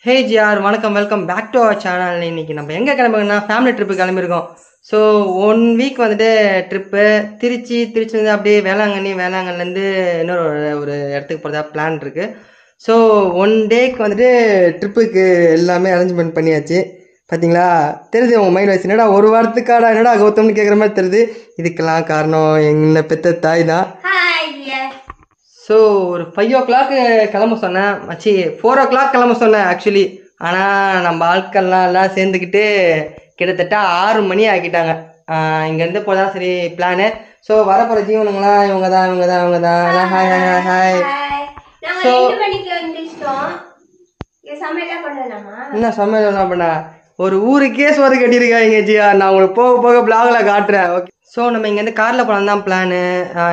Hey JR, வணக்கம் welcome back to our channel. இன்னைக்கு நம்ம எங்கே கிளம்புறோம்னா ஃபேமிலி ட்ரிப்பு கிளம்பியிருக்கோம். ஸோ 1 வீக் வந்துட்டு ட்ரிப்பு திருச்சிலேருந்து அப்படியே வேளாங்கண்ணிலேருந்து இன்னொரு ஒரு இடத்துக்கு போகிறதா பிளான் இருக்குது. ஸோ 1 டேக்கு வந்துட்டு ட்ரிப்புக்கு எல்லாமே அரேஞ்ச்மெண்ட் பண்ணியாச்சு. பார்த்தீங்களா, தெரியுது உங்கள் மைண்ட் வச்சு என்னடா ஒரு வாரத்துக்காடா என்னடா கௌதம்னு கேட்குற மாதிரி தெரியுது. இதுக்கெல்லாம் காரணம் என்னை பெற்ற தாய் தான். ஸோ ஒரு 5 o'clock கிளம்ப சொன்னேன் மச்சி, 4 o'clock கிளம்ப சொன்னேன் ஆக்சுவலி. ஆனால் நம்ம ஆட்கள்லாம் எல்லாம் சேர்ந்துக்கிட்டு கிட்டத்தட்ட 6 மணி ஆக்கிட்டாங்க. இங்கேருந்து போதான் சரி பிளானு. ஸோ வரப்போகிற ஜீவனுங்களாம் இவங்க தான். Hi hi hi. ஸோ என்ன சமையல் என்ன பண்ண, ஒரு ஊருக்கே சோறு கட்டியிருக்காங்க ஜியா. நான் உங்களுக்கு போக போக பிளாகில் காட்டுறேன். ஓகே, ஸோ நம்ம இங்கேருந்து காரில் போகலாம் தான் பிளானு.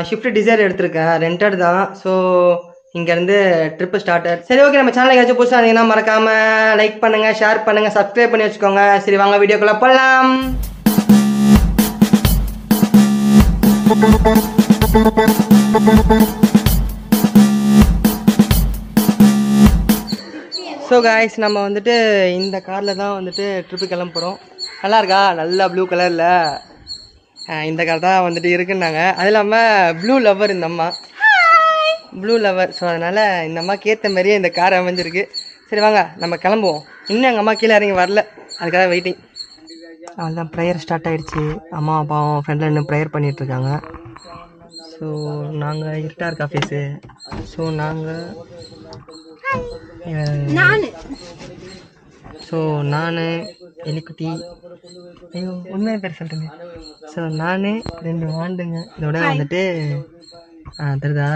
ஷிஃப்ட் டிசைர் எடுத்திருக்கேன், ரெண்டட் தான். ஸோ இங்கேருந்து ட்ரிப்பு ஸ்டார்டட். சரி ஓகே, நம்ம சேனல் ஏதாச்சும் புதுசாக இருந்தீங்கன்னா மறக்காமல் லைக் பண்ணுங்கள், ஷேர் பண்ணுங்கள், சப்ஸ்கிரைப் பண்ணி வச்சுக்கோங்க. சரி வாங்க வீடியோக்குள்ளே போகலாம். ஸோ காய்ஸ், நம்ம வந்துட்டு இந்த காரில் தான் வந்துட்டு ட்ரிப்பு கிளம்ப போகிறோம். நல்லா இருக்கா? நல்லா ப்ளூ கலரில் இந்த கார் தான் வந்துட்டு இருக்குன்னாங்க. அது இல்லாமல் ப்ளூ லவர் இந்த அம்மா, ப்ளூ லவர். ஸோ அதனால் இந்த அம்மாவுக்கு ஏற்ற மாதிரியே இந்த கார் அமைஞ்சிருக்கு. சரி வாங்க நம்ம கிளம்புவோம். இன்னும் எங்கள் அம்மா கீழே இறங்கி வரல, அதுக்காக வெயிட்டிங். அதுதான் ப்ரேயர் ஸ்டார்ட் ஆகிடுச்சு. அம்மா அப்பாவும் ஃப்ரெண்டில் இன்னும் ப்ரேயர் பண்ணிகிட்ருக்காங்க. ஸோ நாங்கள் இருட்டார் காஃபீஸு. ஸோ நாங்கள் நான் எலிக்குட்டி, ஐயோ உண்மையாக பேர் சொல்கிறேங்க. ஸோ நான் 2 ஆண்டுங்க இதோட வந்துட்டு தெரியுதா.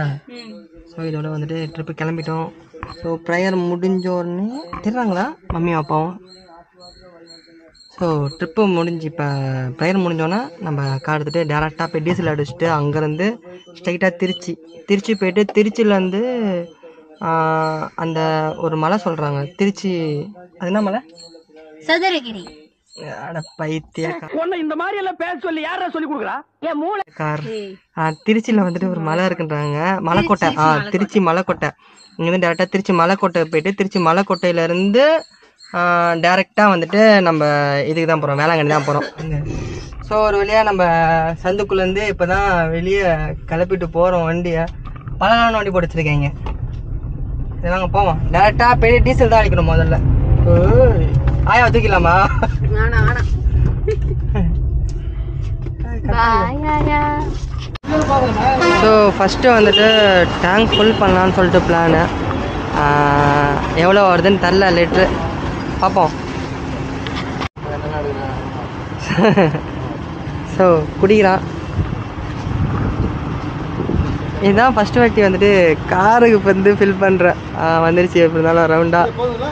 ஸோ இதோட வந்துட்டு ட்ரிப்பு கிளம்பிட்டோம். ஸோ ப்ரேயர் முடிஞ்சோடனே தெரியுறாங்களா மம்மி அப்பாவும். ஸோ ட்ரிப்பு முடிஞ்சு இப்போ ப்ரேயர் முடிஞ்சோன்னே நம்ம கார் எடுத்துகிட்டு டேரெக்டாக போய் டீசல் அடிச்சுட்டு அங்கேருந்து ஸ்ட்ரைட்டாக திருச்சி போயிட்டு திருச்சியிலேருந்து அந்த ஒரு மலை சொல்கிறாங்க திருச்சி, அது என்ன மலை? சதுரகிரி. அட பைத்திய, இந்த மாதிரி எல்லாம் பேச சொல்லி யாரா சொல்லி கொடுக்குறா என் மூளை கார். திருச்சியில் வந்துட்டு ஒரு மலை இருக்குன்றாங்க, மலைக்கோட்டை. திருச்சி மலைக்கோட்டை. இங்கேருந்து டேரெக்டாக திருச்சி மலைக்கோட்டை போயிட்டு திருச்சி மலைக்கோட்டையிலேருந்து டேரெக்டாக வந்துட்டு நம்ம இதுக்கு தான் போகிறோம், வேளாங்கண்ணி தான் போகிறோம். ஸோ ஒரு வழியாக நம்ம சந்துக்குள்ளேருந்து இப்போ தான் வெளியே கிளப்பிட்டு போகிறோம் வண்டியை. பலனான வண்டி போட்டு வச்சுருக்கீங்க. சரி வாங்க போவோம். டேரெக்டாக போய் டீசல் தான் அடிக்கணும் முதல்ல. ஆயா தூக்கலாமா? ஸோ ஃபஸ்ட்டு வந்துட்டு டேங்க் ஃபுல் பண்ணலான்னு சொல்லிட்டு பிளானு. எவ்வளோ வருதுன்னு தெரில லிட்ரு, பார்ப்போம். ஸோ குடிக்கிறான். இதுதான் ஃபஸ்ட்டு வாட்டி வந்துட்டு காருக்கு வந்து ஃபில் பண்ணுறேன். வந்துருச்சு. எப்படி இருந்தாலும் ரவுண்டாக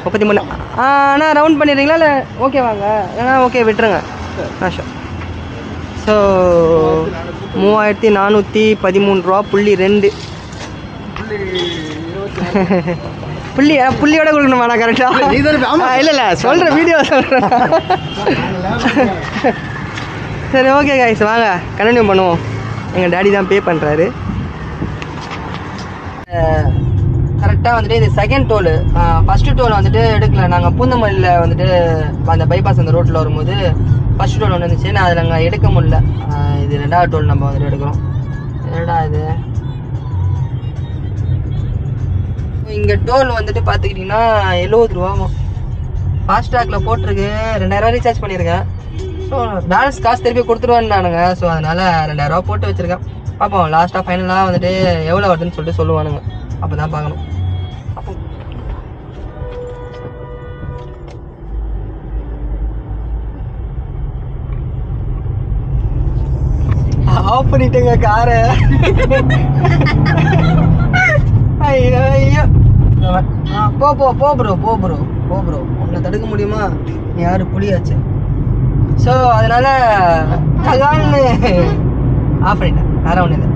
33. அண்ணா ரவுண்ட் பண்ணிடுறீங்களா இல்லை ஓகே வாங்க? ஏன்னா ஓகே விட்டுருங்க. ஸோ 3413 ரூபா .2 புள்ளியோட கொடுக்கணுமா? நான் கரெக்டாக இல்லை சொல்கிறேன், வீடியோ சொல்கிறேன். சரி ஓகே கைஸ், வாங்க கண்டினியூ பண்ணுவோம். எங்கள் டேடி தான் பே பண்ணுறாரு. கரெக்டாக வந்துட்டு இது செகண்ட் டோலு. ஃபஸ்ட்டு டோல் வந்துட்டு எடுக்கல. நாங்கள் பூந்தமல்லியில் வந்துட்டு அந்த பைபாஸ் அந்த ரோட்டில் வரும்போது ஃபஸ்ட்டு டோல் ஒன்று இருந்துச்சு, நான் அதில் நாங்கள் எடுக்க முடியல. இது 2வது டோல் நம்ம வந்துட்டு எடுக்கிறோம். என்னடா இது, இங்கே டோல் வந்துட்டு பார்த்துக்கிட்டிங்கன்னா 70 ரூபாவும். ஃபாஸ்ட்ராகில் போட்டிருக்கு. 2000 ரூபா ரீசார்ஜ் பண்ணியிருக்கேன். ஸோ பேலன்ஸ் காசு திருப்பி கொடுத்துருவேன்னு நானுங்க. ஸோ அதனால் 2000 ரூபா போட்டு வச்சுருக்கேன். பார்ப்போம் லாஸ்ட்டாக ஃபைனலாக வந்துட்டு எவ்வளோ வருதுன்னு சொல்லிட்டு சொல்லுவானுங்க. அப்போ தான் பார்க்கணும். ஆஃப் பண்ணிட்டேங்க காரை. ஐயோ ஐயோ, போ ப்ரோ உன்னை தடுக்க முடியுமா? நீ யாரு புளியாச்சு. ஸோ அதனால ஆஃப் பண்ணிட்டேன், வேற ஒன்று இல்லை.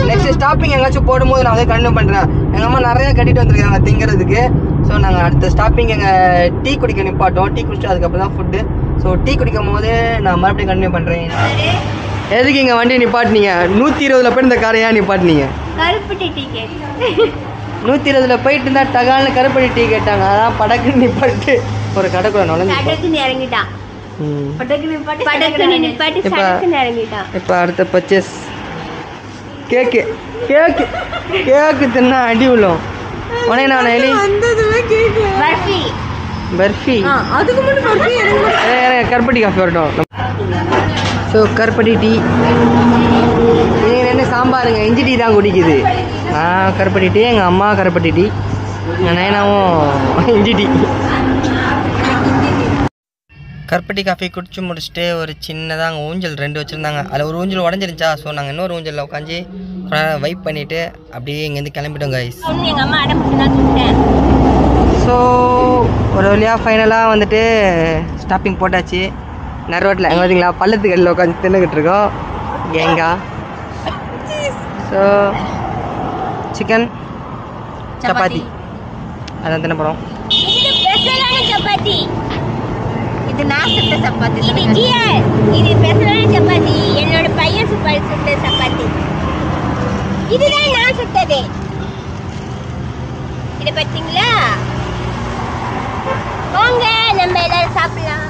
நெக்ஸ்ட் ஸ்டாப்பிங் எங்கேயாச்சும் போடும்போது நான் வந்து கண்டினியூ பண்ணுறேன். எங்கள் அம்மா நிறையா கட்டிட்டு வந்துருக்காங்க திங்கிறதுக்கு. ஸோ நாங்கள் அடுத்த ஸ்டாப்பிங் எங்கள் டீ குடிக்க நிப்பாட்டோம். டீ குடிச்சிட்டு அதுக்கப்புறம் தான் ஃபுட்டு. ஸோ டீ குடிக்கும் போது நான் மறுபடியும் கண்டினியூ பண்ணுறேன். எதுக்கு இங்கே வண்டி நிப்பாட்டினீங்க? 120 பேர் இந்த காரை ஏன் நிப்பாட்டினீங்க? 120 போயிட்டு இருந்தா டகால்னு கருப்பட்டி டீ கேட்டாங்க. அதான் படக்குன்னு நிப்பாட்டு ஒரு கடைக்குள்ள நுழைஞ்சிட்டான். இப்போ அடுத்த பர்ச்சேஸ் கேக்கு. கேக்கு கேக்கு தின்னா அடி விழும். உனக்கு நான் எலி பர்ஃபி கருப்பட்டி காஃபி வரட்டும். ஸோ கருப்பட்டி டீ என்ன சாம்பாருங்க, இஞ்சி டீ தான் குடிக்குது. நான் கருப்பட்டி டீ, எங்கள் அம்மா கருப்பட்டி டீ, எங்கள் நயனாவும் இஞ்சி டீ. கருப்பட்டி காஃபி குடிச்சு முடிச்சுட்டு ஒரு சின்னதாக அங்கே ஊஞ்சல் 2 வச்சுருந்தாங்க. அதில் ஒரு ஊஞ்சல் உடஞ்சிருந்துச்சா. ஸோ நாங்கள் இன்னொரு ஊஞ்சலில் உட்காந்து வைப் பண்ணிவிட்டு அப்படியே இங்கேருந்து கிளம்பிட்டோம் கைஸ். ஸோ ஒரு வழியாக ஃபைனலாக வந்துட்டு ஸ்டாப்பிங் போட்டாச்சு. நரோட்டில் அங்கே பார்த்தீங்களா பள்ளத்துக்கல்லில் உட்காந்து தின்னுக்கிட்டு இருக்கோம் கேங்கா. ஸோ சிக்கன் சப்பாத்தி அதான் தின்ன போகிறோம். இது நான் சுட்ட சப்பாத்தி, இது ஜிஆர், இது ஸ்பெஷலான சப்பாத்தி, என்னோட பையன் சுட்ட சப்பாத்தி, இதுதான் நான் சுட்டது. இத பாத்தீங்களா? வாங்க நம்ம எல்லாரும் சாப்பிடலாம்.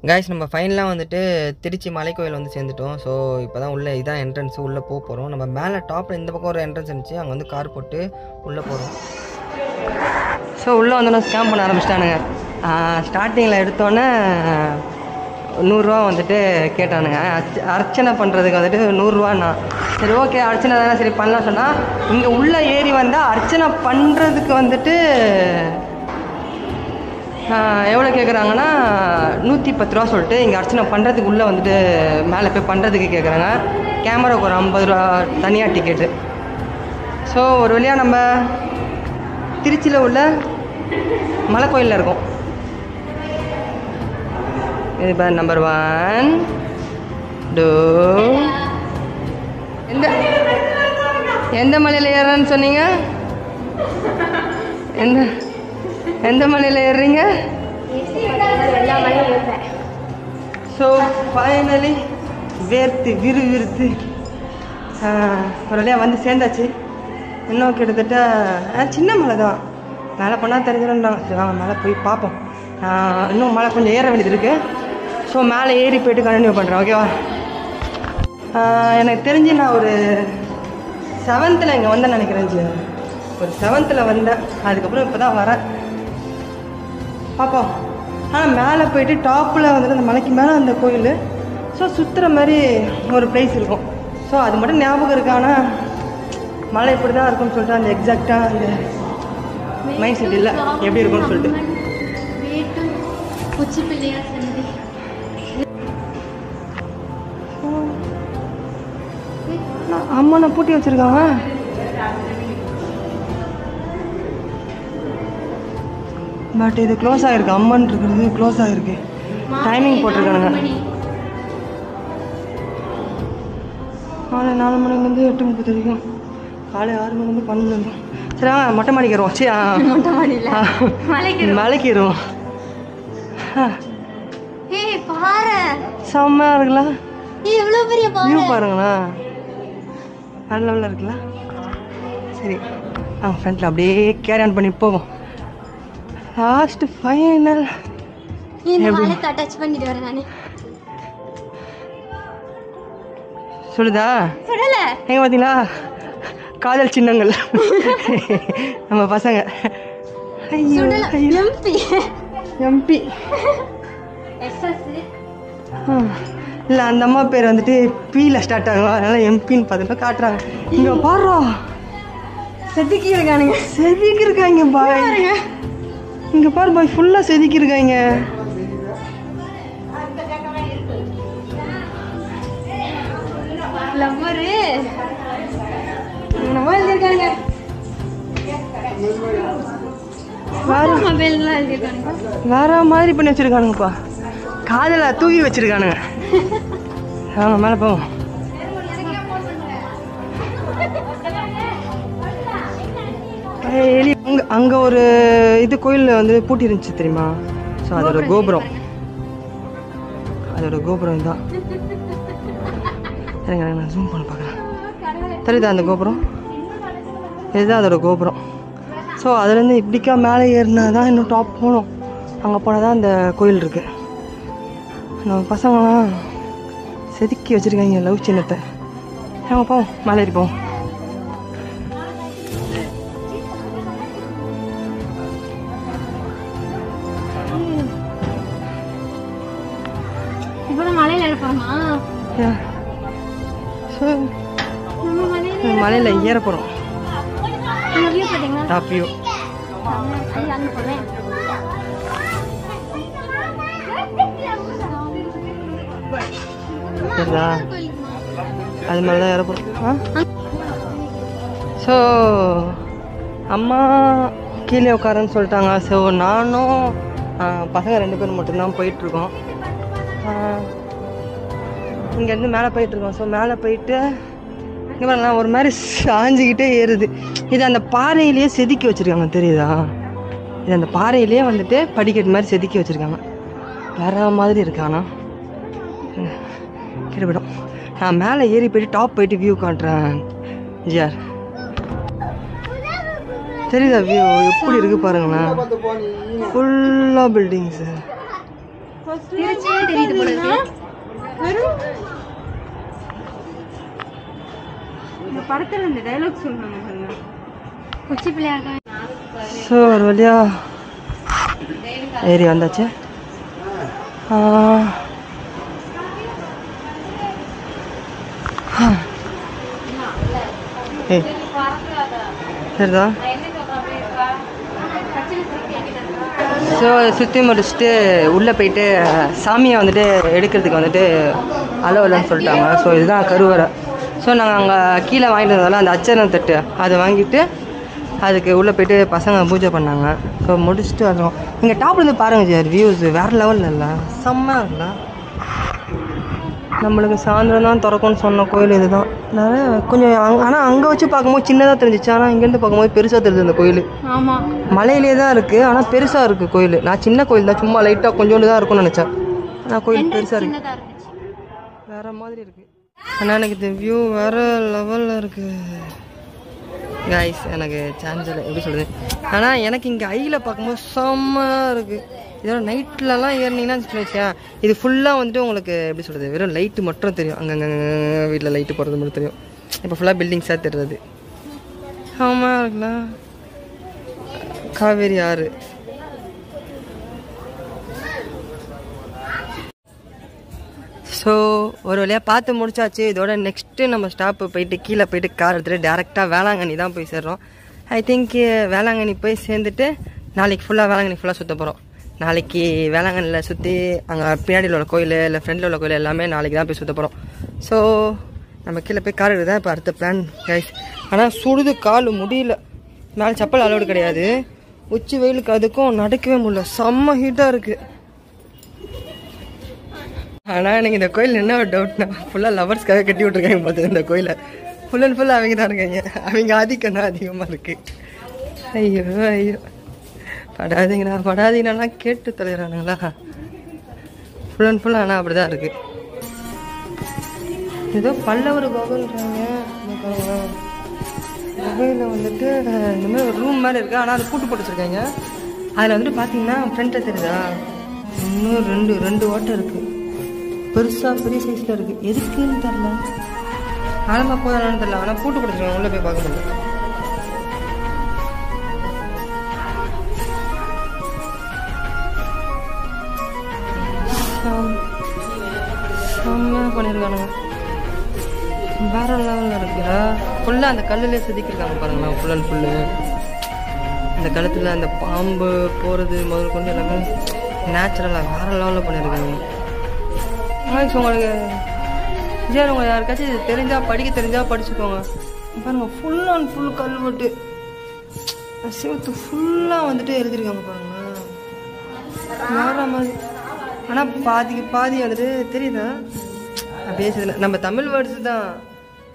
கைஸ் நம்ம ஃபைனலாக வந்துட்டு திருச்சி மலைக்கோயில் வந்து சேர்ந்துட்டோம். ஸோ இப்போ தான் உள்ளே இதான் என்ட்ரன்ஸு, உள்ளே போக போகிறோம். நம்ம மேலே டாப்பில் இந்த பக்கம் ஒரு என்ட்ரன்ஸ் இருந்துச்சு, அங்கே வந்து கார் போட்டு உள்ளே போகிறோம். ஸோ உள்ளே வந்தோன்னா ஸ்கேம் பண்ண ஆரம்பிச்சிட்டானுங்க. ஸ்டார்டிங்கில் எடுத்தோன்னே 100 ரூபா வந்துட்டு கேட்டானுங்க. அர்ச்சனை பண்ணுறதுக்கு வந்துட்டு 100 ரூபாண்ணா. சரி ஓகே அர்ச்சனை தானே, சரி பண்ணலாம் சொன்னால், இங்கே உள்ளே ஏறி வந்தால் அர்ச்சனை பண்ணுறதுக்கு வந்துட்டு எவ்வளோ கேட்குறாங்கன்னா 110 ரூபா சொல்லிட்டு இங்கே அர்ச்சனை பண்ணுறதுக்கு உள்ளே வந்துட்டு மேலே போய் பண்ணுறதுக்கு கேட்குறாங்க. கேமராவுக்கு ஒரு 50 ரூபா தனியாக டிக்கெட்டு. ஸோ ஒரு வழியாக நம்ம திருச்சியில் உள்ள மலை கோயிலில் இருக்கோம். இது இப்போ நம்பர் 1 2 எந்த மலையில் ஏறன்னு சொன்னீங்க? எந்த மலையில் ஏறுறீங்க? ஸோ ஃபைனலி வேர்த்து விறுவிறுத்து ஒரு வழியாக வந்து சேர்ந்தாச்சு. இன்னும் கிட்டத்தட்ட சின்ன மலை தான், மேலே போனால் தெரிஞ்சிடும்டாங்க. சரி வாங்க மேலே போய் பார்ப்போம். இன்னும் மலை கொஞ்சம் ஏற வேண்டியது இருக்குது. ஸோ மேலே ஏறி போய்ட்டு கண்டினியூ பண்ணுறேன். ஓகேவா? எனக்கு தெரிஞ்சு நான் ஒரு 7th இங்கே வந்தேன்னு நினைக்கிறேன். ஒரு 7th வந்தேன். அதுக்கப்புறம் இப்போ தான் வரேன். பார்ப்போம். ஆனால் மேலே போயிட்டு டாப்பில் வந்துட்டு அந்த மலைக்கு மேலே அந்த கோயில். ஸோ சுற்றுற மாதிரி ஒரு பிளேஸ் இருக்கும். ஸோ அது மட்டும் ஞாபகம் இருக்கு. ஆனால் மலை இப்படி தான் இருக்கும்னு சொல்லிட்டு அந்த எக்ஸாக்டாக அந்த மைண்ட் செட் இல்லை எப்படி இருக்கும்னு சொல்லிட்டு. அம்மா நான் பூட்டி வச்சுருக்காங்க. பட் இது க்ளோஸ் ஆகிருக்கு. அம்மன் இருக்கிறது க்ளோஸ் ஆகிருக்கு. டைமிங் போட்டிருக்கானுங்க. காலை 4 மணிலேருந்து 8:30 வரைக்கும், காலை 6 மணிலேருந்து 12 வரைக்கும். சரி மொட்டை மாடிக்கு வருவோம். சரி மலைக்கு வருவோம். செம்மையாக இருக்குல்ல? வியூ பாருங்களா, நல்ல லெவலில் இருக்குல்ல? சரி ஃப்ரெண்டில் அப்படியே கேரி ஆன் பண்ணி போவோம். லாஸ்ட் ஃபைனல் டச் பண்ணிட்டு வரேன் நான். சொல்லுதா? சொல்லல. எங்க பார்த்தீங்களா காதல் சின்னங்கள் நம்ம பசங்க. எம்பி இல்லை, அந்த அம்மா பேர் வந்துட்டு பீல ஸ்டார்ட் ஆகும், அதனால எம்பின்னு பார்த்துட்டு காட்டுறாங்க. இங்கே பாடுறோம் செதுக்கி இருக்கானுங்க. செதுக்கி இருக்காங்க பாய். இங்கே பாரு பாய், ஃபுல்லாக செதுக்கி இருக்காங்க. வேற மாதிரி பண்ணி வச்சிருக்கானுங்கப்பா. காதல தூக்கி வச்சிருக்கானுங்க. அவங்க மேலே போவோம். அங்கே ஒரு இது கோயிலில் வந்து பூட்டி இருந்துச்சு தெரியுமா? ஸோ அதோட கோபுரம், அதோட கோபுரம் தான். சரிங்க, நான் ஜூம் பண்ண பார்க்குறேன். தெரியுதா அந்த கோபுரம்? இதுதான் அதோட கோபுரம். ஸோ அதுலேருந்து இப்படிக்கா மேலே ஏறினா தான் இன்னும் டாப் போகணும். அங்கே போனால் தான் அந்த கோயில் இருக்குது. நம்ம பசங்களாம் செதுக்கி வச்சுருக்காங்க லவ் சின்னத்தை. நாங்கள் போவோம், மேலே ஏறி போவோம். மலையில் ஏற போகிறோம். Top view. சரிதா? அது மேலே தான் ஏற போகிறோம். ஸோ அம்மா கீழே உட்காரன்னு சொல்லிட்டாங்க. ஸோ நானும் பசங்க 2 பேரும் மட்டும்தான் போயிட்டுருக்கோம். இங்கேருந்து மேலே போயிட்டுருக்கோம். ஸோ மேலே போயிட்டு இங்கே பாருங்களா ஒரு மாதிரி சாஞ்சிக்கிட்டே ஏறுது. இது அந்த பாறையிலேயே செதுக்கி வச்சுருக்காங்க, தெரியுதா? இது அந்த பாறையிலேயே வந்துட்டு படிக்கட்டு மாதிரி செதுக்கி வச்சுருக்காங்க. வேற மாதிரி இருக்கு. ஆனால் கிட்டப்படும். நான் மேலே ஏறி போயிட்டு டாப் போயிட்டு வியூ காட்டுறேன். ஜிஆர் தெரியுதா வியூ எப்படி இருக்கு பாருங்களேன். ஃபுல்லாக பில்டிங்ஸு. ஸோ ஒரு வழியா ஏறி வந்தாச்சு. சரிதா? ஸோ சுற்றி முடிச்சுட்டு உள்ளே போயிட்டு சாமியை வந்துட்டு எடுக்கிறதுக்கு வந்துட்டு அளவு இல்லைன்னு சொல்லிட்டாங்க. ஸோ இதுதான் கருவறை. ஸோ நாங்கள் அங்கே கீழே வாங்கிட்டு வந்தாலும் அந்த அச்சரம் தட்டு அதை வாங்கிட்டு அதுக்கு உள்ளே போய்ட்டு பசங்க பூஜை பண்ணாங்க. ஸோ முடிச்சுட்டு வரோம். இங்கே டாப்லேருந்து பாருங்கள் சார், வியூஸ் வேறு லெவலில் இல்லை, செம்மையாக இருக்குல்ல. நம்மளுக்கு சாயந்தரம் தான் திறக்கும்னு சொன்ன கோயில் இது தான். நிறைய கொஞ்சம் ஆனால் அங்கே வச்சு பார்க்கும்போது சின்னதாக தெரிஞ்சிச்சு. ஆனால் இங்கேருந்து பார்க்கும்போது பெருசாக தெரியுது அந்த கோயில். ஆமாம், மலையிலே தான் இருக்குது ஆனால் பெருசாக இருக்குது கோயில். நான் சின்ன கோயில் தான், சும்மா லைட்டாக கொஞ்சோண்டு தான் இருக்கும்னு நினச்சேன். ஆனால் கோயில் பெருசாக இருக்குது, வேறு மாதிரி இருக்குது. ஆனால் எனக்கு இந்த வியூ வேறு லெவலில் இருக்குது கைஸ். எனக்கு சான்ஸ் இல்லை, எப்படி சொல்கிறது. ஆனால் எனக்கு இங்கே ஐயில் பார்க்கும்போது செம்மையாக இருக்குது. இதோட நைட்லலாம் ஏறினீங்கன்னா வச்சேன், இது ஃபுல்லாக வந்துட்டு உங்களுக்கு எப்படி சொல்கிறது, வெறும் லைட்டு மட்டும் தெரியும். அங்கங்கே வீட்டில் லைட்டு போடுறது மட்டும் தெரியும். இப்போ ஃபுல்லாக பில்டிங்ஸாக தெரியுது. ஆமாம் இருக்குல்ல. காவேரி ஆறு. ஸோ ஒரு வழியாக பார்த்து முடிச்சாச்சு. இதோட நெக்ஸ்ட்டு நம்ம ஸ்டாப்பு போயிட்டு கீழே போயிட்டு கார் எடுத்துகிட்டு டேரெக்டாக வேளாங்கண்ணி தான் போய் சேர்றோம். ஐ திங்க் வேளாங்கண்ணி போய் சேர்ந்துட்டு நாளைக்கு ஃபுல்லாக வேளாங்கண்ணி ஃபுல்லாக சுற்ற போகிறோம். நாளைக்கு வேளாங்கண்ணியில் சுற்றி அங்கே பின்னாடியில் உள்ள கோயில் இல்லை ஃப்ரெண்டில் உள்ள கோயில் எல்லாமே நாளைக்கு தான் போய் சுற்ற போகிறோம். ஸோ நம்ம கீழே போய் கார் எடுத்து தான் இப்போ அடுத்த பிளான் கைஸ். ஆனால் சுடுது, கால் முடியல, மேலே செப்பல் அலோடு கிடையாது. உச்சி வெயிலுக்கு அதுக்கும் நடக்கவே முடியல, செம்ம ஹீட்டாக இருக்குது. ஆனால் எனக்கு இந்த கோயில் என்ன ஒரு டவுட்னா, ஃபுல்லாக லவர்ஸ்க்காக கட்டி விட்ருக்காங்க பார்த்து. இந்த கோயிலை ஃபுல் அண்ட் ஃபுல்லாக அவங்க தான் இருக்காங்க. அவங்க ஆதிக்கம் தான் அதிகமாக இருக்குது. ஐயோ ஐயோ, படாதீங்கண்ணா படாதீங்கண்ணா கேட்டு தொலைகிறானுங்களா. ஃபுல் அண்ட் ஃபுல்லாக ஆனால் அப்படி தான் இருக்குது. ஏதோ பல்லவர் கோவில்ன்றாங்க. கோவிலில் வந்துட்டு இந்த மாதிரி ஒரு ரூம் மாதிரி இருக்குது. ஆனால் அது பூட்டு போட்டு வச்சுருக்காங்க. அதில் வந்துட்டு பார்த்தீங்கன்னா ஃப்ரண்ட்டில் தெரியுதா, இன்னும் ரெண்டு ஓட்டை இருக்குது. பெருசாக பெரிய சைஸில் இருக்குது. எதுக்குன்னு தெரில, ஆழமாக போதானு தெரில. ஆனால் பூட்டு போட்டுருக்காங்க, உள்ளே போய் பார்க்க முடியும். செம்மையாக பண்ணியிருக்கானுங்க, வேற லெவலில் இருக்குடா. ஃபுல்லாக அந்த கல்லுலேயே செதுக்கியிருக்காங்க பாருங்களா. ஃபுல் அண்ட் ஃபுல்லு அந்த கழுத்தில் அந்த பாம்பு போகிறது முதல் கொண்டு எல்லாமே நேச்சுரலாக வேறு லெவலில் பண்ணியிருக்காங்க. உங்களுக்கு ஜிஆர் உங்களை யாருக்காச்சும் இது தெரிஞ்சால் படிக்க தெரிஞ்சால் படிச்சுக்கோங்க. பாருங்கள் ஃபுல் அண்ட் ஃபுல் கல்வெட்டு சிவத்து ஃபுல்லாக வந்துட்டு எழுதிருக்காங்க பாருங்கள், வேற மாதிரி. ஆனால் பாதிக்கு பாதி வந்துட்டு தெரியுதா நான் பேசுறதுல நம்ம தமிழ் வேர்ட்ஸ் தான்.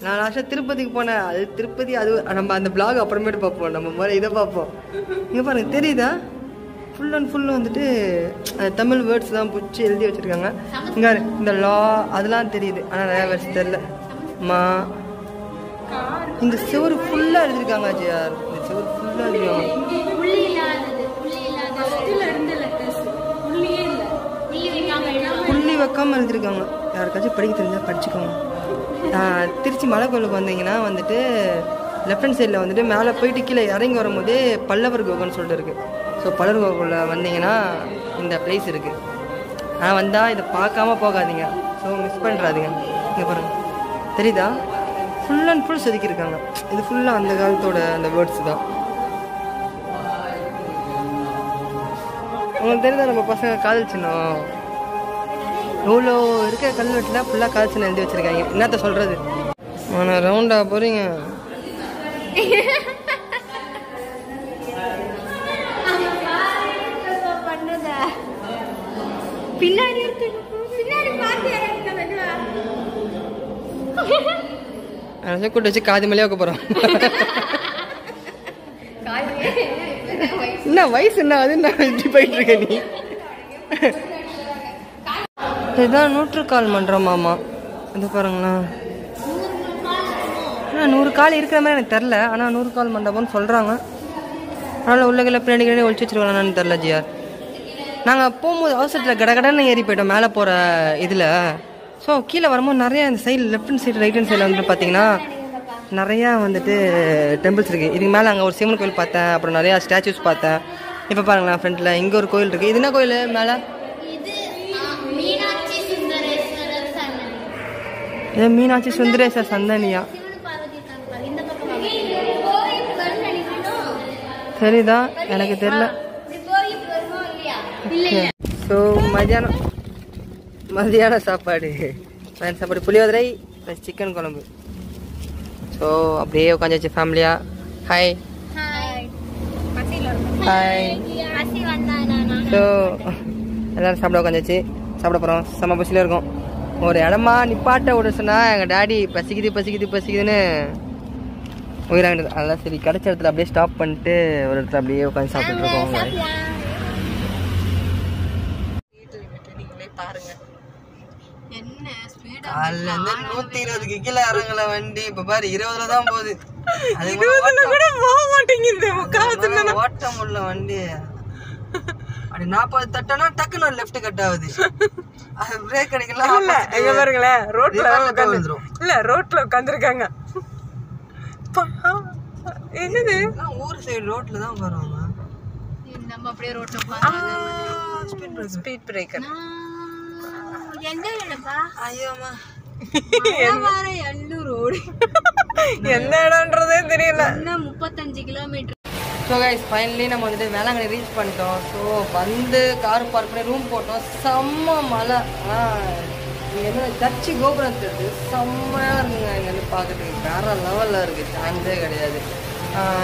நான் லாஸ்ட்டாக திருப்பதிக்கு போனேன், அது திருப்பதி, அது நம்ம அந்த பிளாக் அப்புறமேட்டு பார்ப்போம், நம்ம மாதிரி இதை பார்ப்போம். இங்கே பாருங்கள் தெரியுதா, ஃபுல் அண்ட் ஃபுல் வந்துட்டு அந்த தமிழ் வேர்ட்ஸ் தான் பிடிச்சி எழுதி வச்சுருக்காங்க. இங்கே இந்த லா அதெல்லாம் தெரியுது, ஆனால் நிறையா வேர்ட்ஸ் தெரில. மா இந்த செவரு ஃபுல்லாக எழுதிருக்காங்க ஜிஆர். இந்த செவரு ஃபுல்லாக எழுதிருக்காங்க. புள்ளி வைக்காமல் எழுதிருக்காங்க. யாருக்காச்சும் படிக்க தெரிஞ்சால் படிச்சுக்கோங்க. திருச்சி மலை கோயிலுக்கு வந்தீங்கன்னா வந்துட்டு லெஃப்ட் ஹேண்ட் சைடில் வந்துட்டு மேலே போயிட்டு கீழே இறங்கி வரும்போது பல்லவர் கோகன்னு சொல்லிட்டு இருக்குது. ஸோ பல்லவர் கோகுலில் வந்தீங்கன்னா இந்த பிளேஸ் இருக்குது. நான் வந்தால் இதை பார்க்காம போகாதீங்க. ஸோ மிஸ் பண்ணுறாதீங்க. இங்கே பாருங்கள், தெரியுதா? ஃபுல் அண்ட் ஃபுல் செதுக்கியிருக்காங்க. இது ஃபுல்லாக அந்த காலத்தோட அந்த வேர்ட்ஸ் தான். உங்களுக்கு தெரியுதா நம்ம பசங்க காதல் சின்னம் இவ்வளோ இருக்க கல்வெட்டில் ஃபுல்லாக காதல் சின்னம் எழுதி வச்சுருக்காங்க. என்னத்த சொல்கிறது? நான் ரவுண்டாக போகிறீங்க. பின்னாடி கூட்டு வச்சு காது மேலே வைக்க போகிறோம். என்ன வயசு என்ன அது? நான் இப்படி போயிட்டு இருக்கேன். நீ இதுதான் 100 கால் மன்றமாமா. இது பாருங்களா, 100 கால் இருக்கிற மாதிரி எனக்கு தெரில. ஆனால் 100 கால் மண்டபம்னு சொல்கிறாங்க. அதனால் உள்ளகளை பின்னாடி ஒழிச்சு வச்சுருவாங்கன்னு தெரில ஜிஆர். நாங்கள் போகும்போது அவசரத்தில் கடகடன்னு ஏறி போயிட்டோம் மேலே போகிற இதில். ஸோ கீழே வரும்போது நிறையா இந்த சைடில் left hand side right hand சைடில் வந்துட்டு பார்த்தீங்கன்னா நிறையா வந்துட்டு டெம்பிள்ஸ் இருக்குது. இதுக்கு மேலே அங்கே ஒரு சிவன் கோயில் பார்த்தேன். அப்புறம் நிறையா ஸ்டாச்சூஸ் பார்த்தேன். இப்போ பாருங்களேன் ஃப்ரண்ட்டில் இங்கே ஒரு கோயில் இருக்குது. இது என்ன கோயில் மேலே? இது மீனாட்சி சுந்தரேஸ்வர் சந்தனியா? சரிதா, எனக்கு தெரியல. ஸோ மதியான சாப்பாடு புளியோதரை ப்ளஸ் சிக்கன் குழம்பு. ஸோ அப்படியே உட்காந்துச்சு ஃபேமிலியா. Hi hi. ஸோ எல்லோரும் சாப்பிட உட்காந்துச்சு. சாப்பிட போகிறோம். செம்ம பசியில் இருக்கும். ஒரு இடமா நிப்பாட்ட விட சொன்னால் எங்கள் டாடி பசிக்குதுன்னு உயிராங்கிட்டு. அதெல்லாம் சரி கிடைச்ச இடத்துல அப்படியே ஸ்டாப் பண்ணிட்டு ஒரு இடத்துல அப்படியே உட்காந்து சாப்பிட்டு இருக்கோம். பாருங்க காலைல இருந்து 120க்கு கீழே இறங்கல வண்டி. இப்ப பாரு 20ல தான் போகுது. அது கூட போக மாட்டேங்குது. ஓட்ட முடியல வண்டி. அப்படி 40 தட்டனா டக்குன்னு லெஃப்ட் கட் ஆகுது. அது பிரேக் அடிக்கலாம். இல்ல எங்க பாருங்களேன், ரோட்ல உட்காந்துரும். இல்ல ரோட்ல உட்காந்துருக்காங்க. என்னது ஊர் சைடு ரோட்ல தான் வருவாங்க. நம்ம அப்படியே ரோட்ல உட்காந்து ஸ்பீட் பிரேக்கர். எந்த இடம்ன்றதே தெரியல. 35 கிலோமீட்டர். ஸோ கைஸ் ஃபைனலி நம்ம வந்துட்டு வேளாங்கண்ணி ரீச் பண்ணிட்டோம். ஸோ வந்து கார் பார்க் பண்ணி ரூம் போட்டோம். செம்ம மழை. இங்கே வந்து சர்ச்சு கோபுரம் தெரியுது. செம்மையாக இருக்குங்க. இங்கே வந்து பார்க்குறதுக்கு வேற லெவலில் இருக்குது. சான்ஸே கிடையாது.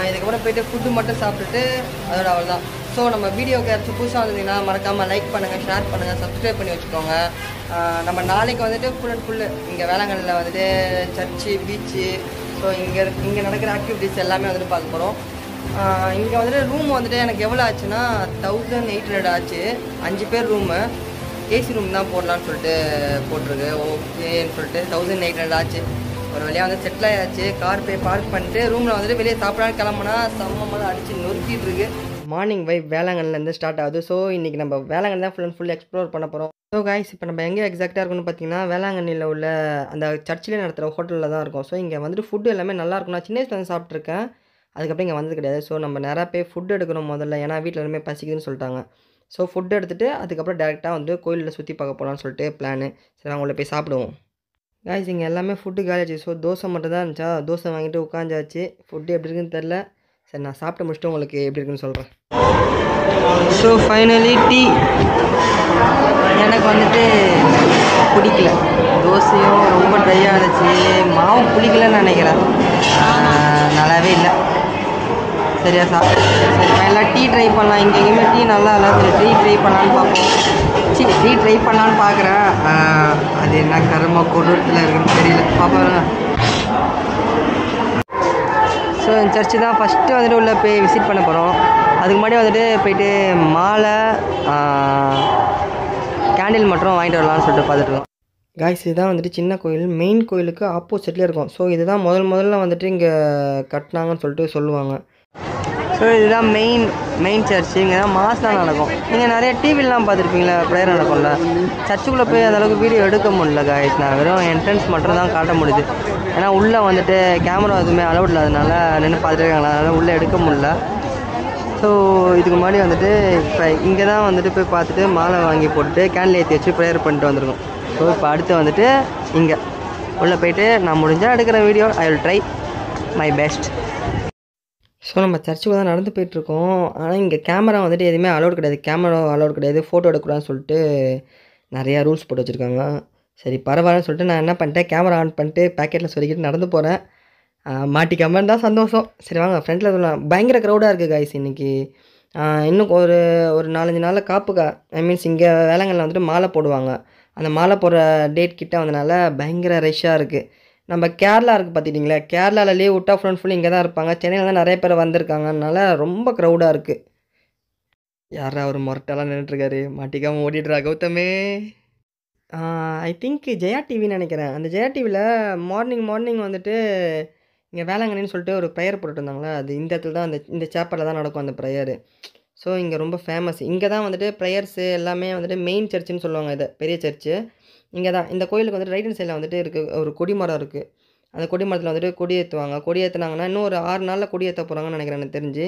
இதுக்கப்புறம் போயிட்டு ஃபுட்டு மட்டும் சாப்பிட்டுட்டு அதோட அவள் தான். ஸோ நம்ம வீடியோக்கு யாராச்சும் புதுசாக வந்தீங்கன்னா மறக்காமல் லைக் பண்ணுங்கள், ஷேர் பண்ணுங்கள், சப்ஸ்கிரைப் பண்ணி வச்சுக்கோங்க. நம்ம நாளைக்கு வந்துட்டு ஃபுல் அண்ட் ஃபுல்லு இங்கே வேளாங்கண்ணியில் வந்துட்டு சர்ச்சு, பீச்சு, ஸோ இங்கே நடக்கிற ஆக்டிவிட்டீஸ் எல்லாமே வந்துட்டு பார்க்க போகிறோம். இங்கே வந்துட்டு ரூம் வந்துட்டு எனக்கு எவ்வளோ ஆச்சுன்னா 1800 ஆச்சு. 5 பேர் ரூமு. ஏசி ரூம் தான் போடலான்னு சொல்லிட்டு போட்டிருக்கு. ஓகேன்னு சொல்லிட்டு 1800 ஆச்சு. ஒரு வழியாக வந்து செட்டில் ஆயாச்சு. கார் போய் பார்க் பண்ணிட்டு ரூமில் வந்துட்டு வெளியே சாப்பிடான்னு கிளம்புனா செம்மலாம் அடித்து நொறுக்கிட்டு இருக்கு. மார்னிங் வைப் வேளாங்கண்ணிலேருந்து ஸ்டார்ட் ஆகுது. ஸோ இன்றைக்கி நம்ம வேளாங்கண்ணி தான் ஃபுல் அண்ட் ஃபுல் எக்ஸ்ப்ளோர் பண்ண போகிறோம். ஸோ கைஸ் இப்போ நம்ம எங்கே எக்ஸாக்டாக இருக்குன்னு பார்த்தீங்கன்னா வேளாங்கண்ணியில் உள்ள அந்த சர்ச்சிலே நடத்துகிற ஹோட்டலில் தான் இருக்கும். ஸோ இங்கே வந்துட்டு ஃபுட்டு எல்லாமே நல்லாயிருக்கும். நான் சின்ன வயசில் வந்து சாப்பிட்ருக்கேன். அதுக்கப்புறம் இங்கே வந்தது கிடையாது. ஸோ நம்ம நேராக போய் ஃபுட் எடுக்கணும் முதல்ல. ஏன்னா வீட்டில் எல்லாமே பசிக்குதுன்னு சொல்லிட்டாங்க. ஸோ ஃபுட் எடுத்துகிட்டு அதுக்கப்புறம் டேரெக்டாக வந்து கோயிலில் சுற்றி பார்க்க போகலான்னு சொல்லிட்டு பிளானு. சரி அவங்கள போய் சாப்பிடுவோம். கைஸ் இங்கே எல்லாமே ஃபுட்டு காலியாச்சு. ஸோ தோசை மட்டும் தான் இருந்துச்சா. தோசை வாங்கிட்டு உட்காந்தாச்சு. ஃபுட்டு எப்படி இருக்குன்னு தெரில. சரி நான் சாப்பிட்டு முடிச்சுட்டு உங்களுக்கு எப்படி இருக்குன்னு சொல்கிறேன். ஸோ ஃபைனலி டீ எனக்கு வந்துட்டு பிடிக்கல. தோசையும் ரொம்ப ட்ரையாக இருந்துச்சு. மாவும் பிடிக்கலன்னு நினைக்கிறேன். நல்லாவே இல்லை. சரியா சாப்பிட்டு சரி ஃபைனலாக டீ ட்ரை பண்ணலாம். இங்கே எங்கேயுமே டீ நல்லா இல்லை. சரி டீ ட்ரை பண்ணலான்னு பார்ப்போம். டீ ட்ரை பண்ணலான்னு பார்க்குறேன். அது என்ன கரும கொடூரத்தில் இருக்குன்னு தெரியல. பார்ப்போம். ஸோ இந்த சர்ச்சு தான் ஃபஸ்ட்டு வந்துட்டு உள்ளே போய் விசிட் பண்ண போகிறோம். அதுக்கு முன்னாடி வந்துட்டு போயிட்டு மாலை கேண்டில் மட்டும் வாங்கிட்டு வரலான்னு சொல்லிட்டு பார்த்துட்ருக்கோம். காய்ஸ் இதுதான் வந்துட்டு சின்ன கோயில், மெயின் கோயிலுக்கு ஆப்போசிட்லேயே இருக்கும். ஸோ இதுதான் முதல்ல வந்துட்டு இங்கே கட்டினாங்கன்னு சொல்லிட்டு சொல்லுவாங்க. ஸோ இதுதான் மெயின் சர்ச்சு. இங்கே தான் மாஸ்லாம் நடக்கும். நீங்கள் நிறைய டிவிலாம் பார்த்துருப்பீங்களா, ப்ரேயர் நடக்கும்ல. சர்ச்சுக்குள்ளே போய் அந்தளவுக்கு வீடியோ எடுக்க முடியல காய்ஸ். நான் வெறும் என்ட்ரன்ஸ் மட்டும் தான் காட்ட முடியுது. ஏன்னா உள்ளே வந்துட்டு கேமரா எதுவுமே அலௌட் இல்லாதனால நின்று பார்த்துருக்காங்களா, அதனால் உள்ளே எடுக்க முடியல. ஸோ இதுக்கு முன்னாடி வந்துட்டு இப்போ இங்கே தான் வந்துட்டு போய் பார்த்துட்டு மாலை வாங்கி போட்டுட்டு கேண்டில் ஏற்றி வச்சு ப்ரேயர் பண்ணிட்டு வந்துருக்கோம். ஸோ இப்போ அடுத்து வந்துட்டு இங்கே உள்ளே போய்ட்டு நான் முடிஞ்சால் எடுக்கிற video I will try my best. So நம்ம சர்ச்சுக்கு தான் நடந்து போயிட்டுருக்கோம். ஆனால் இங்கே கேமரா வந்துட்டு எதுவுமே அலௌட் கிடையாது. கேமரா அலௌட் கிடையாது, ஃபோட்டோ எடுக்கக்கூடாதுன்னு சொல்லிட்டு நிறையா ரூல்ஸ் போட்டு வச்சுருக்காங்க. சரி பரவாயில்லன்னு சொல்லிட்டு நான் என்ன பண்ணிட்டேன், கேமரா ஆன் பண்ணிட்டு பேக்கெட்டில் சொல்லிக்கிட்டு நடந்து போகிறேன். மாட்டிக்காமல் தான் சந்தோஷம். சரி வாங்க ஃப்ரெண்டில் சொல்லலாம். பயங்கர க்ரௌடாக இருக்குது காய்ஸ் இன்றைக்கி. இன்னும் ஒரு 4-5 நாளில் காப்பு ஐ மீன்ஸ் இங்கே வேளாங்கண்ணில் வந்துட்டு மாலை போடுவாங்க. அந்த மாலை போடுற டேட் கிட்டே வந்தனால பயங்கர ரஷ்ஷாக இருக்குது. நம்ம கேரளா இருக்குது பார்த்துட்டிங்களா, கேரளாவில் லீவ் விட்டா ஃபுல் இங்கே தான் இருப்பாங்க. சென்னையில் தான் நிறைய பேர் வந்திருக்காங்கனால ரொம்ப க்ரௌடாக இருக்குது. யாரா ஒரு மொரட்டெல்லாம் நின்றுட்டுருக்காரு, மாட்டிக்காமல் ஓடிடுறா கௌதமே. ஐ திங்க் ஜெயா டிவின்னு நினைக்கிறேன். அந்த ஜெயா டிவியில் மார்னிங் வந்துட்டு இங்கே வேளாங்கண்ணின்னு சொல்லிட்டு ஒரு ப்ரேயர் போட்டுருந்தாங்களா, அது இந்த இடத்துல தான் இந்த சேப்பரில் தான் நடக்கும் அந்த ப்ரேயரு. ஸோ இங்கே ரொம்ப ஃபேமஸ். இங்கே தான் வந்துட்டு ப்ரேயர்ஸு எல்லாமே வந்துட்டு மெயின் சர்ச்சுன்னு சொல்லுவாங்க. இது பெரிய சர்ச்சு இங்கே தான். இந்த கோயிலுக்கு வந்துட்டு ரைட் ஹேண்ட் சைடில் வந்துட்டு இருக்குது ஒரு கொடிமரம் இருக்குது. அந்த கொடிமரத்தில் வந்துட்டு கொடி ஏற்றுவாங்க. கொடி ஏற்றுனாங்கன்னா இன்னும் ஒரு 6 நாளில் கொடி ஏற்ற போகிறாங்கன்னு நினைக்கிறேன் எனக்கு தெரிஞ்சு.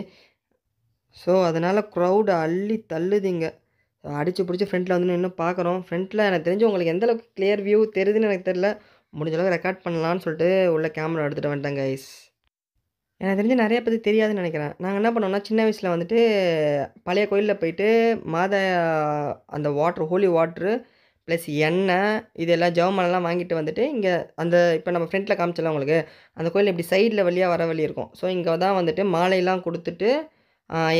ஸோ அதனால் க்ரௌடு அள்ளி தள்ளுது இங்கே. அடித்து பிடிச்சி ஃப்ரண்ட்டில் வந்து இன்னும் பார்க்குறோம். ஃப்ரண்ட்டில் எனக்கு தெரிஞ்சு உங்களுக்கு எந்தளவுக்கு கிளியர் வியூ தெரியுதுன்னு எனக்கு தெரியல. முடிஞ்ச அளவுக்கு ரெக்கார்ட் பண்ணலான்னு சொல்லிட்டு உள்ள கேமரா எடுத்துகிட்டு வந்துட்டேன் கைஸ். எனக்கு தெரிஞ்சு நிறைய பேருக்கு தெரியாதுன்னு நினைக்கிறேன். நாங்கள் என்ன பண்ணோம்னா சின்ன வயசில் வந்துட்டு பழைய கோயிலில் போயிட்டு அந்த ஹோலி வாட்ரு ப்ளஸ் எண்ணெய் இதெல்லாம் ஜவமானெல்லாம் வாங்கிட்டு வந்துட்டு இங்கே அந்த இப்போ நம்ம ஃப்ரண்ட்டில் காமிச்சலாம் உங்களுக்கு, அந்த கோயில் இப்படி சைடில் வழியாக வர வழி இருக்கும். ஸோ இங்கே தான் வந்துட்டு மாலையெல்லாம் கொடுத்துட்டு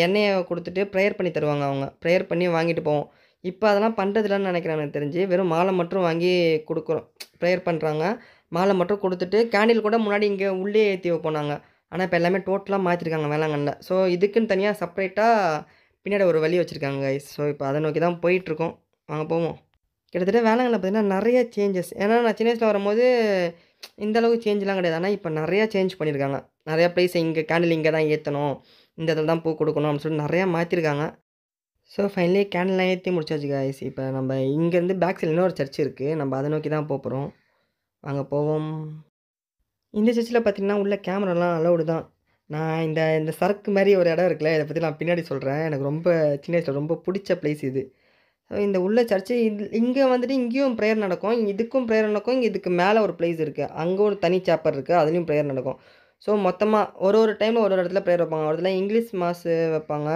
எண்ணெயை கொடுத்துட்டு ப்ரேயர் பண்ணி தருவாங்க. அவங்க ப்ரேயர் பண்ணி வாங்கிட்டு போவோம். இப்போ அதெல்லாம் பண்ணுறதில்லன்னு நினைக்கிறேன் எனக்கு தெரிஞ்சு. வெறும் மாலை மட்டும் வாங்கி கொடுக்குறோம். ப்ரேயர் பண்ணுறாங்க, மாலை மட்டும் கொடுத்துட்டு கேண்டில் கூட முன்னாடி இங்கே உள்ளே ஏற்றி வைப்போம் நாங்கள். ஆனால் இப்போ எல்லாமே டோட்டலாக மாற்றிருக்காங்க வேளாங்கண்ணில். ஸோ இதுக்குன்னு தனியாக செப்பரேட்டாக பின்னாடி ஒரு வழி வச்சுருக்காங்க கைஸ். ஸோ இப்போ அதை நோக்கி தான் போயிட்டுருக்கோம். வாங்க போவோம். கிட்டத்தட்ட வேளாங்கண்ணில் பார்த்திங்கன்னா நிறைய சேஞ்சஸ். ஏன்னா நான் சின்ன வயசில் வரும்போது இந்தளவுக்கு சேஞ்செலாம் கிடையாது. ஆனால் இப்போ நிறையா சேஞ்ச் பண்ணியிருக்காங்க. நிறையா ப்ளேஸ் இங்கே கேண்டில் இங்கே தான் ஏற்றணும், இந்த இடத்துல தான் பூ கொடுக்கணும் அப்படின்னு சொல்லிட்டு நிறையா மாற்றிருக்காங்க. ஸோ ஃபைனலி கேண்டில்லாம் ஏற்றி முடிச்சாச்சு கைஸ். இப்போ நம்ம இங்கேருந்து பேக் சைடில் இன்னொரு சர்ச் இருக்குது. நம்ம அதை நோக்கி தான் போகிறோம். வாங்க போவோம். இந்த சர்ச்சில் பார்த்திங்கன்னா உள்ள கேமராலாம் அலௌடு தான். நான் இந்த சரக்கு மாதிரி ஒரு இடம் இருக்குல்ல, இதை பற்றி நான் பின்னாடி சொல்கிறேன். எனக்கு ரொம்ப சின்ன வயசில் ரொம்ப பிடிச்ச ப்ளேஸ் இது. இந்த உள்ள சர்ச்சு இங்கே வந்துட்டு இங்கேயும் ப்ரேயர் நடக்கும், இதுக்கும் ப்ரேயர் நடக்கும். இங்கே இதுக்கு மேலே ஒரு ப்ளேஸ் இருக்குது, அங்கே ஒரு தனி சேப்பர் இருக்குது, அதுலேயும் ப்ரேயர் நடக்கும். ஸோ மொத்தமாக ஒரு டைமில் ஒரு இடத்துல ப்ரேயர் வைப்பாங்க. ஒரு இடத்துல இங்கிலீஷ் மாஸு வைப்பாங்க,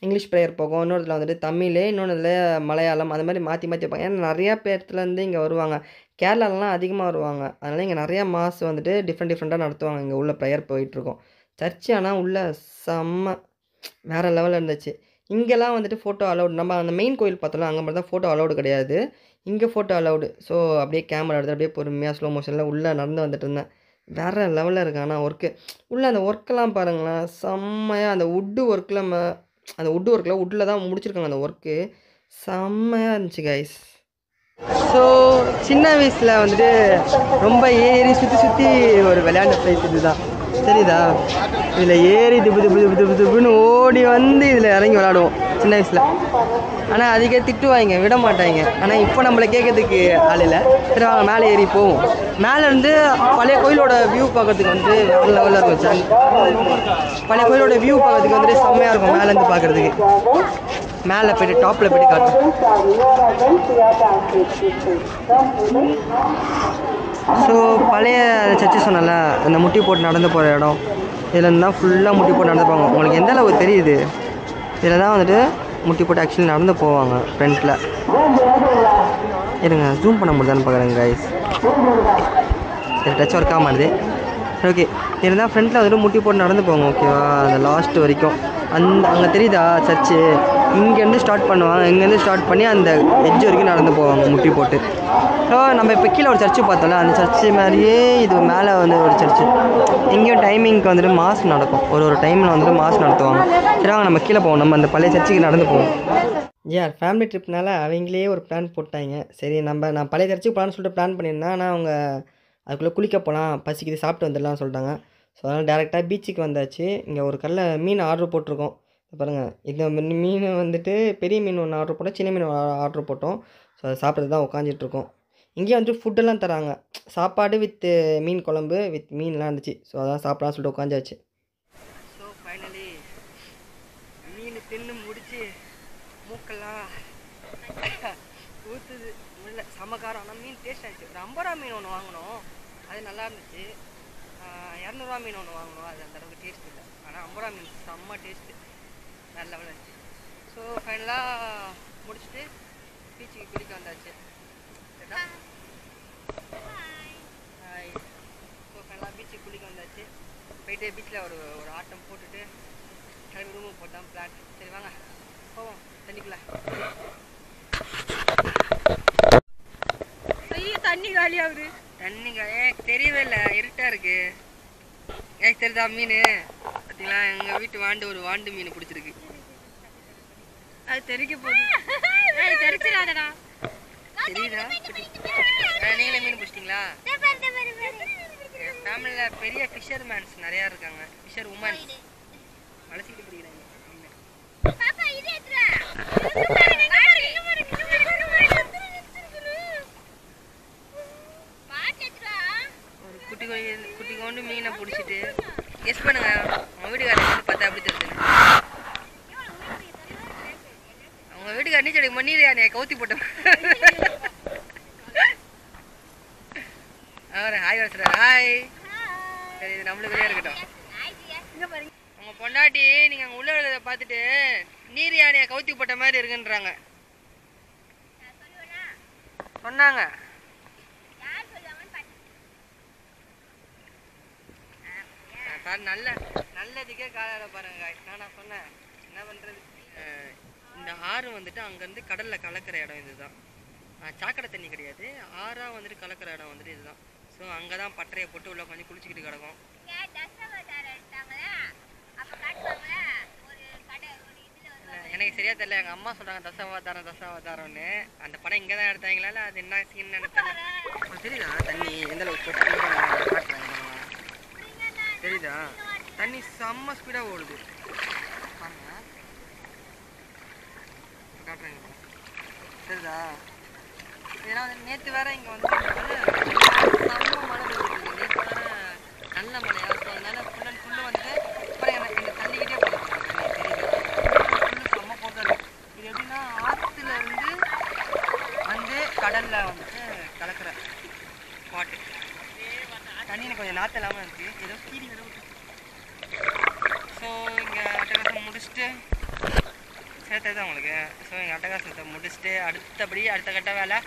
இங்கிலீஷ் ப்ரேயர் போகும். இன்னொரு இடத்துல வந்துட்டு தமிழ், இன்னொன்று இதில் மலையாளம், அந்த மாதிரி மாற்றி வைப்பாங்க. ஏன்னா நிறையா பேர்த்துலேருந்து இங்கே வருவாங்க. கேரளாலலாம் அதிகமாக வருவாங்க. அதனால் இங்கே நிறையா மாஸ் வந்துட்டு டிஃப்ரெண்ட்டாக நடத்துவாங்க. இங்கே உள்ள ப்ரேயர் போயிட்டுருக்கோம். சர்ச்சு ஆனால் உள்ள செம்ம வேறு லெவலில் இருந்துச்சு. இங்கெல்லாம் வந்துட்டு ஃபோட்டோ அலௌடு. நம்ம அந்த மெயின் கோயில் பார்த்தோம்ல, அங்கே மட்டும் தான் ஃபோட்டோ அலௌடு கிடையாது. இங்கே ஃபோட்டோ அலௌடு. ஸோ அப்படியே கேமரா எடுத்து அப்படியே பொறுமையாக ஸ்லோ மோஷனில் உள்ளே நடந்து வந்துட்டு இருந்தேன். வேறு லெவலில் இருக்குது. ஆனால் உள்ளே அந்த ஒர்க்கெல்லாம் பாருங்களேன், செம்மையாக அந்த வுட்டில் தான் முடிச்சிருக்காங்க. அந்த ஒர்க்கு செம்மையாக இருந்துச்சு கைஸ். ஸோ சின்ன வயசில் வந்துட்டு ரொம்ப ஏறி சுற்றி ஒரு விளையாண்ட ப்ளேஸ் இது தான், தெரியுதா? இதில் ஏறி திப்புன்னு ஓடி வந்து இதில் இறங்கி விளாடுவோம் சின்ன வயசில். ஆனால் அதிக திட்டுவாங்க, விட மாட்டாங்க. ஆனால் இப்போ நம்மளை கேட்கறதுக்கு ஆள் இல்லை. சரி வாங்க மேலே ஏறி போவோம். மேலே இருந்து பழைய கோயிலோட வியூ பார்க்கறதுக்கு வந்துட்டு வேறு லெவலில் இருக்கும் சார். பழைய கோயிலோட வியூ பார்க்கறதுக்கு வந்துட்டு செம்மையாக இருக்கும் மேலேருந்து பார்க்குறதுக்கு. மேலே போய்ட்டு டாப்பில் போய்ட்டு காட்டும். ஸோ பழைய சர்ச்சு சொன்னல, அந்த முட்டி போட்டு நடந்து போகிற இடம், இதில் இருந்து தான் ஃபுல்லாக முட்டி போட்டு நடந்து போவாங்க. உங்களுக்கு எந்த அளவு தெரியுது? இதில் தான் வந்துட்டு முட்டி போட்டு ஆக்சுவலி நடந்து போவாங்க ஃப்ரண்ட்டில். இருங்க ஜூம் பண்ண முடியுதான்னு பார்க்குறேங்க கைஸ். சரி டச் ஒர்க் ஆக மாட்டுது. ஓகே, இதில் தான் ஃப்ரண்ட்டில் வந்துட்டு முட்டி போட்டு நடந்து போவாங்க. ஓகேவா? அந்த லாஸ்ட்டு வரைக்கும் அங்கே தெரியுதா சர்ச்சு? இங்கேருந்து ஸ்டார்ட் பண்ணுவாங்க, இங்கேருந்து ஸ்டார்ட் பண்ணி அந்த எட்ஜ் வரைக்கும் நடந்து போவாங்க முட்டி போட்டு. ஸோ நம்ம இப்போ கீழே ஒரு சர்ச்சு பார்த்தோம்ல, அந்த சர்ச்சு மாதிரியே இது மேலே வந்து ஒரு சர்ச்சு. இங்கேயும் டைமிங்க்கு வந்துட்டு மாஸ் நடக்கும். ஒரு டைமில் வந்துட்டு மாஸ் நடத்துவாங்க. சரி வாங்க நம்ம கீழே போவோம். நம்ம அந்த பழைய சர்ச்சுக்கு நடந்து போவோம். ஃபேமிலி ட்ரிப்னால அவங்களே ஒரு பிளான் போட்டாங்க. சரி நான் பழைய சர்ச்சுக்கு போகலான்னு சொல்லிட்டு பிளான் பண்ணியிருந்தேன். ஆனால் அவங்க அதுக்குள்ளே குளிக்க போகலாம், பசிக்குது சாப்பிட்டு வந்துடலாம்னு சொல்லிட்டாங்க. ஸோ அதனால் டேரெக்டாக பீச்சுக்கு வந்தாச்சு. இங்கே ஒரு கடையில் மீன் ஆர்டர் போட்டிருக்கோம். பாருங்கள், இந்த மீன் வந்துட்டு பெரிய மீன் ஒன்று ஆர்டர் போட்டோம், சின்ன மீன் ஆர்டர் போட்டோம். ஸோ அதை சாப்பிட்றது தான் உட்காந்துட்ருக்கோம். இங்கேயே வந்துட்டு ஃபுட்டெல்லாம் தராங்க, சாப்பாடு வித்து மீன் குழம்பு வித் மீன்லாம் இருந்துச்சு. ஸோ அதான் சாப்பிட்லான்னு சொல்லிட்டு உட்காந்தாச்சு. ஸோ ஃபைனலி மீன் தின்னு முடிச்சு மூக்கெல்லாம் ஊற்றுது உள்ள சமக்காரம். ஆனால் மீன் டேஸ்ட் ஆகிடுச்சு. ஒரு 50 ரூபா மீன் ஒன்று வாங்கினோம், அது நல்லா இருந்துச்சு. 200 ரூபா மீன் ஒன்று வாங்கினோம், அது அந்த அளவுக்கு டேஸ்ட் இல்லை. ஆனால் 50 ரூபா மீன் செம்ம டேஸ்ட்டு, வேறு லெவலில் இருந்துச்சு. ஸோ ஃபைனலாக முடிச்சுட்டு பீச்சுக்கு குளிக்க வந்தாச்சு. ஹாய். ஸோ ஃபைனலாக பீச்சுக்கு குளிக்க வந்தாச்சு. போயிட்டு பீச்சில் ஒரு ஆட்டம் போட்டுட்டு கிளம்பி ரூமுக்கு போட்டு தான் பிளான். சரி வாங்க போவோம் தண்ணிக்குள்ள. ஐயோ தண்ணி காலியாகுது. தண்ணி தெரியவே இல்லை, இருட்டாக இருக்கு. எனக்கு தெரியுதா மீன் பார்த்தீங்களா? எங்கள் வீட்டு ஒரு வாண்டு மீன் பிடிச்சிருக்கு. அது தெரிக்க போகுது. தெரிச்சிடாதடா. தெரியுதா? நீங்களே மீன் பிடிச்சிட்டிங்களா? ஃபேமிலியில் பெரிய ஃபிஷர்மேன்ஸ் நிறையா இருக்காங்க, ஃபிஷர் உமன்ஸ் வளர்த்திட்டு பிடிக்கிறாங்க. ஒரு குட்டி கொண்டு மீனை பிடிச்சிட்டு கெஸ் பண்ணுங்க, அவங்க வீட்டுக்காரங்க வந்து பார்த்தா அப்படி தெரியுது. அவங்க வீட்டுக்கார நீச்சல் அடிக்க நீர் யானையை கவுத்தி போட்டோம். ஹாய் வர ஹாய். சரி, இது நம்மளுக்குள்ளே இருக்கட்டும். உங்க பொண்டாட்டி நீங்க அங்கே உள்ள எழுத பார்த்துட்டு நீர் யானையை கவுத்தி போட்ட மாதிரி இருக்குன்றாங்க. சொன்னாங்க. நல்லதுக்கே காலையில பாருங்க. நான் சொன்னேன் என்ன பண்றது. இந்த ஆறு வந்துட்டு அங்கேருந்து கடலில் கலக்கிற இடம் இதுதான். சாக்கடை தண்ணி கிடையாது, ஆறாக வந்துட்டு கலக்கிற இடம் வந்துட்டு இதுதான். ஸோ அங்கே தான் பட்டறையை போட்டு உள்ள கொஞ்சம் குளிச்சுக்கிட்டு கிடக்கும். எனக்கு சரியா தெரியல, எங்கள் அம்மா சொல்கிறாங்க தசாவதாரம்னு. அந்த படம் இங்கே தான் எடுத்தாங்களா, இல்லை அது என்ன சீன் எடுத்தாங்க தெரியுதா? தண்ணி எந்த அளவுக்கு காட்டுறாங்க தெரியுதா? தண்ணி செம்ம ஸ்பீடாக ஓடுது. காட்டுறாங்க தெரியுதா? ஏன்னா நேற்று வேற இங்கே வந்து செம்ம மழை பெய்யுது. நேற்று வேற நல்ல மழையா. ஸோ அதனால ஃபுல் அண்ட் ஃபுல்லு வந்து அப்புறம் எனக்கு தண்ணிக்கிட்டே போடுது. ஃபுல்லு செம்ம போட்டது. இது எப்படின்னா ஆற்றுல இருந்து வந்து கடலில் வந்துட்டு கலக்கிற ஸ்பாட்டு. தண்ணி கொஞ்சம் நாற்று இல்லாமல் இருக்குது, ஏதோ கீரி விட. ஸோ இங்கே அட்டகாசம் முடிச்சுட்டு சேர்த்தது உங்களுக்கு. ஸோ எங்கள் அட்டகாசத்தை முடிச்சுட்டு அடுத்த கட்ட வேலை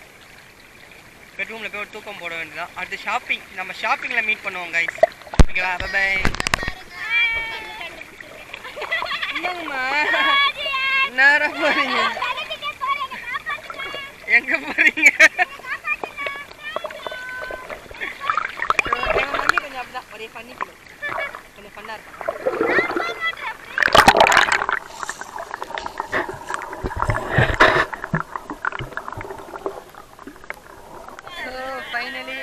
பெட்ரூமில் போய் ஒரு தூக்கம் போட வேண்டியதான். அடுத்து ஷாப்பிங். நம்ம ஷாப்பிங்கில் மீட் பண்ணுவோம் கைஸ். ஓகேவா? பை. என்னங்கம்மா நேரம் போகிறீங்க? எங்கே போகிறீங்க? எங்கள் மம்மி கொஞ்சம் அப்படிதான் ஒரே பண்ணிக்கணும், கொஞ்சம் ஃபன்னாக இருப்பாங்க. ஃபைனலி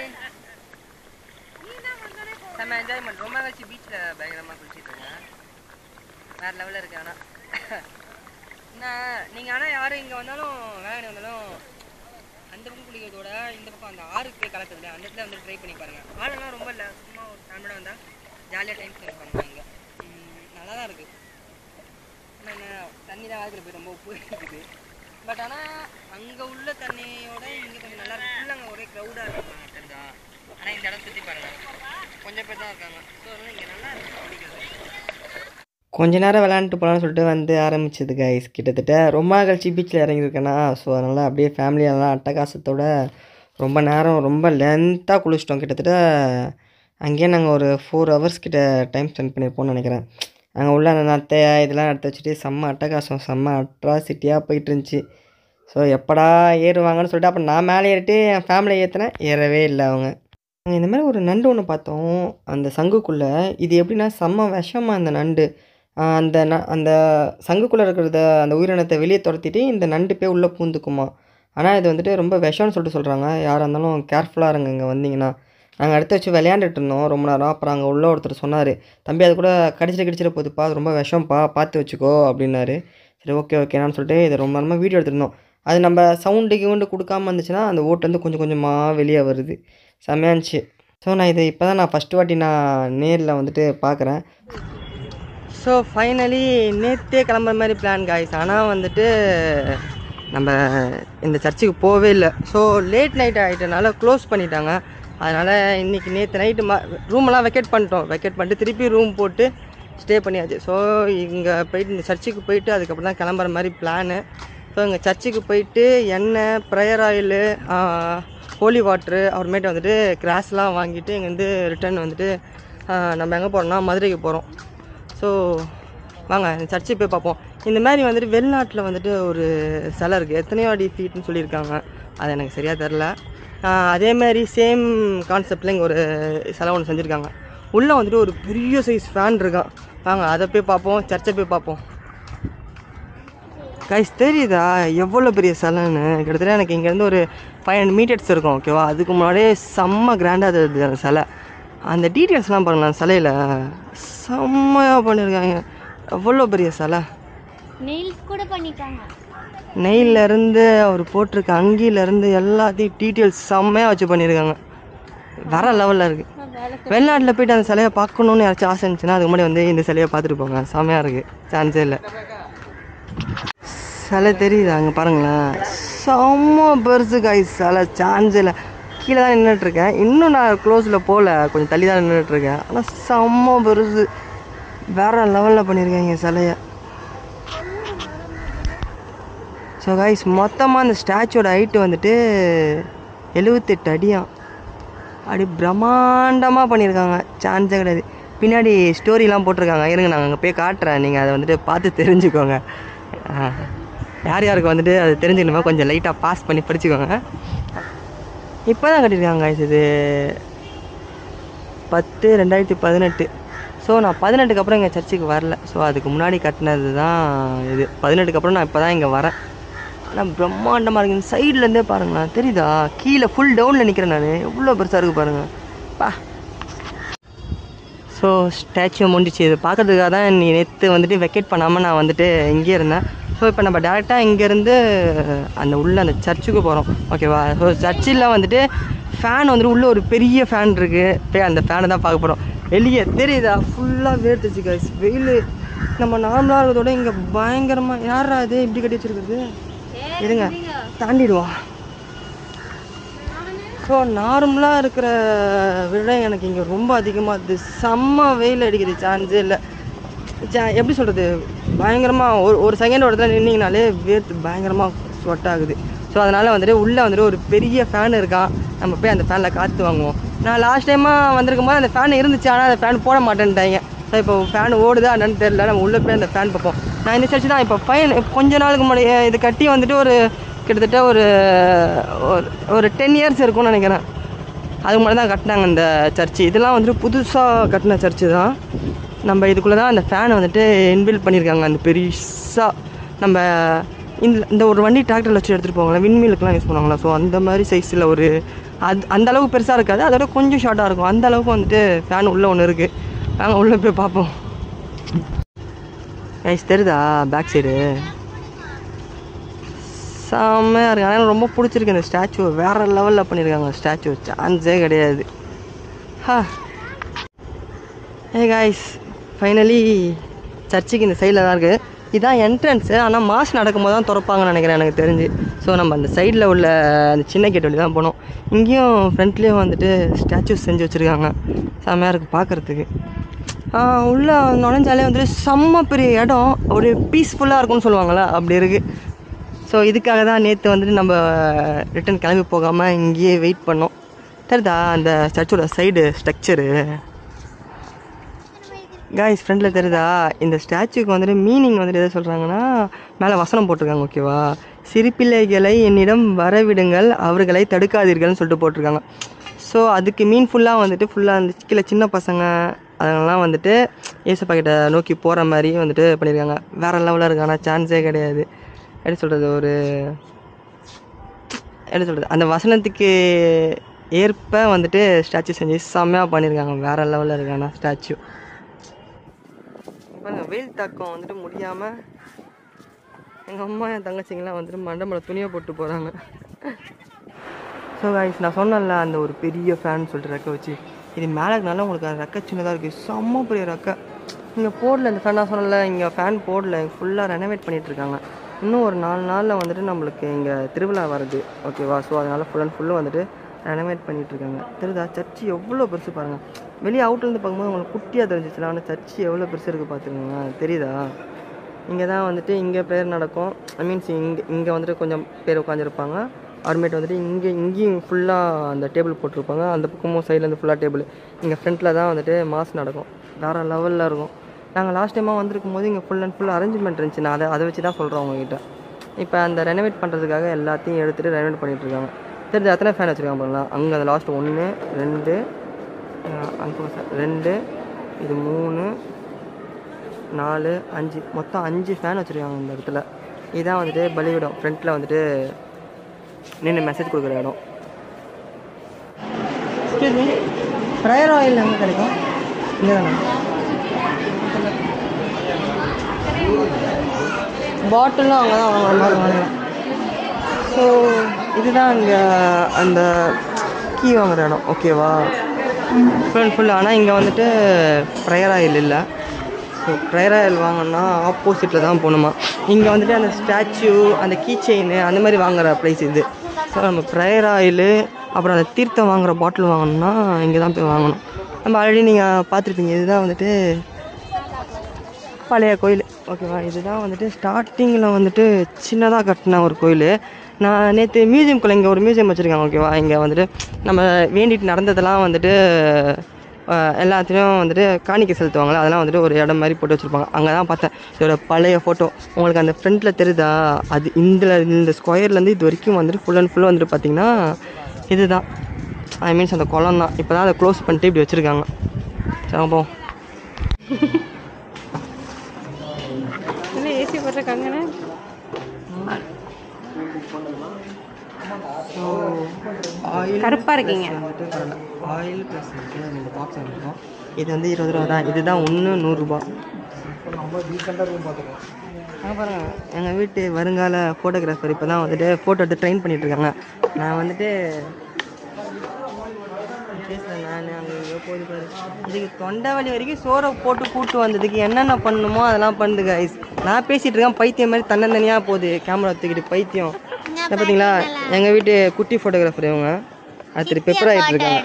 செம்ம என்ஜாய்மெண்ட். ரொம்ப கழிச்சு பீச்சில் பயங்கரமாக குளிச்சுட்டு இருக்கேன், வேறு லெவலில் இருக்கு. ஆனால் என்ன நீங்கள் ஆனால் யாரும் இங்கே வந்தாலும் வேலை வந்தாலும் அந்த பக்கம் குளிக்கிறதோட இந்த பக்கம் அந்த ஆறுக்கு போய் கலக்குதுல அந்த இடத்துல வந்து ட்ரை பண்ணி பாருங்கள். ஆளெல்லாம் ரொம்ப இல்லை, சும்மா ஒரு ஃபேமிலியோட வந்தால் ஜாலியாக டைம் ஸ்பெண்ட் பண்ணுவாங்க. இங்கே நல்லா தான் இருக்குது. என்ன தண்ணி தான் வாய்க்கில் போய் ரொம்ப உப்பு இருக்குது. பட் ஆனால் அங்கே உள்ள தண்ணியோட இங்கே கொஞ்சம் நல்லா இருக்குது. ஃபுல்லாக அங்கே ஒரே க்ரௌடாக இருக்காங்க தெரிஞ்சா. ஆனால் இந்த இடம் சுற்றி பாருங்கள், கொஞ்சம் பேர் தான் இருக்காங்க. ஸோ அதனால் இங்கே நல்லா இருக்குது குளிக்கிறது. கொஞ்ச நேரம் விளையாண்டுட்டு போகலான்னு சொல்லிட்டு வந்து ஆரம்பிச்சது கைஸ். கிட்டத்தட்ட ரொம்ப கழிச்சு பீச்சில் இறங்கியிருக்கேன்னா, ஸோ அதனால் அப்படியே ஃபேமிலியெல்லாம் அட்டகாசத்தோட ரொம்ப நேரம் ரொம்ப லென்த்தாக குளிச்சிட்டோம். கிட்டத்தட்ட அங்கேயே நாங்கள் ஒரு 4 hours கிட்ட டைம் ஸ்பெண்ட் பண்ணியிருப்போம்னு நினைக்கிறேன். அங்கே உள்ள அந்த நத்தை இதெல்லாம் எடுத்து வச்சுட்டு செம்ம அட்டகாசம், செம்ம அட்ராசிட்டியாக போயிட்டு இருந்துச்சு. ஸோ எப்படா ஏறுவாங்கன்னு சொல்லிட்டு அப்புறம் நான் மேலே ஏறிட்டு என் ஃபேமிலியை ஏற்றினேன், ஏறவே இல்லை அவங்க. நாங்கள் இந்த மாதிரி ஒரு நண்டு ஒன்று பார்த்தோம் அந்த சங்குக்குள்ளே. இது எப்படின்னா செம்ம விஷமா அந்த நண்டு. அந்த சங்குக்குள்ளே இருக்கிறத அந்த உயிரினத்தை வெளியே துரத்திட்டு இந்த நண்டு போய் உள்ளே பூந்துக்குமா. ஆனால் இது வந்துட்டு ரொம்ப விஷம்னு சொல்கிறாங்க. யாராக இருந்தாலும் கேர்ஃபுல்லாக இருங்க இங்கே வந்தீங்கன்னா. நாங்கள் எடுத்து வச்சு விளையாண்டுட்டு இருந்தோம் ரொம்ப நேரம். அப்புறம் அங்கே உள்ள ஒருத்தர் சொன்னார், தம்பி அது கூட கடிச்சிட போகுதுப்பா, அது ரொம்ப விஷம்ப்பா, பார்த்து வச்சுக்கோ அப்படின்னாரு. சரி ஓகேனான்னு சொல்லிட்டு இதை ரொம்ப நேரமாக வீடியோ எடுத்துருந்தோம். அது நம்ம சவுண்டு கொடுக்காமல் இருந்துச்சுன்னா அந்த ஓட்டு வந்து கொஞ்சம் கொஞ்சமாக வெளியே வருது. செம்மையாக இருந்துச்சு. ஸோ நான் இது இப்போ தான் நான் ஃபஸ்ட்டு வாட்டி நான் நேரில் வந்துட்டு பார்க்குறேன். ஸோ ஃபைனலி நேற்றே கிளம்புற மாதிரி பிளான் காய்ஸ். ஆனால் வந்துட்டு நம்ம இந்த சர்ச்சுக்கு போகவே இல்லை. ஸோ லேட் நைட் ஆகிட்டனால க்ளோஸ் பண்ணிட்டாங்க. அதனால் இன்றைக்கி நேற்று நைட்டு ரூமெல்லாம் வெக்கேட் பண்ணிட்டு திருப்பி ரூம் போட்டு ஸ்டே பண்ணியாச்சு. ஸோ இங்கே போயிட்டு இந்த சர்ச்சுக்கு போயிட்டு அதுக்கப்புறம் தான் கிளம்புற மாதிரி பிளானு. ஸோ இங்கே சர்ச்சுக்கு போயிட்டு எண்ணெய், ப்ரேயர் ஆயிலு, ஹோலி வாட்ரு, அப்புறமேட்டு வந்துட்டு கிராஸ்லாம் வாங்கிட்டு இங்கேருந்து ரிட்டர்ன் வந்துட்டு நம்ம எங்கே போகிறோம்னா மதுரைக்கு போகிறோம். ஸோ வாங்க இந்த சர்ச்சை போய் பார்ப்போம். இந்த மாதிரி வந்துட்டு வெளிநாட்டில் வந்துட்டு ஒரு சிலை இருக்குது, எத்தனையோ அடி ஃபீட்னு சொல்லியிருக்காங்க, அது எனக்கு சரியாக தெரில. அதேமாதிரி சேம் கான்செப்டில் இங்கே ஒரு சிலை ஒன்று செஞ்சுருக்காங்க. உள்ளே வந்துட்டு ஒரு பெரிய சைஸ் ஃபேன் இருக்கான். வாங்க அதை போய் பார்ப்போம், சர்ச்சை போய் பார்ப்போம். கைஸ் தெரியுதா எவ்வளோ பெரிய சிலைன்னு? கிட்டத்தட்ட எனக்கு இங்கேருந்து ஒரு 500 மீட்டர்ஸ் இருக்கும் ஓகேவா. அதுக்கு முன்னாடியே செம்ம கிராண்டாக இருக்குது அந்த சிலை. அந்த டீட்டெயில்ஸ்லாம் பாருங்களேன், சிலையில் செம்மையாக பண்ணியிருக்காங்க. எவ்வளோ பெரிய சிலை, நெயில்ஸ் கூட பண்ணிட்டாங்க. நெயிலேருந்து அவர் போட்டிருக்க அங்கிலேருந்து எல்லாத்தையும் டீட்டெயில்ஸ் செம்மையாக வச்சு பண்ணியிருக்காங்க. வேறு லெவலில் இருக்குது. வெளிநாட்டில் போய்ட்டு அந்த சிலையை பார்க்கணுன்னு யாராச்சும் ஆசை இருந்துச்சுன்னா அதுக்கு முன்னாடி வந்து இந்த சிலையை பார்த்துட்டு போங்க, செம்மையாக இருக்குது, சான்ஸே இல்லை. சிலை தெரியுது அங்கே பாருங்களேன், செம்ம பெருசு காய்ஸ் சிலை, சான்ஸ் இல்லை. கீழே தான் நின்றுட்டுருக்கேன், இன்னும் நான் க்ளோஸில் போகல, கொஞ்சம் தள்ளி தான் நின்றுட்டுருக்கேன். ஆனால் செம்ம பெருசு, வேறு லெவலில் பண்ணியிருக்காங்க சிலையை. ஸோ காய்ஸ் மொத்தமாக அந்த ஸ்டாச்சுவோட ஹைட்டு வந்துட்டு 78 அடியாம். அப்படி பிரம்மாண்டமாக பண்ணியிருக்காங்க, சான்ஸே கிடையாது. பின்னாடி ஸ்டோரிலாம் போட்டிருக்காங்க, இருங்க நாங்கள் அங்கே போய் காட்டுறேன், நீங்கள் அதை வந்துட்டு பார்த்து தெரிஞ்சுக்கோங்க. யார் யாருக்கு வந்துட்டு அது தெரிஞ்சுக்கணுமோ கொஞ்சம் லைட்டாக பாஸ் பண்ணி படிச்சுக்கோங்க. இப்போ தான் கட்டியிருக்காங்க இது 10/2018. ஸோ நான் 18க்கு அப்புறம் இங்கே சர்ச்சுக்கு வரல. ஸோ அதுக்கு முன்னாடி கட்டினது தான் இது. 18க்கு அப்புறம் நான் இப்போ தான் இங்கே வரேன். ஆனால் பிரம்மாண்டமாக இருக்குது. சைட்லேருந்தே பாருங்களேன், தெரியுதா? கீழே ஃபுல் டவுனில் நிற்கிறேன் நான், எவ்வளோ பெருசாக இருக்குது பாருங்கள் பா. ஸோ ஸ்டாச்சு முடிஞ்சிச்சு. இது பார்க்குறதுக்காக தான் நீ நேற்று வந்துட்டு வெக்கேட் பண்ணாமல் நான் வந்துட்டு இங்கே இருந்தேன். ஸோ இப்போ நம்ம டேரெக்டாக இங்கேருந்து அந்த அந்த சர்ச்சுக்கு போகிறோம் ஓகேவா. ஸோ சர்ச்சில் வந்துட்டு ஃபேன் வந்துட்டு உள்ளே ஒரு பெரிய ஃபேன் இருக்குது, போய் அந்த ஃபேனை தான் பார்க்க போகிறோம். வெளியே தெரியுதா ஃபுல்லாக வேர்த்துச்சு கைஸ், வெயில் நம்ம நார்மலாக இருக்கிறதோட இங்கே பயங்கரமாக. யாரா அது இப்படி கட்டி வச்சுருக்குறது? இருங்க தாண்டிடுவோம். ஸோ நார்மலாக இருக்கிற விட எனக்கு இங்கே ரொம்ப அதிகமாக இருக்குது, செம்ம வெயில் அடிக்குது, சான்ஸே இல்லை. எப்படி சொல்கிறது, பயங்கரமாக ஒரு செகண்ட் ஒரு இடத்துல நின்றிங்கனாலே வேர்த்து பயங்கரமாக ஸ்வெட் ஆகுது. ஸோ அதனால் வந்துட்டு உள்ளே வந்துட்டு ஒரு பெரிய ஃபேன் இருக்கான், நம்ம போய் அந்த ஃபேனில் காற்று வாங்குவோம். நான் லாஸ்ட் டைமாக வந்திருக்கும் போது அந்த ஃபேன் இருந்துச்சு, ஆனால் அந்த ஃபேன் போட மாட்டேன்ட்டாங்க. ஸோ இப்போ ஃபேன் ஓடுதா என்னன்னு தெரியல, நம்ம உள்ளே போய் அந்த ஃபேன் பார்ப்போம். நான் இந்த சர்ச்சு தான் இப்போ கொஞ்ச நாளுக்கு முன்னாடி இது கட்டி வந்துட்டு ஒரு கிட்டத்தட்ட ஒரு 10 இயர்ஸ் இருக்கும்னு நினைக்கிறேன். அதுக்கு முன்னாடி தான் கட்டினாங்க இந்த சர்ச்சு. இதெல்லாம் வந்துட்டு புதுசாக கட்டின சர்ச்சு தான். நம்ம இதுக்குள்ளே தான் அந்த ஃபேனை வந்துட்டு இன்பில்ட் பண்ணியிருக்காங்க. அந்த பெருசாக நம்ம இந்த ஒரு வண்டி டிராக்டரில் வச்சு எடுத்துகிட்டு போவாங்களா, விண்மீலுக்குலாம் யூஸ் பண்ணுவாங்களா. ஸோ அந்த மாதிரி சைஸில் ஒரு அந்தளவுக்கு பெருசாக இருக்காது, அதோட கொஞ்சம் ஷார்ட்டாக இருக்கும். அந்தளவுக்கு வந்துட்டு ஃபேன் உள்ளே ஒன்று இருக்குது. நாங்கள் உள்ளே போய் பார்ப்போம். கைஸ் தெரியுதா பேக் சைடு செம்மையாக இருக்குது. ஆனால் ரொம்ப பிடிச்சிருக்கு இந்த ஸ்டாச்சு, வேறு லெவலில் பண்ணியிருக்காங்க ஸ்டாச்சு, சான்ஸே கிடையாது. ஹே காய்ஸ் ஃபைனலி சர்ச்சுக்கு இந்த சைடில் தான் இருக்குது. இதுதான் என்ட்ரன்ஸு. ஆனால் மாஸ் நடக்கும்போது தான் திறப்பாங்கன்னு நினைக்கிறேன் எனக்கு தெரிஞ்சு. ஸோ நம்ம அந்த சைடில் உள்ள அந்த சின்ன கேட் வழி தான் போனோம். இங்கேயும் ஃப்ரண்ட்லேயும் வந்துட்டு ஸ்டாச்சூஸ் செஞ்சு வச்சுருக்காங்க, செம்மையாக இருக்குது பார்க்குறதுக்கு. உள்ளே நுழைஞ்சாலே வந்துட்டு செம்ம பெரிய இடம், ஒரு பீஸ்ஃபுல்லாக இருக்கும்னு சொல்லுவாங்களா, அப்படி இருக்குது. ஸோ இதுக்காக தான் நேற்று வந்துட்டு நம்ம ரிட்டன் கிளம்பி போகாமல் இங்கேயே வெயிட் பண்ணோம். தெரியுதா அந்த சர்ச்சோட சைடு ஸ்ட்ரக்சரு காய்ஸ் ஃப்ரெண்டில் தெரியுதா? இந்த ஸ்டாச்சுக்கு வந்துட்டு மீனிங் வந்துட்டு எதை சொல்கிறாங்கன்னா, மேலே வசனம் போட்டிருக்காங்க ஓகேவா. சிறுபிள்ளைகளை என்னிடம் வரவிடுங்கள், அவர்களை தடுக்காதீர்கள்னு சொல்லிட்டு போட்டிருக்காங்க. ஸோ அதுக்கு மீன்ஃபுல்லாக வந்துட்டு ஃபுல்லாக அந்த கீழே சின்ன பசங்க அதெல்லாம் வந்துட்டு ஏசப்பா கிட்ட நோக்கி போகிற மாதிரி வந்துட்டு பண்ணியிருக்காங்க. வேறு லெவலில் இருக்குது. ஆனால் சான்ஸே கிடையாது. எப்படி சொல்கிறது, ஒரு எப்படி சொல்கிறது, அந்த வசனத்துக்கு ஏற்ப வந்துட்டு ஸ்டாச்சு செஞ்சு செம்மையாக பண்ணியிருக்காங்க. வேறு லெவலில் இருக்கு. ஆனால் ஸ்டாச்சு பாருங்க, வெயில் தாக்கம் வந்துட்டு முடியாமல் எங்கள் அம்மா என் தங்கச்சிங்கெலாம் வந்துட்டு மண்டபத்தில் துணியை போட்டு போகிறாங்க. ஸோ கைஸ், நான் சொன்னேன்ல அந்த ஒரு பெரிய ஃபேன் சொல்லிட்டு ரெக்கை வச்சு, இது மேலே இருக்கனால உங்களுக்கு அந்த ரெக்கை சின்னதாக இருக்குது. செம்ம பெரிய ரெக்கை. இங்கே போடல இந்த ஃபேன், நான் சொன்னல இங்கே ஃபேன் போடல, ஃபுல்லாக ரெனோவேட் பண்ணிகிட்ருக்காங்க. இன்னும் ஒரு 4 நாளில் வந்துட்டு நம்மளுக்கு இங்கே திருவிழா வருது, ஓகேவா? ஸோ அதனால் ஃபுல் அண்ட் ஃபுல்லும் வந்துட்டு ரெனோவேட் பண்ணிகிட்ருக்காங்க. தெரியுதா சர்ச்சு எவ்வளோ பெருசு பாருங்கள். வெளியே அவுட்லேருந்து பார்க்கும்போது உங்களுக்கு குட்டியாக தெரிஞ்சிச்சுல, ஆனால் சர்ச்சு எவ்வளோ பெருசு இருக்குது பார்த்துக்கோங்க. தெரியுதா? இங்கே தான் வந்துட்டு இங்கே ப்ரேயர் நடக்கும். மீன்ஸ் இங்கே வந்துட்டு கொஞ்சம் பேர் உட்காந்துருப்பாங்க. அப்புறமேட்டு வந்துட்டு இங்கேயும் ஃபுல்லாக அந்த டேபிள் போட்டிருப்பாங்க. அந்த பக்கமும் சைட்லேருந்து ஃபுல்லாக டேபிள். இங்கே ஃப்ரண்ட்டில் தான் வந்துட்டு மாஸ் நடக்கும். வேறு லெவலில் இருக்கும். நாங்கள் லாஸ்ட் டைமாக வந்திருக்கும் போது இங்கே ஃபுல் அண்ட் ஃபுல் அரேஞ்ச்மெண்ட் இருந்துச்சு. நான் அதை வச்சு தான் சொல்கிறேன் உங்ககிட்ட. இப்போ அந்த ரெனோவேட் பண்ணுறதுக்காக எல்லாத்தையும் எடுத்துகிட்டு ரெனோவேட் பண்ணிகிட்ருக்காங்க. தெரிஞ்சு எத்தனை ஃபேன் வச்சுருக்காங்க பாருங்களா. அங்கே அந்த லாஸ்ட் 1 2 அங்கே 2 இது 3 4 5 மொத்தம் 5 ஃபேன் வச்சுருக்காங்க இந்த இடத்துல. இதுதான் வந்துட்டு பலிவிடம். ஃப்ரண்ட்டில் வந்துட்டு நின்று மெசேஜ் கொடுக்குற இடம். ப்ரேயர் ஆயில் எங்கே கிடைக்கும்? இங்கே தானே பாட்டிலும் அங்கே தான் வாங்குற மாதிரி வாங்கலாம். ஸோ இதுதான் இங்கே அந்த கீ வாங்குகிற இடம், ஓகேவா? Full and full. ஆனால் இங்கே வந்துட்டு ப்ரேயர் ஆயில் இல்லை. ஸோ ப்ரேயர் ஆயில் வாங்கினா ஆப்போசிட்டில் தான் போகணுமா. இங்கே வந்துட்டு அந்த ஸ்டாச்சு, அந்த கீ செயின் அந்த மாதிரி வாங்குகிற ப்ரைஸ் இது. ஸோ நம்ம ப்ரேயர் ஆயிலு அப்புறம் அந்த தீர்த்தம் வாங்குகிற பாட்டில் வாங்கணும்னா இங்கே தான் போய் வாங்கணும். நம்ம ஆல்ரெடி நீங்கள் பார்த்துருப்பீங்க. இதுதான் வந்துட்டு பழைய கோயில், ஓகேவா? இதுதான் வந்துட்டு ஸ்டார்டிங்கில் வந்துட்டு சின்னதாக கட்டின ஒரு கோயில். நான் நேற்று மியூசியம்குள்ளே இங்கே ஒரு மியூசியம் வச்சுருக்காங்க, ஓகேவா? இங்கே வந்துட்டு நம்ம வேண்டிட்டு நடந்ததெல்லாம் வந்துட்டு எல்லாத்தையும் வந்துட்டு காணிக்கை செலுத்துவாங்களே, அதெல்லாம் வந்துட்டு ஒரு இடம் மாதிரி போட்டு வச்சுருப்பாங்க. அங்கே தான் பார்த்தேன் இதோட பழைய ஃபோட்டோ. உங்களுக்கு அந்த ஃப்ரண்ட்டில் தெரியுதா? அது இந்த ஸ்கொயர்லேருந்து இது வரைக்கும் வந்துட்டு ஃபுல் அண்ட் ஃபுல் வந்துட்டு பார்த்திங்கன்னா இதுதான், ஐ மீன்ஸ் அந்த குளம் தான். இப்போ தான் அதை க்ளோஸ் பண்ணிட்டு இப்படி வச்சுருக்காங்க. சரி போ. ஏசி போட்டிருக்காங்கண்ணே. கருப்பாக இருக்கீங்க. ஆயில் ப்ளஸ் இந்த பாக்ஸ் இருக்கும். இது வந்து 20 ரூபா தான். இதுதான் 100 ரூபா. பாருங்கள், எங்கள் வீட்டு வருங்கால ஃபோட்டோகிராஃபர் இப்போ தான் வந்துட்டு ஃபோட்டோ எடுத்து ட்ரெயின் பண்ணிகிட்ருக்காங்க. நான் வந்துட்டு பேசுகிறேன். நான் அங்கே எங்கேயோ போய் பாரு. இதுக்கு தொண்டை வலி வரைக்கும் சோறை போட்டு கூட்டு வந்ததுக்கு என்னென்ன பண்ணணுமோ அதெல்லாம் பண்ணுது கைஸ். நான் பேசிகிட்டு இருக்கேன், பைத்தியம் மாதிரி தன்னந்தனியாக போகுது கேமரா தூக்கிட்டு. பைத்தியம் பார்த்தீங்களா? எங்கள் வீட்டு குட்டி ஃபோட்டோகிராஃபர் இவங்க. அது பெப்பர் ஆகிட்டு இருக்காங்க.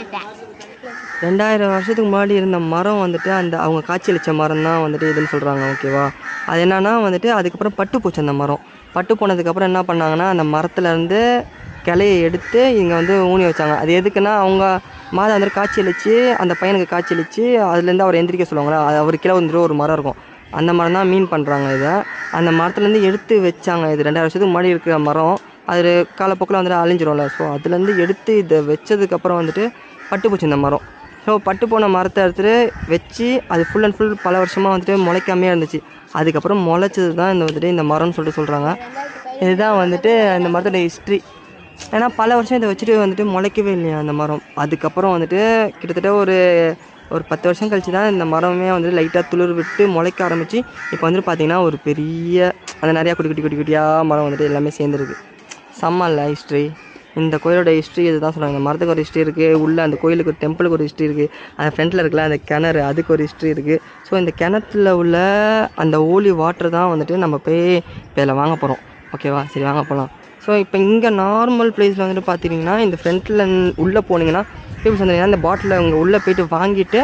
2000 வருஷத்துக்கு முன்னாடி இருந்த மரம் வந்துட்டு அந்த அவங்க காட்சியளித்த மரம் தான் வந்துட்டு இதுன்னு சொல்கிறாங்க, ஓகேவா? அது என்னன்னா வந்துட்டு அதுக்கப்புறம் பட்டு போச்சு. அந்த மரம் பட்டு போனதுக்கப்புறம் என்ன பண்ணாங்கன்னா, அந்த மரத்துலேருந்து கிளையை எடுத்து இங்கே வந்து ஊனி வச்சாங்க. அது எதுக்குன்னா, அவங்க மாதா வந்துட்டு காட்சியளித்து அந்த பையனுக்கு காட்சியளித்து அதுலேருந்து அவர் எந்திரிக்க சொல்லுவாங்களா, அது அவர் கீழே வந்துட்டு ஒரு மரம் இருக்கும். அந்த மரம் தான் மீன் பண்ணுறாங்க இதை. அந்த மரத்துலேருந்து எடுத்து வச்சாங்க. இது 2000 வருஷத்துக்கு முன்னாடி இருக்கிற மரம். அது காலப்போக்கில் வந்துட்டு அழிஞ்சிரும்ல. ஸோ அதுலேருந்து எடுத்து இதை வச்சதுக்கப்புறம் வந்துட்டு பட்டு போச்சு இந்த மரம். ஸோ பட்டு போன மரத்தை எடுத்துகிட்டு வச்சு அது ஃபுல் அண்ட் ஃபுல் பல வருஷமாக வந்துட்டு முளைக்காமே இருந்துச்சு. அதுக்கப்புறம் முளைச்சது தான் இந்த வந்துட்டு இந்த மரம்னு சொல்கிறாங்க. இதுதான் வந்துட்டு இந்த மரத்தோட ஹிஸ்ட்ரி. ஏன்னா பல வருஷம் இதை வச்சுட்டு வந்துட்டு முளைக்கவே இல்லையா அந்த மரம். அதுக்கப்புறம் வந்துட்டு கிட்டத்தட்ட ஒரு 10 வருஷம் கழிச்சு தான் இந்த மரமே வந்துட்டு லைட்டாக துளிர் விட்டு முளைக்க ஆரம்பித்து இப்போ வந்துட்டு பார்த்திங்கன்னா ஒரு பெரிய அந்த நிறையா குட்டியாக மரம் வந்துட்டு எல்லாமே சேர்ந்துருக்கு. செம்ம இல்லை ஹிஸ்ட்ரி. இந்த கோயிலோட ஹிஸ்ட்ரி இதுதான் சொல்கிறாங்க. இந்த மரத்துக்கு ஒரு ஹிஸ்ட்ரி இருக்குது. உள்ளே அந்த கோயிலுக்கு ஒரு டெம்பிளுக்கு ஒரு ஹிஸ்ட்ரி இருக்குது. அந்த ஃப்ரண்ட்டில் இருக்கல அந்த கிணறு, அதுக்கு ஒரு ஹிஸ்ட்ரி இருக்குது. ஸோ இந்த கிணத்துல உள்ள அந்த ஹோலி வாட்டர் தான் வந்துட்டு நம்ம போய் இப்போ இதில் வாங்க போகிறோம், ஓகேவா? சரி வாங்க போகலாம். ஸோ இப்போ இங்கே நார்மல் பிளேஸில் வந்துட்டு பார்த்திங்கன்னா இந்த ஃப்ரண்ட்டில் உள்ளே போனீங்கன்னா பீப்புள்ஸ் வந்தீங்கன்னா இந்த பாட்டில் உங்கள் உள்ளே போய்ட்டு வாங்கிட்டு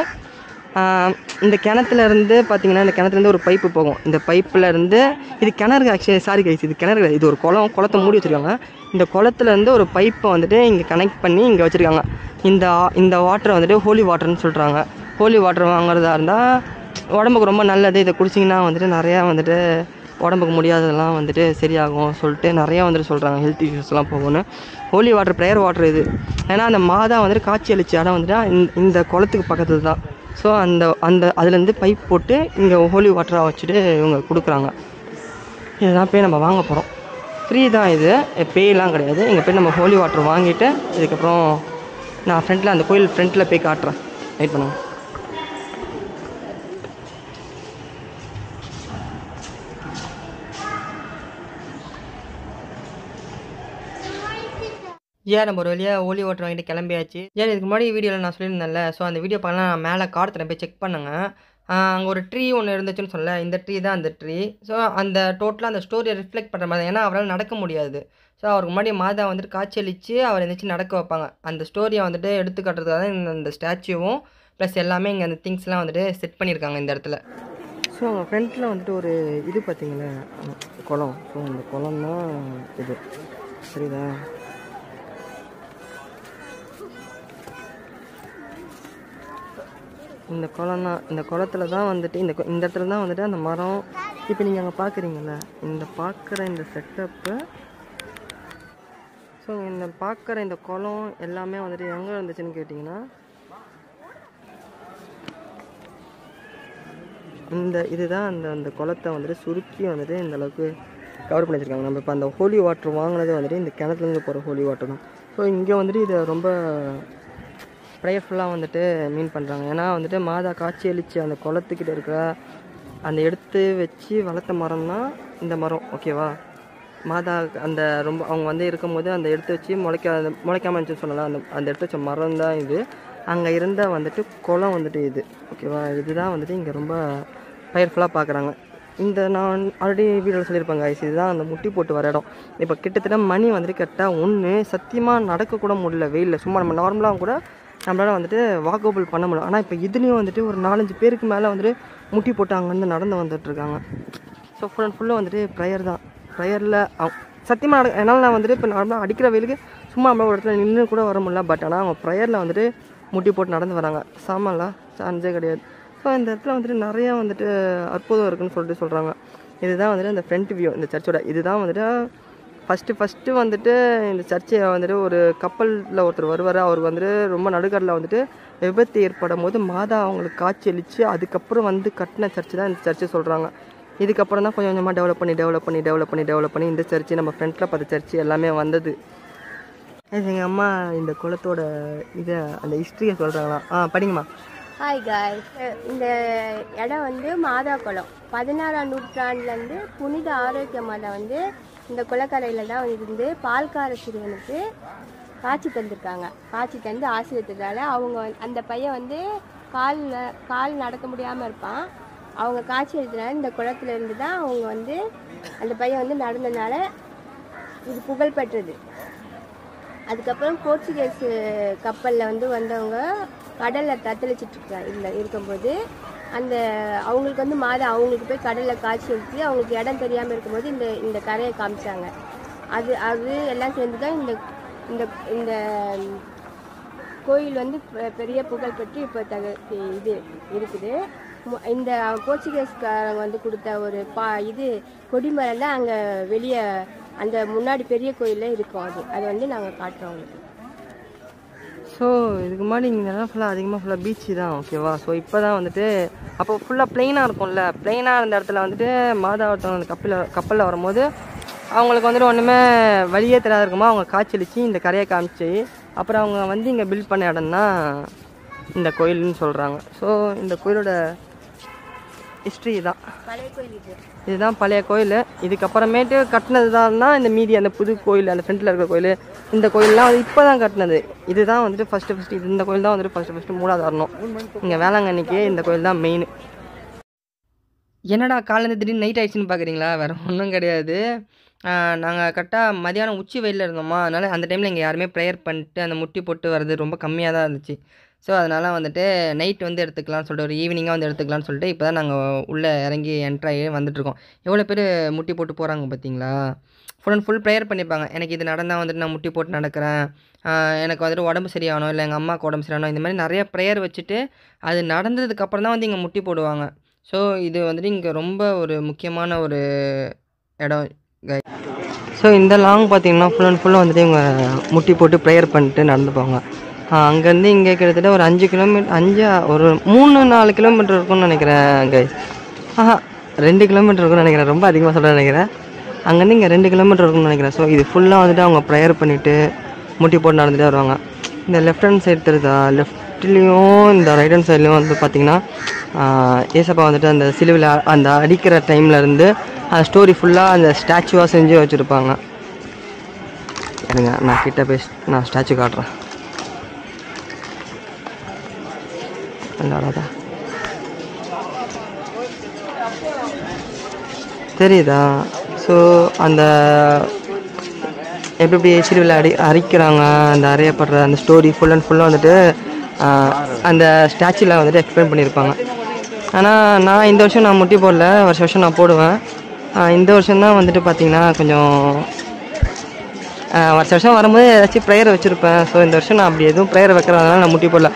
இந்த கிணத்துலேருந்து பார்த்திங்கன்னா இந்த கிணத்துலேருந்து ஒரு பைப்பு போகும். இந்த பைப்புலேருந்து இது கிணறுக்கு ஆக்சுவலி சாரி கைஸ், இது கிணறு, இது ஒரு குளத்தை மூடி வச்சுருக்காங்க. இந்த குளத்துலேருந்து ஒரு பைப்பை வந்துட்டு இங்கே கனெக்ட் பண்ணி இங்கே வச்சுருக்காங்க. இந்த வாட்டரை வந்துட்டு ஹோலி வாட்டர்னு சொல்கிறாங்க. ஹோலி வாட்டர் வாங்குறதா இருந்தால் உடம்புக்கு ரொம்ப நல்லது. இதை குடிச்சிங்கன்னா வந்துட்டு நிறையா வந்துட்டு உடம்புக்கு முடியாததெல்லாம் வந்துட்டு சரியாகும் சொல்லிட்டு நிறையா வந்துட்டு சொல்கிறாங்க. ஹெல்த் இஷ்யூஸ்லாம் போகணும். ஹோலி வாட்டர் ப்ரேயர் வாட்டர் இது. ஏன்னா அந்த மாதா வந்துட்டு காட்சி அளித்த இடம் வந்துட்டு இந்த குளத்துக்கு பக்கத்தில் தான். ஸோ அதுலேருந்து பைப் போட்டு இங்கே ஹோலி வாட்டராக வச்சுட்டு இவங்க கொடுக்குறாங்க. இதுதான் போய் நம்ம வாங்க போகிறோம். ஃப்ரீ தான் இது, பேயெலாம் கிடையாது. இங்கே போய் நம்ம ஹோலி வாட்டர் வாங்கிட்டு இதுக்கப்புறம் நான் ஃப்ரண்ட்டில் அந்த கோயில் ஃப்ரண்ட்டில் போய் காட்டுறேன். வெயிட் பண்ணுங்க. நம்ம ஒரு வழியாக ஹோலி வாட்டர் வாங்கிட்டு கிளம்பியாச்சு. இதுக்கு முன்னாடி வீடியோவில் நான் சொல்லியிருந்தேன்ல, ஸோ அந்த வீடியோ பார்க்கலாம். நான் மேலே கார்த்தில் போய் செக் பண்ணுங்க. அங்கே ஒரு ட்ரீ ஒன்று இருந்துச்சுன்னு சொல்ல, இந்த ட்ரீ தான் அந்த ட்ரீ. ஸோ அந்த டோட்டலாக அந்த ஸ்டோரியை ரிஃப்ளெக்ட் பண்ணுற மாதிரி, ஏன்னா அவரால் நடக்க முடியாது. ஸோ அவருக்கு முன்னாடி மாதா வந்துட்டு காய்ச்சலிச்சு அவர் எந்திரிச்சு நடக்க வைப்பாங்க. அந்த ஸ்டோரியை வந்துட்டு எடுத்து காட்டுறதுக்காக இந்த ஸ்டாச்சுவும் ப்ளஸ் எல்லாமே இங்கே அந்த திங்ஸ்லாம் வந்துட்டு செட் பண்ணியிருக்காங்க இந்த இடத்துல. ஸோ அவங்க ஃப்ரண்ட்டில் வந்துட்டு ஒரு இது பார்த்தீங்களா, குளம். ஸோ அந்த குளம் தான் இது, சரிதா? இந்த குளம் தான், இந்த குளத்துல தான் வந்துட்டு இந்த இடத்துல தான் வந்துட்டு அந்த மரம். இப்போ நீங்கள் அங்கே பார்க்குறீங்கள, இந்த பார்க்குற இந்த செட்டப்பு, ஸோ இந்த பார்க்குற இந்த குளம் எல்லாமே வந்துட்டு எங்கே இருந்துச்சுன்னு கேட்டிங்கன்னா, இதுதான் அந்த குளத்தை வந்துட்டு சுருக்கி வந்துட்டு இந்த அளவுக்கு கவர் பண்ணி வச்சுருக்காங்க. நம்ம இப்போ அந்த ஹோலி வாட்டர் வாங்கினது வந்துட்டு இந்த கிணத்துலேருந்து போகிற ஹோலி வாட்டர் தான். ஸோ இங்கே வந்துட்டு இதை ரொம்ப ப்ரேயர்ஃபுல்லாக வந்துட்டு மீன் பண்ணுறாங்க. ஏன்னா வந்துட்டு மாதா காட்சி அளித்து அந்த குளத்துக்கிட்ட இருக்கிற அந்த எடுத்து வச்சு வளர்த்த மரம் தான் இந்த மரம், ஓகேவா? மாதா அந்த ரொம்ப அவங்க வந்து இருக்கும்போது அந்த எடுத்து வச்சு முளைக்காமல் இருந்துச்சுன்னு சொல்லலாம். அந்த எடுத்து வச்ச மரம் தான் இது. அங்கே இருந்த வந்துட்டு குளம் வந்துட்டு இது, ஓகேவா? இதுதான் வந்துட்டு இங்கே ரொம்ப ப்ரேயர்ஃபுல்லாக பார்க்குறாங்க. நான் ஆல்ரெடி வீடியோவில் சொல்லியிருப்பேன் கைஸ், இதுதான் அந்த முட்டி போட்டு வர இடம். இப்போ கிட்டத்தட்ட மணி வந்துட்டு கரெக்டாக ஒன்று. சத்தியமாக நடக்கக்கூட முடியல வெயிலில். சும்மா நம்ம நார்மலாக கூட நம்மளால் வந்துட்டு வாக்கபிள் பண்ண முடியல. ஆனால் இப்போ இதுலேயும் வந்துட்டு ஒரு 4-5 பேருக்கு மேலே வந்துட்டு முட்டி போட்டு அங்கேருந்து நடந்து வந்துட்டுருக்காங்க. ஸோ ஃபுல் அண்ட் ஃபுல்லாக வந்துட்டு ப்ரேயர் தான். ப்ரேயரில் சத்தியமாக என்னால் நான் வந்துட்டு இப்போ நார்மலாக அடிக்கிற வெயிலுக்கு சும்மா நம்ம ஒரு இடத்துல நின்று கூட வர முடியல. பட் ஆனால் அவங்க ப்ரேயரில் வந்துட்டு முட்டி போட்டு நடந்து வராங்க. சாமான்லாம் சான்ஸே கிடையாது. ஸோ இந்த இடத்துல வந்துட்டு நிறையா வந்துட்டு அற்புதம் இருக்குதுன்னு சொல்லிட்டு சொல்கிறாங்க. இதுதான் வந்துட்டு இந்த ஃப்ரண்ட் வியூ இந்த சர்ச்சோட. இதுதான் வந்துட்டு ஃபஸ்ட்டு வந்துட்டு இந்த சர்ச்சை வந்துட்டு ஒரு கப்பலில் ஒருத்தர் வருவார். அவர் வந்துட்டு ரொம்ப நடுக்கடலில் வந்துட்டு விபத்து ஏற்படும் போது மாதா அவங்களுக்கு காட்சி அளித்து அதுக்கப்புறம் வந்து கட்டின சர்ச்சு தான் இந்த சர்ச்சை சொல்கிறாங்க. இதுக்கப்புறம் தான் கொஞ்சம் கொஞ்சமாக டெவலப் பண்ணி இந்த சர்ச்சு நம்ம ஃப்ரண்ட்டில் பார்த்த சர்ச்சு எல்லாமே வந்தது. எங்கள் அம்மா இந்த குளத்தோட இதை அந்த ஹிஸ்ட்ரியை சொல்கிறாங்களா? படிங்கம்மா. ஹாய் காய்ஸ், இந்த இடம் வந்து மாதா குளம். 16ஆம் நூற்றாண்டுலேருந்து புனித ஆரோக்கிய மாதா வந்து இந்த குளக்கரையில் தான் இருந்து பால்கார சிறுவனுக்கு காட்சி தந்திருக்காங்க. காட்சி தந்து ஆசீர்வதித்ததால் அவங்க அந்த பையன் வந்து கால் நடக்க முடியாமல் இருப்பான். அவங்க காட்சி எடுத்தனால இந்த குளத்துல இருந்து தான் அவங்க வந்து அந்த பையன் வந்து நடந்ததுனால இது புகழ் பெற்றது. அதுக்கப்புறம் போர்ச்சுகீஸ் கப்பலில் வந்து வந்தவங்க கடலில் தத்தளிச்சிட்டு இருக்கும்போது அந்த அவங்களுக்கு வந்து மாதா அவங்களுக்கு போய் கடலில் காட்சி எடுத்து அவங்களுக்கு இடம் தெரியாமல் இருக்கும்போது இந்த கரையை காமிச்சாங்க. அது எல்லாம் சேர்ந்து தான் இந்த இந்த கோயில் வந்து பெரிய புகழ் பெற்று இப்போ இது இருக்குது. இந்த போர்ச்சுகீஸ்காரங்க வந்து கொடுத்த ஒரு கொடிமரம் தான் அங்கே வெளியே அந்த முன்னாடி பெரிய கோயிலில் இருக்கும். அது வந்து நாங்கள் காட்டுறோம் உங்களுக்கு. ஸோ இதுக்கு முன்னாடி இங்கே ஃபுல்லாக அதிகமாக ஃபுல்லாக பீச்சு தான், ஓகேவா? ஸோ இப்போ தான் வந்துட்டு அப்போ ஃபுல்லாக ப்ளெயினாக இருக்கும்ல, ப்ளெயினாக இருந்த இடத்துல வந்துட்டு மாதாவத்தவங்க கப்பலில் வரும்போது அவங்களுக்கு வந்துட்டு ஒன்றுமே வழியே தெரியாத இருக்குமா, அவங்க காய்ச்சலிச்சு இந்த கரையை காமிச்சு அப்புறம் அவங்க வந்து இங்கே பில்ட் பண்ண இடம் தான் இந்த கோயில்னு சொல்கிறாங்க. ஸோ இந்த கோயிலோட ஹிஸ்ட்ரி தான். இதுதான் பழைய கோயில். இதுக்கப்புறமேட்டு கட்டினது தான் இந்த மீதி அந்த புது கோயில், அந்த ஃப்ரண்ட்டில் இருக்கிற கோயில். இந்த கோயிலெலாம் வந்து இப்போ தான் கட்டினது. இதுதான் வந்துட்டு ஃபஸ்ட்டு இந்த கோயில் தான் வந்துட்டு ஃபஸ்ட்டு மூணாவது வரணும். இங்கே வேளாங்கண்ணிக்கு இந்த கோயில் தான் மெயின். என்னடா காலையில் திடீர்னு நைட் ஆயிடுச்சுன்னு பார்க்குறீங்களா? வேறு ஒன்றும் கிடையாது. நாங்கள் கரெக்டாக மதியானம் உச்சி வெயிலில் இருந்தோமா, அதனால் அந்த டைமில் இங்கே யாருமே ப்ரேயர் பண்ணிட்டு அந்த முட்டி போட்டு வர்றது ரொம்ப கம்மியாக தான் இருந்துச்சு. ஸோ அதனால் வந்துட்டு நைட் வந்து எடுத்துக்கலாம்னு சொல்லிட்டு ஒரு ஈவினிங்காக வந்து எடுத்துக்கலாம்னு சொல்லிட்டு இப்போ தான் நாங்கள் உள்ளே இறங்கி என்ட்ராகி வந்துட்டுருக்கோம். எவ்வளோ பேர் முட்டி போட்டு போகிறாங்க பார்த்தீங்களா? ஃபுல் அண்ட் ஃபுல் ப்ரேயர் பண்ணிப்பாங்க. எனக்கு இது நடந்தால் வந்துட்டு நான் முட்டி போட்டு நடக்கிறேன், எனக்கு வந்துட்டு உடம்பு சரியாகணும், இல்லை எங்கள் அம்மாவுக்கு உடம்பு சரியாகணும், இந்த மாதிரி நிறைய ப்ரேயர் வச்சுட்டு அது நடந்ததுக்கப்புறம் தான் வந்து இங்கே முட்டி போடுவாங்க. ஸோ இது வந்துட்டு இங்கே ரொம்ப ஒரு முக்கியமான ஒரு இடம். ஸோ இந்த லாங் பார்த்தீங்கன்னா ஃபுல் அண்ட் ஃபுல்லாக வந்துட்டு இவங்க முட்டி போட்டு ப்ரேயர் பண்ணிட்டு நடந்துப்பாங்க. அங்கேருந்து இங்கே கிட்டத்தட்ட ஒரு 5 கிலோமீட்டர் ஒரு 3-4 கிலோமீட்டர் இருக்கும்னு நினைக்கிறேன் கைஸ். 2 கிலோமீட்டர் இருக்கும்னு நினைக்கிறேன், ரொம்ப அதிகமாக சொல்ல நினைக்கிறேன். அங்கேருந்து இங்கே 2 கிலோமீட்டர் இருக்கும்னு நினைக்கிறேன். ஸோ இது ஃபுல்லாக வந்துட்டு அவங்க ப்ரேயர் பண்ணிவிட்டு முட்டி போட்டு நடந்துகிட்டே வருவாங்க. இந்த லெஃப்ட் ஹேண்ட் சைடு தெரியுதா, லெஃப்ட்லேயும் இந்த ரைட் ஹேண்ட் சைட்லேயும் வந்து பார்த்திங்கன்னா ஏசப்பா வந்துட்டு அந்த சிலுவில் அந்த அடிக்கிற டைம்லேருந்து அந்த ஸ்டோரி ஃபுல்லாக அந்த ஸ்டாச்சுவாக செஞ்சு வச்சுருப்பாங்க. சரிங்க, நான் கிட்ட போய் நான் ஸ்டாச்சு காட்டுறேன். அல்லாடா தெரியுதா? ஸோ அந்த எப்படி சிலுவில் அரிக்கிறாங்க, அந்த அறையப்படுற அந்த ஸ்டோரி ஃபுல் அண்ட் ஃபுல்லாக வந்துட்டு அந்த ஸ்டாச்சுவில் வந்துட்டு எக்ஸ்பிளைன் பண்ணியிருப்பாங்க. ஆனால் நான் இந்த வருஷம் நான் முட்டி போடல, வருஷம் நான் போடுவேன். இந்த வருஷம்தான் வந்துட்டு பார்த்திங்கன்னா கொஞ்சம் வருஷம் வரும்போது ஏதாச்சும் ப்ரேயர் வச்சுருப்பேன். ஸோ இந்த வருஷம் நான் அப்படி எதுவும் ப்ரேயர் வைக்கிறதுனால நான் முட்டி போடல.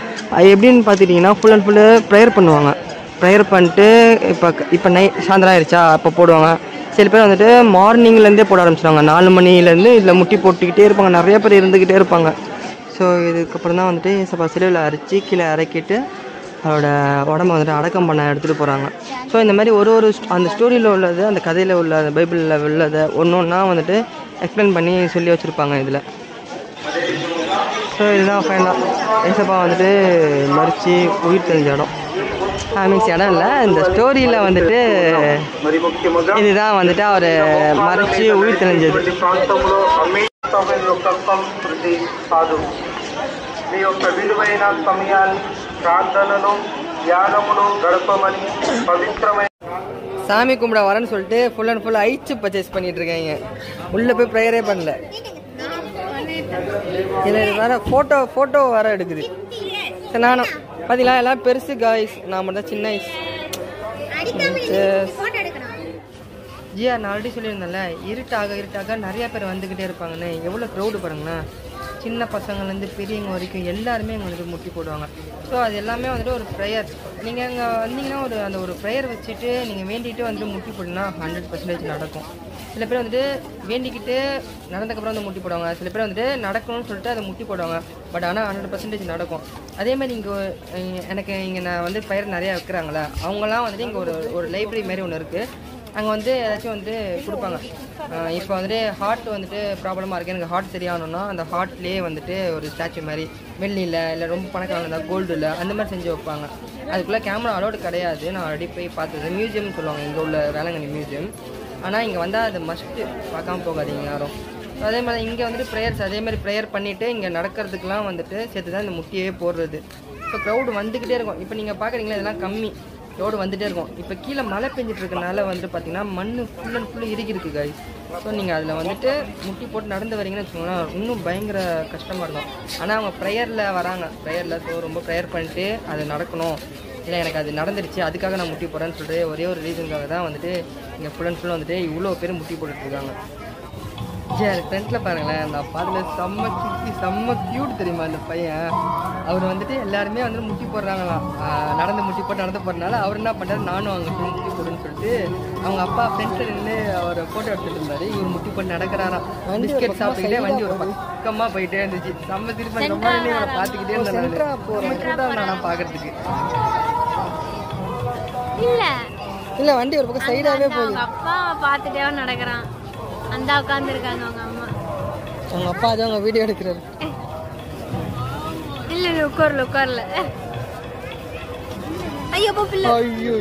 எப்படின்னு பார்த்துட்டிங்கன்னா ஃபுல் அண்ட் ஃபுல்லு ப்ரேயர் பண்ணுவாங்க. ப்ரேயர் பண்ணிட்டு இப்போ சாயந்தரம் ஆயிடுச்சா அப்போ போடுவாங்க. சில பேர் வந்துட்டு மார்னிங்லேருந்தே போட ஆரம்பிச்சிடுவாங்க. 4 மணிலேருந்து இதில் முட்டி போட்டுக்கிட்டே இருப்பாங்க, நிறைய பேர் இருந்துக்கிட்டே இருப்பாங்க. ஸோ இதுக்கப்புறம் தான் வந்துட்டு ஏசப்பா சிலுவையில் அரைச்சி கீழே இறக்கிட்டு அவரோட உடம்பை வந்துட்டு அடக்கம் பண்ண எடுத்துகிட்டு போகிறாங்க. ஸோ இந்த மாதிரி ஒரு அந்த ஸ்டோரியில் உள்ளது, அந்த கதையில் உள்ள, அந்த பைபிளில் உள்ளதை ஒன்றா வந்துட்டு எக்ஸ்பிளைன் பண்ணி சொல்லி வச்சுருப்பாங்க இதில். ஸோ இதுதான் ஃபைனலாக ஏசப்பா வந்துட்டு மறித்து உயிர் தெரிஞ்ச இடம். மீன்ஸ் இடம் இல்லை, இந்த ஸ்டோரியில் வந்துட்டு இதுதான் வந்துட்டு அவர் மறித்து உயிர் தெரிஞ்சது. சாமி கும்பிட வரேன்னு சொல்லிட்டு ஃபுல் அண்ட் ஃபுல் ஐச்சு பர்ச்சேஸ் பண்ணிட்டு இருக்காங்க. உள்ளே போய் ப்ரேயரே பண்ணல. இதில் வேற ஃபோட்டோ வேற எடுக்குது. சரி, நானும் பார்த்தீங்களா எல்லாம் பெருசு காய்ஸ், நான் மட்டும் தான் சின்ன ஐஸ். ஜியா நான் ஆல்ரெடி சொல்லியிருந்தேன்ல, இருட்டாக நிறைய பேர் வந்துக்கிட்டே இருப்பாங்கன்னு. எவ்வளோ க்ரௌடு பாருங்கண்ணா, சின்ன பசங்கள்லேருந்து பெரியவங்க வரைக்கும் எல்லாருமே இங்கே வந்துட்டு முட்டி போடுவாங்க. ஸோ அது எல்லாமே வந்துட்டு ஒரு ப்ரேயர். நீங்கள் அங்கே வந்தீங்கன்னா அந்த ஒரு ப்ரேயர் வச்சுட்டு நீங்கள் வேண்டிகிட்டு வந்துட்டு முட்டி போட்டிங்கன்னா 100% நடக்கும். சில பேர் வந்துட்டு வேண்டிக்கிட்டு நடந்ததுக்கப்புறம் வந்து முட்டி போடுவாங்க. சில பேர் வந்துட்டு நடக்கணும்னு சொல்லிட்டு அதை முட்டி போடுவாங்க. பட் ஆனால் 100% நடக்கும். அதேமாதிரி இங்கே எனக்கு இங்கே நான் வந்து ப்ரேயர் நிறையா வைக்கிறாங்களே, அவங்களாம் வந்துட்டு இங்கே ஒரு லைப்ரரி மாதிரி ஒன்று இருக்குது. அங்கே வந்து ஏதாச்சும் வந்துட்டு கொடுப்பாங்க. இப்போ வந்துட்டு ஹார்ட் வந்துட்டு ப்ராப்ளமாக இருக்குது, எனக்கு ஹார்ட் சரியாகணுன்னா அந்த ஹார்ட்லேயே வந்துட்டு ஒரு ஸ்டாச்சு மாதிரி வெள்ளியில் இல்லை ரொம்ப பணக்காரங்க இருந்தால் கோல்டில் அந்த மாதிரி செஞ்சு வைப்பாங்க. அதுக்குள்ளே கேமரா அலோடு கிடையாது. நான் ஆல்ரெடி போய் பார்த்தது. மியூசியம்னு சொல்லுவாங்க இங்கே உள்ள வேளாங்கண்ணி மியூசியம். ஆனால் இங்கே வந்தால் அது மஸ்ட்டு பார்க்காம போகாதீங்க யாரும். அதே மாதிரி இங்கே வந்துட்டு ப்ரேயர்ஸ் அதேமாதிரி ப்ரேயர் பண்ணிவிட்டு இங்கே நடக்கிறதுக்கெலாம் வந்துட்டு சேர்த்து தான் இந்த முட்டியே போடுறது. ஸோ க்ரௌடு வந்துக்கிட்டே இருக்கும். இப்போ நீங்கள் பார்க்குறீங்களா, இதெல்லாம் கம்மி ரோடு வந்துகிட்டே இருக்கும். இப்போ கீழே மழை பெஞ்சிட்டு இருக்கனால வந்துட்டு பார்த்தீங்கன்னா மண் ஃபுல் அண்ட் ஃபுல்லு இருக்கு காய்ஸ். ஸோ நீங்கள் அதில் வந்துட்டு முட்டி போட்டு நடந்து வரீங்கன்னு வச்சுக்கோங்களேன், இன்னும் பயங்கர கஷ்டமாக இருக்கும். ஆனால் அவங்க ப்ரேயரில் வராங்க, ப்ரேயரில் ஸோ ரொம்ப ப்ரேயர் பண்ணிட்டு அது நடக்கணும், இல்லை எனக்கு அது நடந்துருச்சு அதுக்காக நான் முட்டி போடுறேன்னு சொல்லிட்டு ஒரே ஒரு ரீசனுக்காக தான் வந்துட்டு இங்கே ஃபுல் அண்ட் ஃபுல் வந்துட்டு இவ்வளோ பேர் முட்டி போட்டுட்ருக்காங்க. சரி, ஃப்ரெண்ட்ஸில் பாருங்களேன், அந்த பாதில் செம்ம க்யூட் தெரியுமா அந்த பையன். அவர் வந்துட்டு எல்லாருமே வந்துட்டு முட்டி போடுறாங்களாம். நடந்து முட்டி போட்டு நடந்து போடுறதுனால அவர் என்ன பண்ணுறாரு, நானும் அவங்க முட்டி போடுன்னு சொல்லிட்டு அவங்க அப்பா ஃப்ரெண்ட்ஸில் நின்று அவர் ஃபோட்டோ எடுத்துகிட்டு இருந்தார். இவர் முட்டி போட்டு நடக்கிறாராம். பிஸ்கெட் சாப்பிட்டுக்கிட்டே வண்டி ஒரு பக்கமாக போயிட்டே இருந்துச்சு. செம்ம திருப்பி ரொம்ப அவரை பார்த்துக்கிட்டே இருந்தேன் நான் பார்க்கறதுக்கு. இல்லை வண்டி ஒரு பக்கம் சைடாகவே போகுது. அப்பா பார்த்துட்டே நடக்கிறான். அந்த உட்காந்துருக்காங்க அவங்க அம்மா. அவங்க அப்பா தான் அவங்க வீடியோ எடுக்கிறாரு. இல்ல உட்கார்ல. ஐயோ பிள்ளை, ஐயோ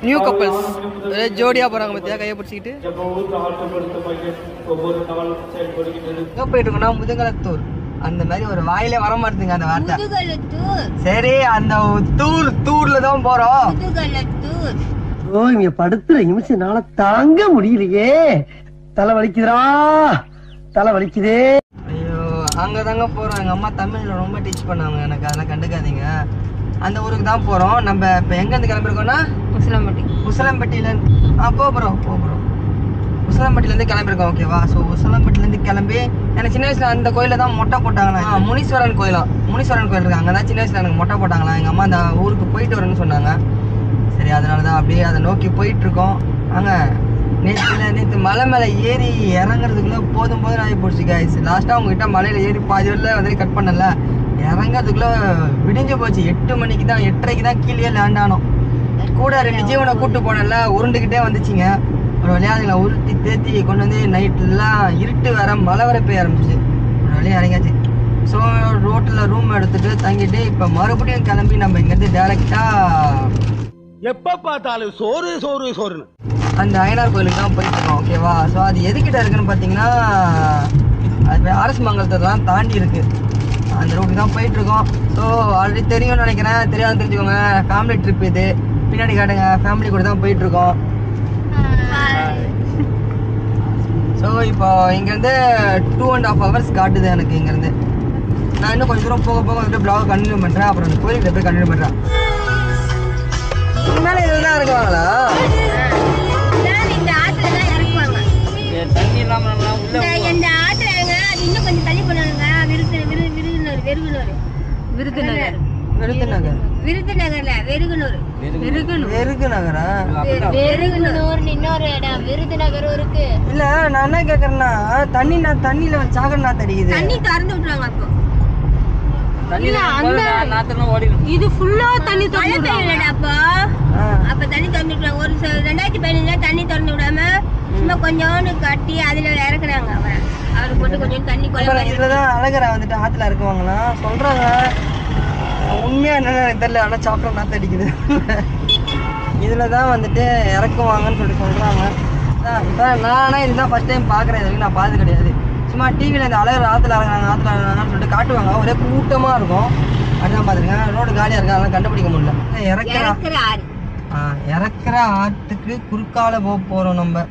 நியூ கப்பல்ஸ் ஜோடியா போறாங்க பத்தியா, கையை பிடிச்சிக்கிட்டு போயிட்டு இருக்கோம்னா முதுகலத்தூர். அந்த மாதிரி ஒரு வாயிலே வர மாட்டேங்குங்க அந்த வார்த்தை. சரி, அந்த தூர்ல தான் போறோம். இங்க படுத்துற நிமிஷம்னால தாங்க முடியலையே, தலை வலிக்குதுடா, தலை வலிக்குதே. ஐயோ, அங்கதாங்க போறோம். எங்க அம்மா தமிழ்ல ரொம்ப டீச் பண்ணாங்க எனக்கு, அதெல்லாம் கண்டுக்காதீங்க. அந்த ஊருக்கு தான் போறோம். நம்ம இப்ப எங்க இருந்து கிளம்பிருக்கோம்னா உசிலம்பட்டியில போறோம். உசிலம்பட்டில இருந்து கிளம்பிருக்கோம். ஓகேவா? ஸோ உசிலம்பட்டில இருந்து கிளம்பி எனக்கு சின்ன வயசுல அந்த கோயில தான் மொட்டை போட்டாங்களா, முனீஸ்வரன் கோயில் இருக்கு. அங்கதான் சின்ன வயசுல எனக்கு மொட்டை போட்டாங்களா. எங்க அம்மா அந்த ஊருக்கு போயிட்டு வரேன்னு சொன்னாங்க. சரி, அதனால தான் அப்படியே அதை நோக்கி போயிட்டு இருக்கோம். வாங்க நேற்று மலை மேலே ஏறி இறங்குறதுக்குள்ள போதும் ஆகி போச்சு காய்ஸ். லாஸ்ட்டாக உங்ககிட்ட மலையில் ஏறி பாதி வரல வந்து கட் பண்ணல, இறங்குறதுக்குள்ள விடிஞ்சு போச்சு. 8 மணிக்கு தான் 8:30க்கு தான் கீழே லேண்ட் ஆனோம். கூட 2 ஜீவனை கூப்பிட்டு போனல, உருண்டுக்கிட்டே வந்துச்சிங்க. ஒரு வழியாக அதுங்களை உருட்டி தேத்தி கொண்டு வந்து நைட்லாம் இருட்டு வர மழை வர பெய்ய ஆரம்பிச்சிச்சு. ஒரு வழியாக இறங்கியாச்சு. ஸோ ரோட்டில் ரூம் எடுத்துகிட்டு தங்கிட்டு இப்போ மறுபடியும் கிளம்பி நம்ம இங்கேருந்து டேரெக்டாக எப்ப பார்த்தாலும் சோறு சோறு சோறுன்னு அந்த ஐயனார் கோயிலுக்கு தான் போயிட்டுருக்கோம். ஓகேவா? ஸோ அது எதுக்கிட்ட இருக்குன்னு பார்த்தீங்கன்னா, அது அரசு மங்கலத்தெல்லாம் தாண்டி இருக்குது. அந்த ரூட்டுக்கு தான் போயிட்டுருக்கோம். ஸோ ஆல்ரெடி தெரியும்னு நினைக்கிறேன், தெரியாதுன்னு தெரிஞ்சுக்கோங்க. ஃபேமிலி ட்ரிப் இது, பின்னாடி காட்டுங்க. ஃபேமிலி கூட தான் போயிட்டுருக்கோம். ஸோ இப்போ இங்கேருந்து 2.5 hours காட்டுது எனக்கு இங்கேருந்து. நான் இன்னும் கொஞ்சம் தூரம் போக போக வந்துட்டு ப்ளாக் கண்டினியூ பண்ணுறேன். அப்புறம் அந்த கோயிலுக்கு போய் கண்டினியூ பண்ணுறேன். மேலே இதெல்லாம் இருக்குவாங்களா? இந்த ஆத்துல தான் இறக்குவாங்க. தண்ணி இல்லாமல் இந்த ஆத்துல இறங்க அது இன்னும் கொஞ்சம் தள்ளி போனாங்க. விருதுநகரா? இன்னொரு இடம் விருதுநகரும் இருக்கு. இல்ல நான் என்ன கேக்குறேன்னா, தண்ணியில சாகர் நாத்து அடிக்குது. தண்ணி திறந்து விட்டுறாங்க. அப்போ இது ஃபுல்லா தண்ணி திறந்து அப்ப தண்ணி திறந்து விட்டுறாங்க. ஒரு 2015 தண்ணி திறந்து விடாம சும்மா கொஞ்சோண்டு கட்டி அதுல இறக்குறாங்க. அவரு போட்டு கொஞ்சம் தண்ணி இதுலதான் அழகரா வந்துட்டு ஆத்துல இறக்குவாங்களாம் சொல்றாங்க. உண்மையா என்னன்னு எனக்கு தெரியல, ஆனா சாப்பிட நாத்து அடிக்குது. இதுலதான் வந்துட்டு இறக்குவாங்கன்னு சொல்லிட்டு சொல்றாங்க. இப்ப நானா இதுதான் ஃபர்ஸ்ட் டைம் பாக்குறேன். இது வரைக்கும் நான் பார்த்தது கிடையாது. சும்மா டிவியில் இந்த அழகர் ஆற்றுல இறங்குறாங்கன்னு சொல்லிட்டு காட்டுவாங்க. ஒரே கூட்டமாக இருக்கும். அதுதான் பார்த்துருக்கேன். ரோடு காலியாக இருக்கு, அதெல்லாம் கண்டுபிடிக்க முடியல. இறக்குற ஆற்றுக்கு குறுக்கால போகிறோம். நம்ம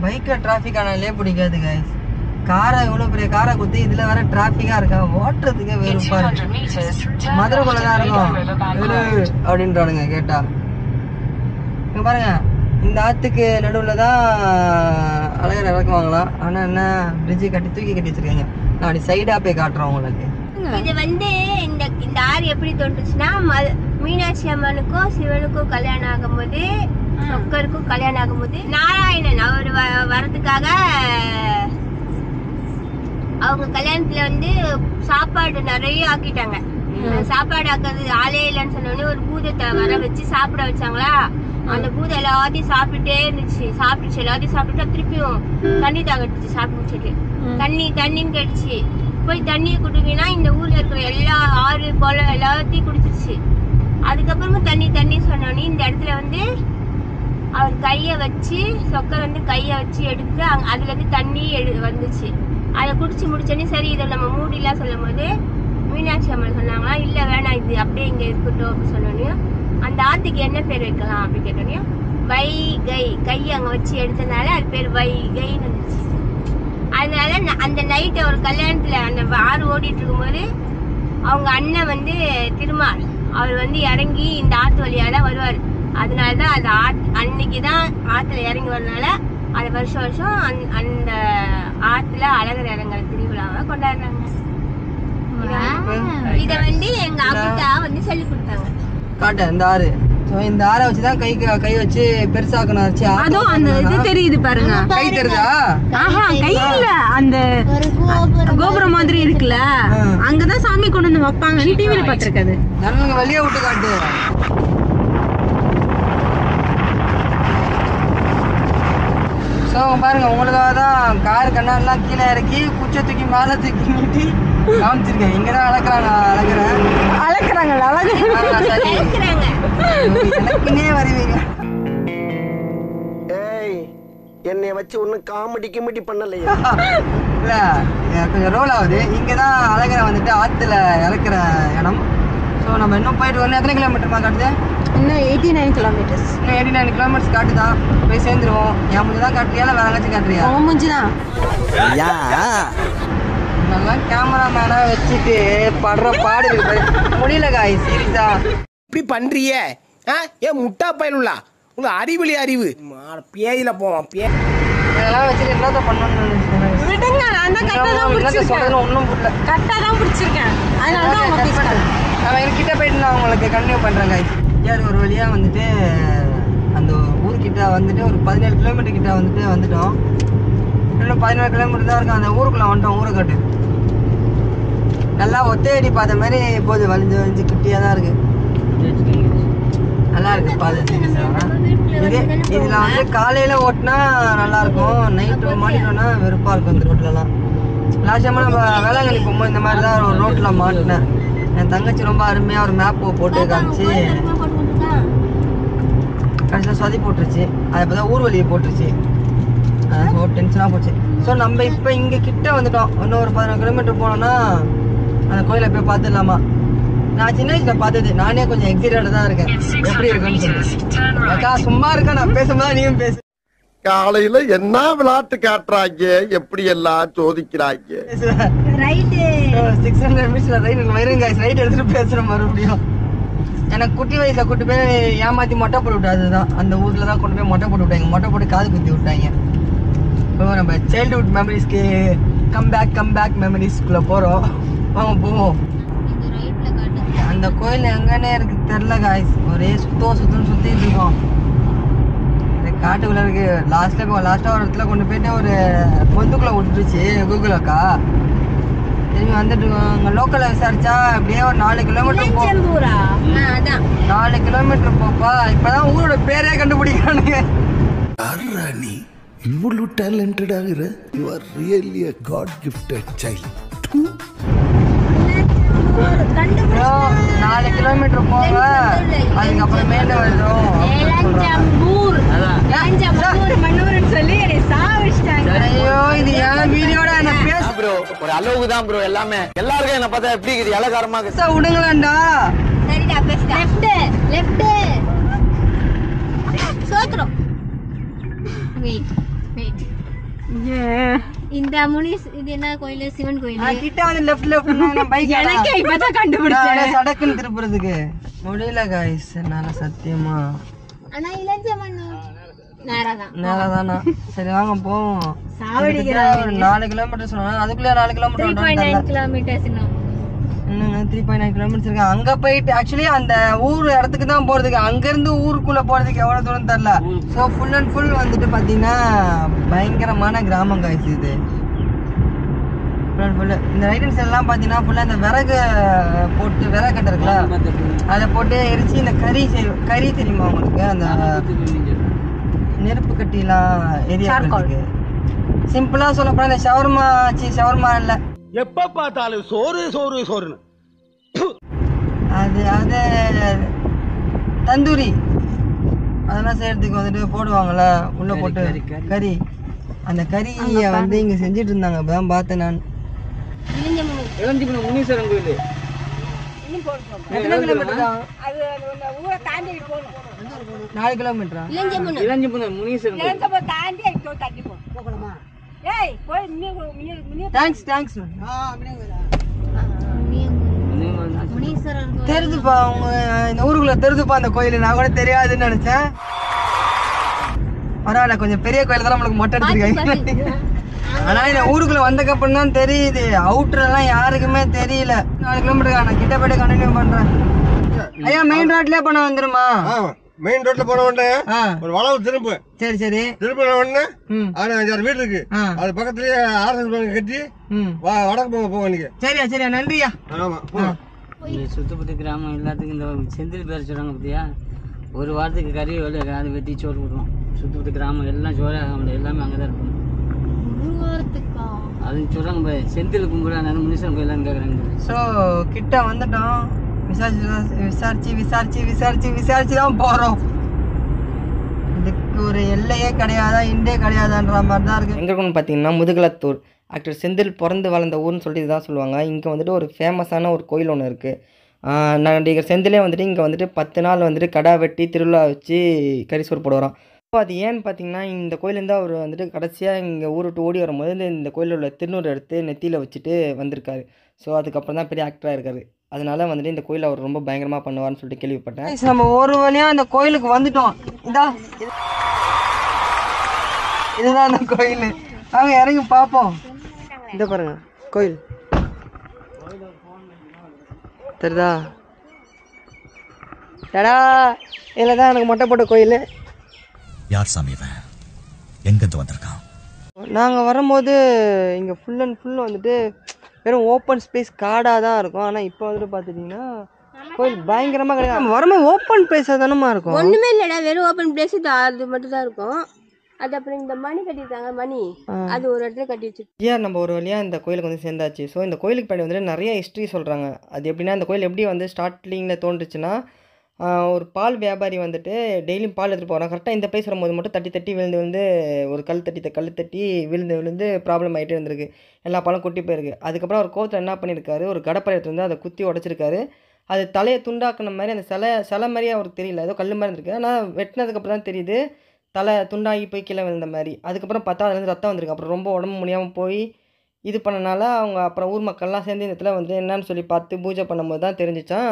பைக்கில் டிராஃபிக் ஆனாலே பிடிக்காது கைஸ். காரை இவ்வளோ பெரிய காரை குத்தி இதில் வேற டிராஃபிக்காக இருக்கா, ஓட்டுறதுக்கே வெறுப்பா இருக்கு. மதுரைக்குள்ள தான் இருக்கும் அப்படின்றானுங்க கேட்டா. இங்கே பாருங்க, இந்த ஆற்றுக்கு நடுவில் தான் அழகர் இறக்குவாங்களாம். ஆனால் என்ன பிரிட்ஜு தூக்கி கட்டி வச்சிருக்காங்க. நான் அப்படி சைடாக போய் காட்டுறேன் உங்களுக்கு. இது வந்து இந்த ஆறு எப்படி தோன்றுச்சுன்னா, மீனாட்சி அம்மனுக்கும் சிவனுக்கும் கல்யாணம் ஆகும்போது, சொக்கருக்கும் கல்யாணம் ஆகும்போது நாராயணன் அவர் வரதுக்காக அவங்க கல்யாணத்துல வந்து சாப்பாடு நிறைய ஆக்கிட்டாங்க. சாப்பாடு ஆக்குறது ஆளே இல்லைன்னு சொன்னோடனே ஒரு பூதத்தை வர வச்சு சாப்பிட வச்சாங்களா. அந்த பூதம் எல்லாத்தையும் சாப்பிட்டுட்டே இருந்துச்சு. எல்லாத்தையும் சாப்பிட்டுட்டா திருப்பியும் தண்ணி தாகட்டுச்சு. சாப்பிட்டு தண்ணின்னு கேட்டுச்சு. போய் தண்ணியை குடிங்கன்னா இந்த ஊர்ல இருக்கிற எல்லா ஆறு குளம் எல்லாத்தையும் குடிச்சிருச்சு. அதுக்கப்புறமும் தண்ணி சொன்னோடனே இந்த இடத்துல வந்து அவர் கைய வச்சு, சொக்கர் வந்து கைய வச்சு எடுத்து அதுல இருந்து தண்ணி வந்துச்சு. அதை குடிச்சு முடிச்சோடனே சரி இதை நம்ம மூடிலாம் சொல்லும் போது மீனாட்சி அம்மன் சொன்னாங்களா, இல்ல வேணாம் இது அப்படியே இங்க இருக்கட்டும் அப்படின்னு சொன்னோடனே அந்த ஆத்துக்கு என்ன பேர் வைக்கலாம் அப்படின்னு கேட்டோடனே வைகை, கை அங்க வச்சு எடுத்ததுனால அது பேர் வைகைன்னு இருந்துச்சு. அதனால அந்த நைட்டு ஒரு கல்யாணத்துல அந்த ஆறு ஓடிட்டு இருக்கும்போது அவங்க அண்ணன் வந்து திருமால் அவர் வந்து இறங்கி இந்த ஆத்து வழியால வருவாரு. அதனாலதான் அது அன்னைக்குதான் ஆத்துல இறங்கி வரனால அது வருஷம் அந்த ஆத்துல அழகர் இறங்குற திருவிழாவை கொண்டாடுறாங்க. இத வந்து எங்க அப்பா வந்து சொல்லி கொடுத்தாங்க. காட்ட இந்த ஆறு, இந்த ஆறை வச்சுதான் கை வச்சு பெருசாக்கணும். அதுவும் அந்த இது தெரியுது பாருங்க. கை தெரியுதா? கை இல்ல, அந்த கோபுரம் மாதிரி இருக்குல்ல, அங்கதான் சாமி கொண்டு வந்து வைப்பாங்க. டிவில பாத்துருக்காது. நல்லவங்க வெளியே விட்டு காட்டு. ஸோ பாருங்க, உங்களுக்காக தான் கார் கண்ணாடிலாம் கீழே இறக்கி குச்சை தூக்கி மேலே தூக்கி நீட்டி காமிச்சிருக்கேன். இங்கதான் அளக்குறாங்க எனக்குன்னே வருவீங்க. என்னை வச்சு ஒன்னும் காமெடி பண்ணலையா? இல்ல கொஞ்சம் ரோல் ஆகுது. இங்கதான் அழகரை வந்துட்டு ஆத்துல இறக்குற இடம். ஸோ நம்ம இன்னும் போயிட்டு வரணும். எத்தனை கிலோமீட்டர்மா காட்டுது? இன்னும் 89 கிலோமீட்டர்ஸ். இன்னும் 89 கிலோமீட்டர்ஸ் காட்டுதான். போய் சேர்ந்துருவோம். என் மூஞ்சி தான் காட்டுறியா இல்லை வேற எங்காச்சும் காட்டுறியா? மூஞ்சிதான். நல்லா கேமராமேனா வச்சுட்டு படுற பாடு இருக்கு. முடியல காய், சீரியஸா இப்படி பண்றிய? ஏன் முட்டா பயலுள்ளா? உங்க அறிவு பேயில போவான். இதெல்லாம் வச்சுட்டு என்னத்த பண்ணணும்னு விடுங்க. நான் தான் கரெக்டா தான் பிடிச்சிருக்கேன். ஒன்றும் புரியல. கரெக்டா தான் பிடிச்சிருக்கேன். அதனால தான் அவங்க பேசுறாங்க. நான் கிட்ட போயிட்டு நான் உங்களுக்கு கண்டினியூ பண்றேன் காய். யார் ஒரு வழியா வந்துட்டு அந்த ஊருக்கு கிட்ட வந்துட்டு ஒரு 17 கிலோமீட்டர் கிட்ட வந்துட்டோம். இன்னும் 17 கிலோமீட்டர் தான் இருக்கும். அந்த ஊருக்குள்ளே வந்துட்டோம். ஊரை காட்டு நல்லா ஒத்தையடி பாதை மாதிரி போகுது. வலிஞ்சு வலிஞ்சு குட்டியாக தான் இருக்குது. நல்லா இருக்குது பாதை. இதில் வந்து காலையில் ஓட்டினா நல்லாயிருக்கும். நைட்டு மாட்டினோன்னா வெறுப்பாக இருக்கும் இந்த ரோட்லலாம். லாஸ்ட் டைமாக நம்ம வேளாங்கண்ணி போகும்போது இந்த மாதிரி தான் ஒரு ரோட்டில் மாட்டினேன். என் தங்கச்சி ரொம்ப அருமையாக ஒரு மேப் போட்டு காமிச்சு கடைசியில் சொதி போட்டுருச்சு. அதை இப்போ தான் ஊர் வழியை போட்டுருச்சு. ஸோ டென்ஷனாக போச்சு. ஸோ நம்ம இப்போ இங்கே கிட்ட வந்துட்டோம். இன்னும் ஒரு 14 கிலோமீட்டர் போனோன்னா அந்த கோயிலை போய் பார்த்துடலாமா. நான் சின்ன வயசில் பார்த்தது. நானே கொஞ்சம் எக்ஸைட்டடாக தான் இருக்கேன் எப்படி இருக்குன்னு சொல்லி. அக்கா சும்மா இருக்கா, நான் பேசும்போது நீயும் பேசு. காலையில என்ன விளையாட்டு காட்டுறாங்க, எப்படி எல்லாம் சோதிக்கிறாங்க. 600 மீட்டர்ல ரைட் எடுத்துட்டு பேசுறேன் மறுபடியும். எனக்கு குட்டி வயசுல கூட்டு போய் ஏமாத்தி மொட்டை போட்டு விட்டா. அதுதான் அந்த ஊர்ல தான் கொண்டு போய் மொட்டை போட்டு விட்டாங்க. மொட்டை போட்டு காது குத்தி விட்டாங்க. இப்போ நம்ம சைல்ட்ஹுட் மெமரிஸ்க்கு கம் பேக் மெமரிஸ்குள்ள போறோம். வாங்க போவோம். அந்த கோயில் எங்கன்னே இருக்கு தெரியல காய்ஸ். ஒரே சுத்திட்டு இருக்கோம். காட்டுக்குள்ள இருக்கு. லாஸ்டா ஒரு இடத்துல கொண்டு போயிட்டு ஒரு பொந்துக்குள்ள விட்டுருச்சு கூகுள் அக்கா. திரும்பி வந்துட்டு இருக்கோம். அங்கே லோக்கலில் விசாரிச்சா அப்படியே ஒரு 4 கிலோமீட்டர் 4 கிலோமீட்டர் போப்பா. இப்பதான் ஊரோட பேரே கண்டுபிடிக்கிறானுங்க. நீ இவ்வளவு டேலண்டட் ஆகுற. You are really a god gifted child. 4 kilometre போங்க. அதுக்கப்புறமேட்டு வரும். ஐயோ இது ஏன் வீடியோட என்ன பேச ப்ரோ ஒரு அளவுக்கு தான் ப்ரோ. எல்லாமே எல்லாருக்கும் என்ன பார்த்தா எப்படி இருக்குது இலகாரமா விடுங்களாண்டா. இந்த முனிஸ் இது என்ன கோயில்? சிவன் கோயில் கிட்ட வந்து லெஃப்ட் பைக் எனக்கே இப்பதான் கண்டுபிடிச்சேன். சடக்குன்னு திருப்புறதுக்கு முடியல காய்ஸ் என்னால சத்தியமா. ஆனா இளஞ்சமன் நேராதானா? சரி வாங்க போவோம். ஒரு 4 கிலோமீட்டர் சொன்னா அதுக்குள்ளே 4 கிலோமீட்டர் 3.9 கிலோமீட்டர்ஸ் இன்னும் 3.9 கிலோமீட்டர்ஸ் இருக்கு. அங்க போயிட்டு ஆக்சுவலி அந்த ஊர் இடத்துக்கு தான் போறதுக்கு. அங்க இருந்து ஊருக்குள்ள போறதுக்கு எவ்வளவு தூரம் தெரியல. ஸோ ஃபுல் அண்ட் ஃபுல் வந்துட்டு பாத்தீங்கன்னா பயங்கரமான கிராமம் காய்ச்சி இது. ஃபுல் அண்ட் ஃபுல் இந்த ரைட் ஹேண்ட் சைட்லாம் பாத்தீங்கன்னா ஃபுல்லா இந்த விறகு போட்டு விறகு கட்டை இருக்குல்ல அதை போட்டு எரிச்சு இந்த கறி தெரியுமா உங்களுக்கு? அந்த நெருப்பு கட்டிலாம் ஏரியா இருக்கு. சிம்பிளா சொல்ல போனா இந்த ஷவர்மா இல்ல எப்ப பார்த்தாலும் சோறுன்னு அது தந்தூரி அதெல்லாம் செய்யறதுக்கு வந்துட்டு போடுவாங்கல்ல உள்ள போட்டு கறி. அந்த கறியை வந்து இங்க செஞ்சுட்டு இருந்தாங்க. அப்பதான் பார்த்தேன் நான். முனீஸ்வரன் கோயில் எத்தனை கிலோமீட்டர் தான்? 4 கிலோமீட்டரா? முனீஸ்வரன் தேங்க்ஸ் தெரிதுப்பா. அவங்க இந்த ஊருக்குள்ள தெரிதுப்பா அந்த கோயில். நான் கூட தெரியாதுன்னு நினைச்சேன். பரவாயில்ல கொஞ்சம் பெரிய கோயில் தான் நம்மளுக்கு மொட்டை எடுத்துருக்காங்க. ஆனா இந்த ஊருக்குள்ள வந்தக்கப்புறம் தான் தெரியுது. அவுட்டர் எல்லாம் யாருக்குமே தெரியல. 4 கிலோமீட்டர் நான் கிட்ட போயிட்டு கண்டினியூ பண்றேன். ஐயா மெயின் ரோட்லயே பண்ண வந்துருமா? மெயின் ரோட்ல போன உடனே ஒரு வளவு திரும்ப. சரி திரும்பின உடனே 5-6 வீடு இருக்கு. அது பக்கத்துலயே ஆர்எஸ் பேங்க் கட்டி வடக்கு போங்க நீங்க. சரியா நன்றியா. ஆமா சுத்தப்பட்டு கிராமம் எல்லாத்துக்கும் இந்த செந்தில் பேர் சொல்றாங்க பத்தியா. ஒரு வாரத்துக்கு கறி அதை வெட்டி சோறு விடுறோம். சுத்தப்பட்டு கிராமம் எல்லாம் சோறு எல்லாமே அங்கதான் இருக்கும். அது சொல்றாங்க செந்தில் கும்பிட முனிசன் கோயிலான்னு கேக்குறாங்க. ஸோ கிட்ட வந்துட்டோம். விசாரிச்சு தான் போறோம். இதுக்கு ஒரு எல்லையே கிடையாதா இண்டே கிடையாதான்ற மாதிரி தான் இருக்கு. எங்க இருக்குன்னு பார்த்தீங்கன்னா முதுகுளத்தூர். ஆக்டர் செந்தில் பிறந்து வளர்ந்த ஊர்னு சொல்லிட்டு இதுதான் சொல்லுவாங்க. இங்கே வந்துட்டு ஒரு ஃபேமஸான ஒரு கோயில் ஒன்று இருக்குது. நடிகர் செந்திலே வந்துட்டு இங்கே வந்துட்டு 10 நாள் வந்துட்டு கடா வெட்டி திருவிழா வச்சு கரிசோறு போடுவாராம். ஸோ அது ஏன்னு பார்த்தீங்கன்னா இந்த கோயிலேருந்து அவர் வந்துட்டு கடைசியாக இங்கே ஊரை விட்டு ஓடி வரும்போது இந்த கோயிலில் உள்ள திருநூறு எடுத்து நெத்தியில் வச்சுட்டு வந்திருக்காரு. ஸோ அதுக்கப்புறம் தான் பெரிய ஆக்டராக இருக்காரு. அதனால வந்துட்டு இந்த கோயில் அவர் ரொம்ப பயங்கரமாக பண்ணுவார்னு சொல்லிட்டு கேள்விப்பட்டேன். நம்ம ஒரு வழியாக அந்த கோயிலுக்கு வந்துட்டோம். இதுதான் அந்த கோயில். வாங்க இறங்கி பார்ப்போம். இந்த பாருங்க கோயில் தெரியுதா? இதில் தான் எனக்கு மொட்டை போட்ட கோயில். யார் சாமி இவன்? எங்கிருந்து வந்திருக்கான்? நாங்கள் வரும்போது இங்கே ஃபுல் அண்ட் ஃபுல் வந்துட்டு வெறும் ஓப்பன் ஸ்பேஸ் காடாக தான் இருக்கும். ஆனால் இப்போ வந்துட்டு பார்த்துட்டிங்கன்னா கோயில் பயங்கரமாக கிடையாது. நம்ம வரும்போது ஓப்பன் பிளேஸாக தானமா இருக்கும். ஒன்றுமே இல்லைடா, வெறும் ஓப்பன் பிளேஸ் அது மட்டும் தான் இருக்கும். அது அப்புறம் இந்த மணி கட்டியிருக்காங்க, மணி அது ஒரு இடத்துல கட்டி வச்சு. நம்ம ஒரு வழியாக இந்த கோயிலுக்கு வந்து சேர்ந்தாச்சு. ஸோ இந்த கோயிலுக்கு பின்னாடி வந்துட்டு நிறைய ஹிஸ்ட்ரி சொல்கிறாங்க. அது எப்படின்னா இந்த கோயில் எப்படி வந்து ஸ்டார்டிங்கில் தோன்றுச்சுன்னா, ஒரு பால் வியாபாரி வந்துட்டு டெய்லியும் பால் எடுத்துகிட்டு போகிறான். கரெக்டாக இந்த பிளேஸ் வரும்போது மட்டும் தட்டி விழுந்து ஒரு கல் தட்டி விழுந்து ப்ராப்ளம் ஆகிட்டே இருந்திருக்கு. எல்லா பாலும் கொட்டி போயிருக்கு. அதுக்கப்புறம் ஒரு கோவத்தில் என்ன பண்ணியிருக்காரு, ஒரு கடப்பாறை எடுத்து வந்து அதை குத்தி உடச்சிருக்காரு. அது தலையை துண்டாக்குன மாதிரி அந்த சிலை மாதிரியே அவருக்கு தெரியல, ஏதோ கல் மாதிரி இருந்திருக்கு. ஆனால் வெட்டினதுக்கப்புறம் தான் தெரியுது தலை துண்டாகி போய் கீழே விழுந்த மாதிரி. அதுக்கப்புறம் பார்த்தா அதுலேருந்து ரத்தம் வந்திருக்கு. அப்புறம் ரொம்ப உடம்பு முடியாமல் போய் இது பண்ணனால அவங்க அப்புறம் ஊர் மக்கள்லாம் சேர்ந்து இந்த இடத்துல வந்து என்னன்னு சொல்லி பார்த்து பூஜை பண்ணும்போது தான் தெரிஞ்சிச்சான்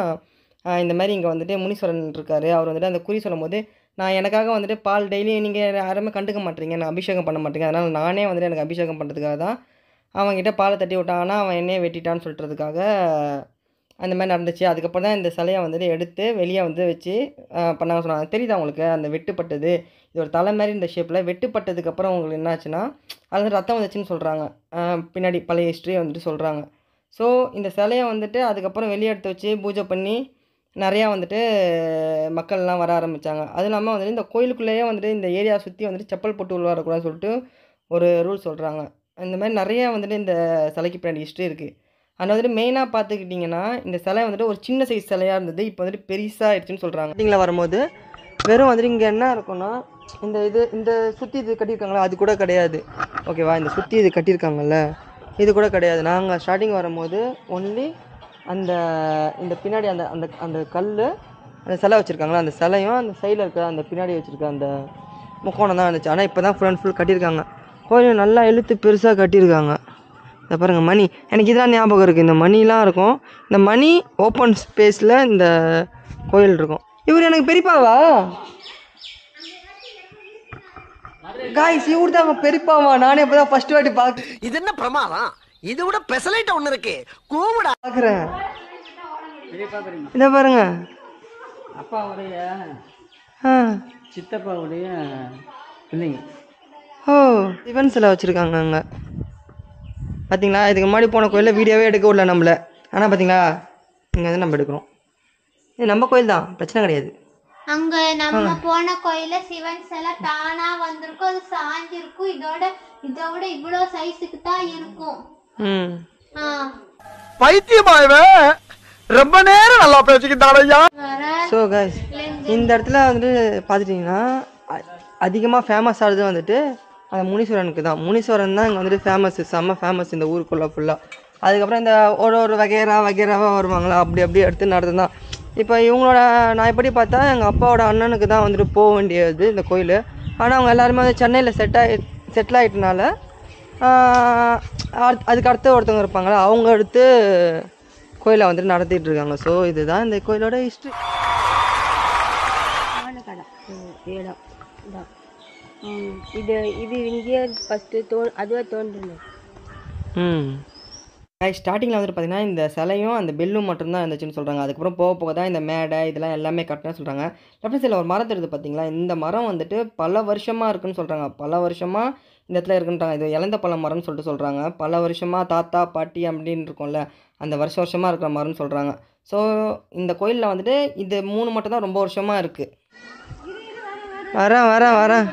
இந்த மாதிரி இங்கே வந்துட்டு முனீஸ்வரன் இருக்கார். அவர் வந்துட்டு அந்த குறி சொல்லும் போது, நான் எனக்காக வந்துட்டு பால் டெய்லி நீங்கள் யாருமே கண்டுக்க மாட்டீங்க, நான் அபிஷேகம் பண்ண மாட்டேங்க, அதனால் நானே வந்துட்டு எனக்கு அபிஷேகம் பண்ணுறதுக்காக தான் அவங்ககிட்ட பாலை தட்டி விட்டான். ஆனால் அவன் என்னையே வெட்டிட்டான்னு சொல்கிறதுக்காக அந்த மாதிரி நடந்துச்சு. அதுக்கப்புறம் தான் இந்த சிலையை வந்துட்டு எடுத்து வெளியே வந்து வச்சு பண்ணாங்க சொன்னாங்க. தெரியுது அவங்களுக்கு அந்த வெட்டுப்பட்டது, இது ஒரு தலை மாதிரி இந்த ஷேப்பில் வெட்டுப்பட்டதுக்கப்புறம் உங்களுக்கு என்னாச்சுன்னா அதில் ரத்தம் வந்துச்சுன்னு சொல்கிறாங்க. பின்னாடி பழைய ஹிஸ்ட்ரியை வந்துட்டு சொல்கிறாங்க. ஸோ இந்த சிலையை வந்துட்டு அதுக்கப்புறம் வெளியே எடுத்து வச்சு பூஜை பண்ணி நிறையா வந்துட்டு மக்கள்லாம் வர ஆரம்பித்தாங்க. அதுவும் இல்லாமல் வந்துட்டு இந்த கோயிலுக்குள்ளேயே வந்துட்டு இந்த ஏரியா சுற்றி வந்துட்டு செப்பல் போட்டு உள்ள வரக்கூடாதுன்னு சொல்லிட்டு ஒரு ரூல் சொல்கிறாங்க. இந்த மாதிரி நிறையா வந்துட்டு இந்த சிலைக்கு பின்னாடி ஹிஸ்ட்ரி இருக்குது. ஆனால் வந்துட்டு மெயினாக பார்த்துக்கிட்டிங்கன்னா இந்த சிலை வந்துட்டு ஒரு சின்ன சைஸ் சிலையாக இருந்தது, இப்போ வந்துட்டு பெருசாக ஆயிடுச்சுன்னு சொல்கிறாங்க. இங்கே வரும்போது வெறும் வந்துட்டு இங்கே என்ன இருக்குன்னா இந்த சுற்றி இது கட்டியிருக்காங்களா அது கூட கிடையாது. ஓகேவா, இந்த சுற்றி இது கட்டியிருக்காங்கல்ல இது கூட கிடையாது. நாங்கள் ஸ்டார்டிங் வரும்போது ஒன்லி இந்த பின்னாடி அந்த கல் அந்த சிலை வச்சுருக்காங்களா அந்த சிலையும் அந்த சைடில் இருக்க அந்த பின்னாடி வச்சுருக்க அந்த முக்கோணம் தான் இருந்துச்சு. ஆனால் இப்போ தான் ஃபுல் அண்ட் ஃபுல் கட்டியிருக்காங்க. கோயில் நல்லா இழுத்து பெருசாக கட்டியிருக்காங்க. இதை பாருங்கள், மணி எனக்கு இதெல்லாம் ஞாபகம் இருக்குது. இந்த மணிலாம் இருக்கும். இந்த மணி ஓப்பன் ஸ்பேஸில் இந்த கோயில் இருக்கும். இவர் எனக்கு பெரியப்பாவா காய்ஸ்? இவர் தாங்க பெரியப்பாவா? நானே இப்போ தான் ஃபர்ஸ்ட் வாட்டி பார்க்க. இது என்ன பிரமாதம்? இது விட பெசலைட் ஒன்று இருக்கு, கூவிடா பார்க்குறேன். இதை பாருங்க, அப்பாவுடைய சித்தப்பாவுடைய பிள்ளைங்க. ஓ, சிவன் சிலை வச்சுருக்காங்க அங்கே. பார்த்தீங்களா, இதுக்கு முன்னாடி போன கோயிலில் வீடியோவே எடுக்க விடல நம்மளை. ஆனால் பார்த்தீங்களா இங்கே வந்து நம்ம எடுக்கிறோம். இது நம்ம கோயில் தான், பிரச்சனை கிடையாது. அங்க நம்ம போன கோயில சிவன் சிலை தானா வந்திருக்கும், அது சாஞ்சிருக்கும். இதோட இவ்வளவு சைஸுக்கு தான் இருக்கும். பைத்தியமாயவன் ரொம்ப நேரம் நல்லா பேசிக்கிட்டாரையா. ஸோ கைஸ், இந்த இடத்துல வந்துட்டு பார்த்துட்டிங்கன்னா அதிகமாக ஃபேமஸ் ஆனது வந்துட்டு அந்த முனீஸ்வரனுக்கு தான். முனீஸ்வரன் தான் இங்கே வந்துட்டு ஃபேமஸ், செம்ம ஃபேமஸ் இந்த ஊருக்குள்ளே ஃபுல்லாக. அதுக்கப்புறம் இந்த ஒரு வகைராவாக வருவாங்களா, அப்படி எடுத்து நடந்து தான். இப்போ இவங்களோட நான் எப்படி பார்த்தா எங்கள் அப்பாவோட அண்ணனுக்கு தான் வந்துட்டு போக வேண்டியது இந்த கோயில். ஆனால் அவங்க எல்லாருமே வந்து சென்னையில் செட்டில் ஆகிட்டனால அதுக்கு அடுத்து ஒருத்தவங்க இருப்பாங்களா, அவங்க அடுத்து கோயிலை வந்துட்டு நடத்திட்டு இருக்காங்க. ஸோ இதுதான் இந்த கோயிலோட ஹிஸ்ட்ரி. இடம் இது இங்கேயே ஃபஸ்ட்டு அதுவாக தோன்றுனது. ஸ்டார்டிங்கில் வந்துட்டு பார்த்தீங்கன்னா இந்த சிலையும் அந்த பெல்லும் மட்டும்தான் இருந்துச்சுன்னு சொல்கிறாங்க. அதுக்கப்புறம் போக தான் இந்த மேடை இதெல்லாம் எல்லாமே கட்டினா சொல்கிறாங்க. லெஃப்ட் சைடில் ஒரு மரம் தெரியுது பார்த்தீங்களா, இந்த மரம் வந்துட்டு பல வருஷமாக இருக்குன்னு சொல்கிறாங்க. பல வருஷமாக இந்த இடத்துல இருக்குன்றாங்க. இது இழந்த பழ மரம்னு சொல்கிறாங்க. பல வருஷமாக தாத்தா பாட்டி அப்படின்னு இருக்கும்ல, அந்த வருஷமாக இருக்கிற மரம்னு சொல்கிறாங்க. ஸோ இந்த கோயிலில் வந்துட்டு இது 3 மட்டும் தான் ரொம்ப வருஷமாக இருக்குது. வரேன்.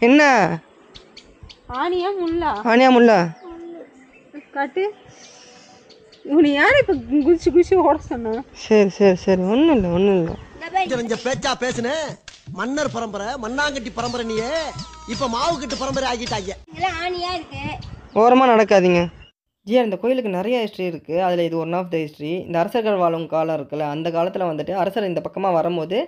என்ன ஆனியா முல்லா காட்டு. இவனை யாரு இப்ப குதிச்சு ஓட சொன்னா? சரி ஒன்றும் இல்லை. கொஞ்சம் பேச்சா பேசுன மன்னர் பரம்பரை, மண்ணாங்கட்டி பரம்பரை, நீயே இப்ப மாவு கட்டு பரம்பரை ஆகிட்டாங்க. ஓரமாக நடக்காதீங்க. இந்த கோயிலுக்கு நிறைய ஹிஸ்ட்ரி இருக்குது. அதில் இது ஒன் ஆஃப் த ஹிஸ்ட்ரி. இந்த அரசர்கள் வாழும் காலம் இருக்குல்ல, அந்த காலத்தில் வந்துட்டு அரசர் இந்த பக்கமாக வரும்போது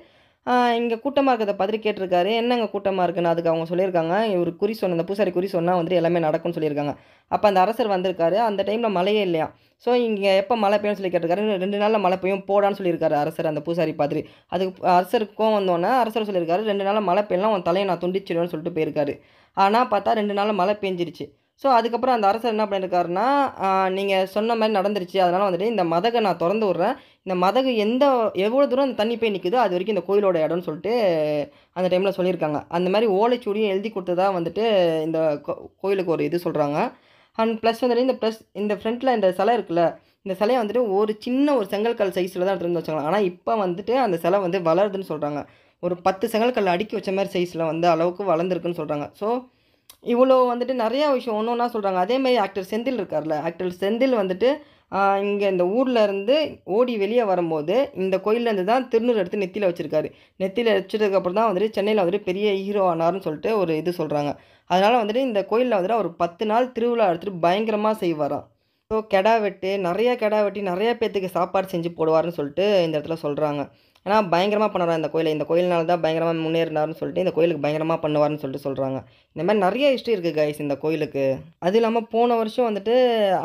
இங்கே கூட்டமாக இருக்கிறத பார்த்துட்டு கேட்டிருக்காரு, என்னங்க கூட்டமாக இருக்குன்னு. அதுக்கு அவங்க சொல்லியிருக்காங்க, இவர் குறி சொன்ன இந்த பூசாரி குறி சொன்னால் வந்துட்டு எல்லாமே நடக்கும்னு சொல்லியிருக்காங்க. அப்போ அந்த அரசர் வந்திருக்காரு. அந்த டைமில் மழையே இல்லையா. ஸோ இங்கே எப்போ மழை பெய்யும்னு சொல்லி கேட்டிருக்காரு. 2 நாளில் மழை பெய்யும் போடான்னு சொல்லியிருக்காரு அரசர் அந்த பூசாரி பார்த்துட்டு. அதுக்கு அரசருக்கும் வந்தோன்னே அரசர் சொல்லியிருக்காரு, 2 நாளில் மழை பெய்யலாம், உன் தலையை நான் துண்டிச்சிடுவேன்னு சொல்லிட்டு போயிருக்காரு. ஆனால் பார்த்தா 2 நாளில் மழை பெஞ்சிருச்சு. ஸோ அதுக்கப்புறம் அந்த அரசர் என்ன பண்ணியிருக்காருன்னா, நீங்கள் சொன்ன மாதிரி நடந்துருச்சு, அதனால் வந்துட்டு இந்த மதகை நான் திறந்து விட்றேன், இந்த மதகு எவ்வளோ தூரம் அந்த தண்ணி போய் நிற்குதோ அது வரைக்கும் இந்த கோயிலோட இடம்னு சொல்லிட்டு அந்த டைமில் சொல்லியிருக்காங்க. அந்த மாதிரி ஓலைச்சுவடியும் எழுதி கொடுத்ததா வந்துட்டு இந்த கோயிலுக்கு ஒரு இது சொல்கிறாங்க. அண்ட் ப்ளஸ் வந்துட்டு இந்த ஃப்ரண்ட்டில் இந்த சிலை இருக்குல்ல, இந்த சிலையை வந்துட்டு ஒரு சின்ன ஒரு செங்கல்கல் சைஸில் தான் எடுத்துகிட்டு வச்சாங்க. ஆனால் இப்போ வந்துட்டு அந்த சிலை வந்து வளருதுன்னு சொல்கிறாங்க. ஒரு 10 செங்கல்கல் அடுக்கி வச்ச மாதிரி சைஸில் வந்து அளவுக்கு வளர்ந்துருக்குன்னு சொல்கிறாங்க. ஸோ இவ்வளோ வந்துட்டு நிறையா விஷயம் ஒன்று ஒன்றா சொல்கிறாங்க. அதேமாதிரி ஆக்டர் செந்தில் இருக்கார்ல, ஆக்டர் செந்தில் வந்துட்டு இங்கே இந்த ஊரில் இருந்து ஓடி வெளியே வரும்போது இந்த கோயிலேருந்து தான் திருநூறு எடுத்து நெத்தியில் வச்சுருக்காரு. நெத்தியில் வச்சதுக்கப்புறம் தான் வந்துட்டு சென்னையில் வந்துட்டு பெரிய ஹீரோ ஆனார்னு சொல்லிட்டு ஒரு இது சொல்கிறாங்க. அதனால் வந்துட்டு இந்த கோயிலில் வந்துட்டு ஒரு 10 நாள் திருவிழா எடுத்துகிட்டு பயங்கரமாக செய்வாராம். ஸோ கெடா வெட்டி நிறையா பேர்த்துக்கு சாப்பாடு செஞ்சு போடுவார்னு சொல்லிட்டு இந்த இடத்துல சொல்கிறாங்க. ஏன்னா பயங்கரமாக பண்ணுவார் இந்த கோயிலினால தான் பயங்கரமாக முன்னேறினார்னு சொல்லிட்டு இந்த கோயிலுக்கு பயங்கரமாக பண்ணுவார்னு சொல்லிட்டு சொல்கிறாங்க. இந்த மாதிரி நிறைய ஹிஸ்ட்ரி இருக்குது கைஸ் இந்த கோயிலுக்கு. அது இல்லாமல் போன வருஷம் வந்துட்டு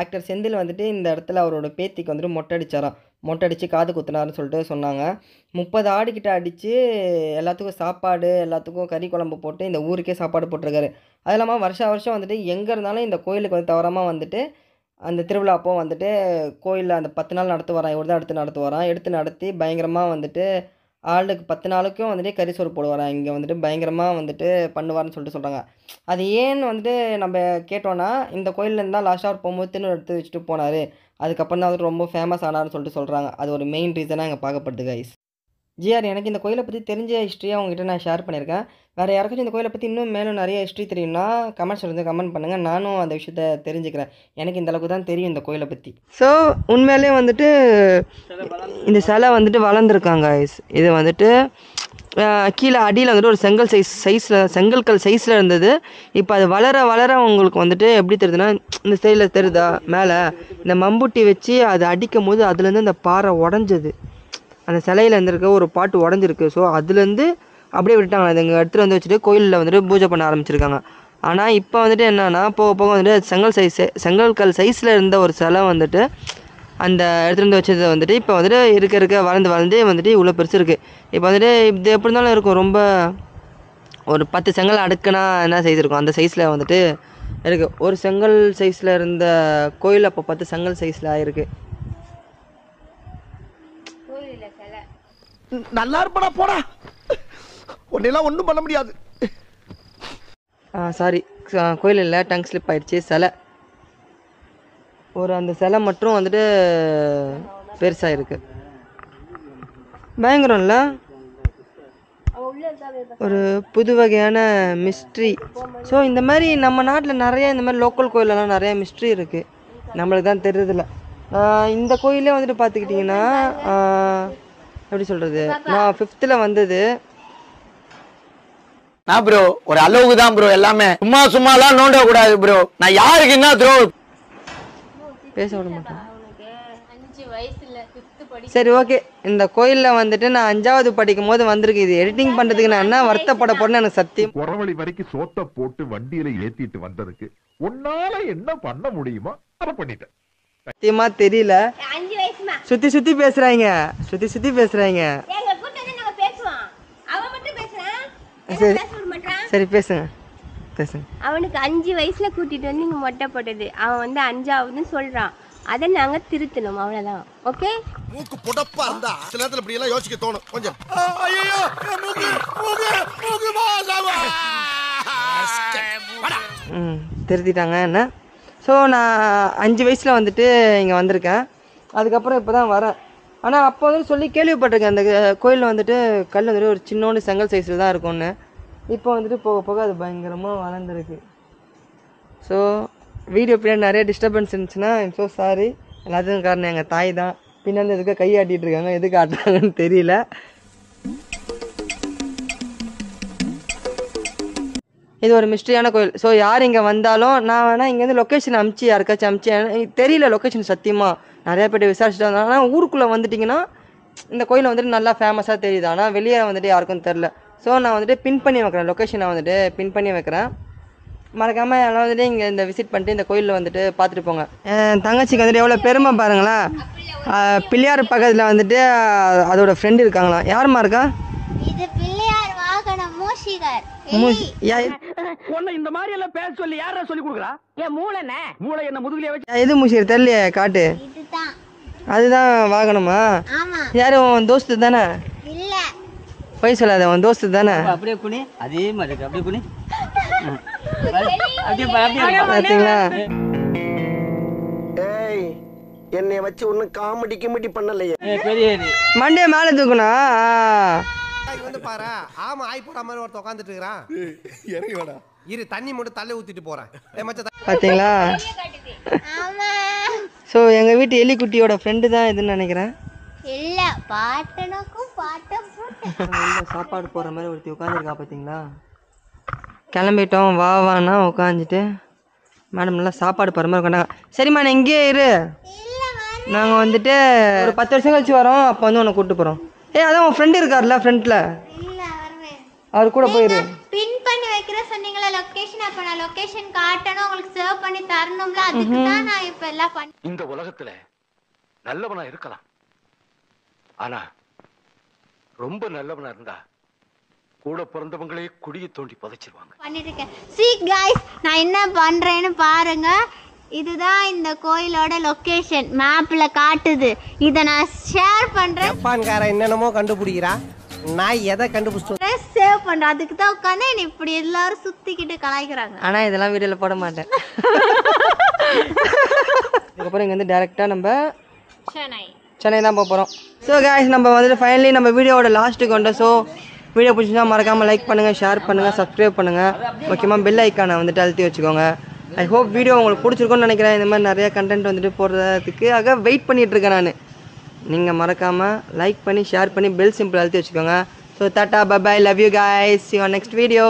ஆக்டர் செந்தில் வந்துட்டு இந்த இடத்துல அவரோட பேத்திக்கு வந்துட்டு மொட்டை அடித்து காது குத்துனாருன்னு சொல்லிட்டு சொன்னாங்க. 30 ஆடுகிட்ட அடித்து எல்லாத்துக்கும் சாப்பாடு, எல்லாத்துக்கும் கறி குழம்பு போட்டு இந்த ஊருக்கே சாப்பாடு போட்டிருக்காரு. அது இல்லாமல் வருஷம் வந்துட்டு எங்கே இருந்தாலும் இந்த கோயிலுக்கு வந்து தவறாமல் வந்துட்டு அந்த திருவிழா அப்போ வந்துட்டு கோயிலில் அந்த 10 நாள் நடத்துவாரான். இவர் தான் எடுத்து நடத்தி பயங்கரமாக வந்துட்டு ஆளுக்கு 10 நாளுக்கும் வந்துட்டு கறி சோறு போடுவாரான். இங்கே வந்துட்டு பயங்கரமாக வந்துட்டு பண்ணுவார்னு சொல்லிட்டு சொல்கிறாங்க. அது ஏன்னு வந்துட்டு நம்ம கேட்டோன்னா, இந்த கோயிலேருந்து தான் லாஸ்ட்டாக அவர் போகும்போது திருநூறு எடுத்து வச்சுட்டு போனார், அதுக்கப்புறம் தான் வந்துட்டு ரொம்ப ஃபேமஸ் ஆனார்னு சொல்லிட்டு சொல்கிறாங்க. அது ஒரு மெயின் ரீசனாக இங்கே பார்க்கப்படுது கைஸ். ஜிஆர், எனக்கு இந்த கோயிலை பற்றி தெரிஞ்ச ஹிஸ்ட்ரியை அவங்ககிட்ட நான் ஷேர் பண்ணியிருக்கேன். வேறு யாருக்காச்சும் இந்த கோயிலை பற்றி மேலும் நிறைய ஹிஸ்ட்ரி தெரியும்னா கமெண்ட் பண்ணுங்கள். நானும் அந்த விஷயத்த தெரிஞ்சுக்கிறேன். எனக்கு இந்த அளவுக்கு தான் தெரியும் இந்த கோயிலை பற்றி. ஸோ உண்மையிலே வந்துட்டு இந்த சிலை வந்துட்டு வளர்ந்துருக்காங்க கைஸ். இது வந்துட்டு கீழே அடியில் வந்துட்டு ஒரு செங்கல்கல் சைஸில் இருந்தது. இப்போ அது வளர உங்களுக்கு வந்துட்டு எப்படி தெரியுதுன்னா, இந்த சைடில் தெரியுதா மேலே இந்த மம்புட்டி வச்சு அதை அடிக்கும் போது அதுலேருந்து அந்த பாறை உடஞ்சது, அந்த சிலையில் இருந்திருக்க ஒரு பாட்டு உடஞ்சிருக்கு. ஸோ அதுலேருந்து அப்படியே விட்டுட்டாங்க. அது இங்கே எடுத்துகிட்டு வந்து வச்சுட்டு கோயிலில் வந்துட்டு பூஜை பண்ண ஆரம்பிச்சிருக்காங்க. ஆனால் இப்போ வந்துட்டு என்னென்னா போக வந்துட்டு செங்கல்கல் சைஸில் இருந்த ஒரு சிலை வந்துட்டு அந்த எடுத்துகிட்டு வந்து வச்சது வந்துட்டு இப்போ வந்துட்டு இருக்க வளர்ந்து வந்துட்டு இவ்வளோ பெருசு இருக்குது. இப்போ வந்துட்டு இது எப்படி இருந்தாலும் இருக்கும், ரொம்ப ஒரு 10 செங்கல் அடுக்குனா என்ன சைஸ் இருக்கும் அந்த சைஸில் வந்துட்டு இருக்குது. ஒரு செங்கல் சைஸில் இருந்த கோயில் அப்போ 10 செங்கல் சைஸில் ஆயிருக்கு. நல்லா இருப்படா போடா, உன்னெல்லாம் ஒன்றும் பண்ண முடியாது. சாரி, கோயில் இல்லை, டங் ஸ்லிப் ஆயிடுச்சு. சிலை அந்த சிலை மட்டும் வந்துட்டு பெருசாக இருக்கு. பயங்கரம் இல்லை, ஒரு புது வகையான மிஸ்ட்ரி. ஸோ இந்த மாதிரி நம்ம நாட்டில் நிறைய இந்த மாதிரி லோக்கல் கோயிலெல்லாம் நிறைய மிஸ்ட்ரி இருக்குது, நம்மளுக்கு தான் தெரியுதில்ல. இந்த கோயிலே வந்துட்டு பார்த்துக்கிட்டிங்கன்னா எப்படி சொல்கிறது, நான் 5th வந்தது. நான் ப்ரோ ஒரு அளவுக்கு தான் ப்ரோ, எல்லாமே சும்மாலாம் நோண்ட கூடாது ப்ரோ. நான் யாருக்கு என்ன த்ரோ பேச விட மாட்டேன். சரி ஓகே, இந்த கோயிலில் வந்துட்டு நான் 5வது படிக்கும் போது வந்திருக்கு. இது எடிட்டிங் பண்ணுறதுக்கு நான் என்ன வருத்தப்பட போறேன்னு எனக்கு சத்தியம். குறவழி வரைக்கும் சோத்த போட்டு வண்டியில ஏத்திட்டு வந்ததுக்கு உன்னால என்ன பண்ண முடியுமோ அதை பண்ணிட்டேன். சத்தியமா தெரியல, சுத்தி பேசுறாங்க. சரி பேசுங்க. அவனுக்கு 5 வயசுல கூட்டிட்டு வந்து இங்க மொட்டை போட்டது, அவன் வந்து 5ஆவதுன்னு சொல்றான். அதை நாங்க திருத்தணும், அவ்வளவுதான். ஓகே, மூக்கு புடப்பா இருந்தா சில நேரத்துல இப்படி எல்லாம் யோசிக்க தோணும் கொஞ்சம். திருத்திட்டாங்க என்ன. ஸோ நான் 5 வயசில் வந்துட்டு இங்கே வந்திருக்கேன். அதுக்கப்புறம் இப்போ தான் வரேன். ஆனால் அப்போ வந்து சொல்லி கேள்விப்பட்டிருக்கேன், அந்த கோயிலில் வந்துட்டு கல் வந்துட்டு ஒரு சின்னோண்டு செங்கல் சைஸில் தான் இருக்கும்னு. இப்போ வந்துட்டு போக அது பயங்கரமாக வளர்ந்துருக்கு. ஸோ வீடியோ பின்னாடி நிறைய டிஸ்டர்பன்ஸ் இருந்துச்சுன்னா ஐம் ஸோ சாரி. எல்லாத்துக்கும் காரணம் எங்கள் தாய் தான். பின்னாடி எதுக்கு கை ஆட்டிகிட்டு இருக்காங்க, எதுக்கு ஆட்டுறாங்கன்னு தெரியல. இது ஒரு மிஸ்ட்ரியான கோயில். ஸோ யார் இங்கே வந்தாலும் நான் வேணால் இங்கேருந்து லொக்கேஷன் யாருக்காச்சும் தெரியல லொக்கேஷன் சத்தியமாக. நிறையா பேர் விசாரிச்சுட்டு வந்தாங்க. ஆனால் ஊருக்குள்ளே வந்துட்டிங்கன்னா இந்த கோயில் வந்துட்டு நல்லா ஃபேமஸாக தெரியுது. ஆனால் வெளியே வந்துட்டு யாருக்கும் தெரில. ஸோ நான் வந்துட்டு பின் பண்ணி வைக்கிறேன், லொக்கேஷனை வந்துட்டு பின் பண்ணி வைக்கிறேன். மறக்காமல் எல்லாம் வந்துட்டு இங்கே இந்த விசிட் பண்ணிட்டு இந்த கோயிலில் வந்துட்டு பார்த்துட்டு போங்க. என் தங்கச்சிக்கு வந்துட்டு எவ்வளோ பெருமை பாருங்களேன். பிள்ளையார் பக்கத்தில் வந்துட்டு அதோட ஃப்ரெண்டு இருக்காங்களாம். யாருமா இருக்கா? இது பிள்ளையார் வாகனம் மூஷிகர். உன்னை இந்த மாதிரி எல்லாம் பேச சொல்லி யாரா சொல்லி கொடுக்குறா? என் மூளைனே. மூளை என்ன முதுகுலயே வச்சு எது முஷிர் தெரியலையே காட்டு. இதுதான். அதுதான் வாங்கணுமா? ஆமா. யாரு உன் தோஸ்து தானே? இல்ல. போய் சொல்லாத, உன் தோஸ்து தானே? அப்படியே குனி, அதே மாதிரி இருக்கு. அப்படியே குனி. பாத்தீங்களா? ஏய் என்னை வச்சு ஒன்னும் காமெடி கிமெடி பண்ணலையே. மண்டே மேல தூக்கணும். வந்து பாரு, ஆமா ஆய் போற மாதிரி ஒருத்த உட்காந்துட்டு இருக்கிறான். இறங்கி வாடா. இரு தண்ணி மட்டும் தள்ளி ஊத்திட்டு போறேன். பாத்தீங்களா? சோ எங்க வீட்டு எலிக்குட்டியோட ஃப்ரெண்டு தான் இதுன்னு நினைக்கிறேன். இல்ல பாட்டனுக்கும் பாட்டம் போட்டு சாப்பாடு போற மாதிரி ஒருத்தி உட்காந்துருக்கா பாத்தீங்களா? கிளம்பிட்டோம் வா வான்னா உட்காந்துட்டு மேடம் நல்லா சாப்பாடு போற மாதிரி உட்காந்தாங்க. சரிம்மா நான் இங்கேயே இரு, நாங்க வந்துட்டு ஒரு 10 வருஷம் கழிச்சு வரோம், அப்போ வந்து உன்னை கூப்பிட்டு போறோம். அதான் உன் ஃப்ரெண்ட் இருக்காருல்ல ஃப்ரண்ட்ல, அவர் கூட போயிரு. பின் பண்ணி வைக்கிற சொன்னீங்களா லொகேஷன், அப்ப நான் லொகேஷன் காட்டணும், உங்களுக்கு சர்வ் பண்ணி தரணும்ல, அதுக்கு தான் நான் இப்ப எல்லாம் பண்ணி. இந்த உலகத்துல நல்லவனா இருக்கலாம், ஆனா ரொம்ப நல்லவனா இருந்தா கூட பிறந்தவங்களே குடியை தோண்டி புதைச்சிருவாங்க. பண்ணிட்டு இருக்கேன். See guys, நான் என்ன பண்றேன்னு பாருங்க. இதுதான் இந்த கோயிலோட லொகேஷன், மேப்ல காட்டுது. இத நான் ஷேர் பண்றேன். ஜப்பான்கார என்னென்னமோ கண்டுபிடிக்கிறா, நான் எதை கண்டுபிடிச்சேன் சேவ் பண்றேன். அதுக்கு தான் உட்காந்து இப்படி எல்லாரும் சுத்திக்கிட்டு கலாய்க்கிறாங்க. ஆனா இதெல்லாம் வீடியோல போட மாட்டேன். அதுக்கப்புறம் இங்க வந்து டைரக்டா நம்ம சென்னை தான் போறோம். ஸோ காய்ஸ் நம்ம வந்துட்டு ஃபைனலி நம்ம வீடியோவோட லாஸ்ட்டுக்கு வந்தோம். ஸோ வீடியோ பிடிச்சிருந்தா மறக்காமல் லைக் பண்ணுங்கள், ஷேர் பண்ணுங்கள், சப்ஸ்கிரைப் பண்ணுங்கள், முக்கியமாக பெல் ஐக்கானை வந்துட்டு அழுத்தி வச்சுக்கோங்க. ஐ ஹோப் வீடியோ உங்களுக்கு பிடிச்சிருக்கும்னு நினைக்கிறேன். இந்த மாதிரி நிறைய கண்டென்ட் வந்துட்டு போடுறதுக்காக வெயிட் பண்ணிகிட்ருக்கேன் நான். நீங்கள் மறக்காமல் லைக் பண்ணி ஷேர் பண்ணி பெல் சிம்பிள் அழுத்தி வச்சுக்கோங்க. So tata bye bye, love you guys, see you on next video.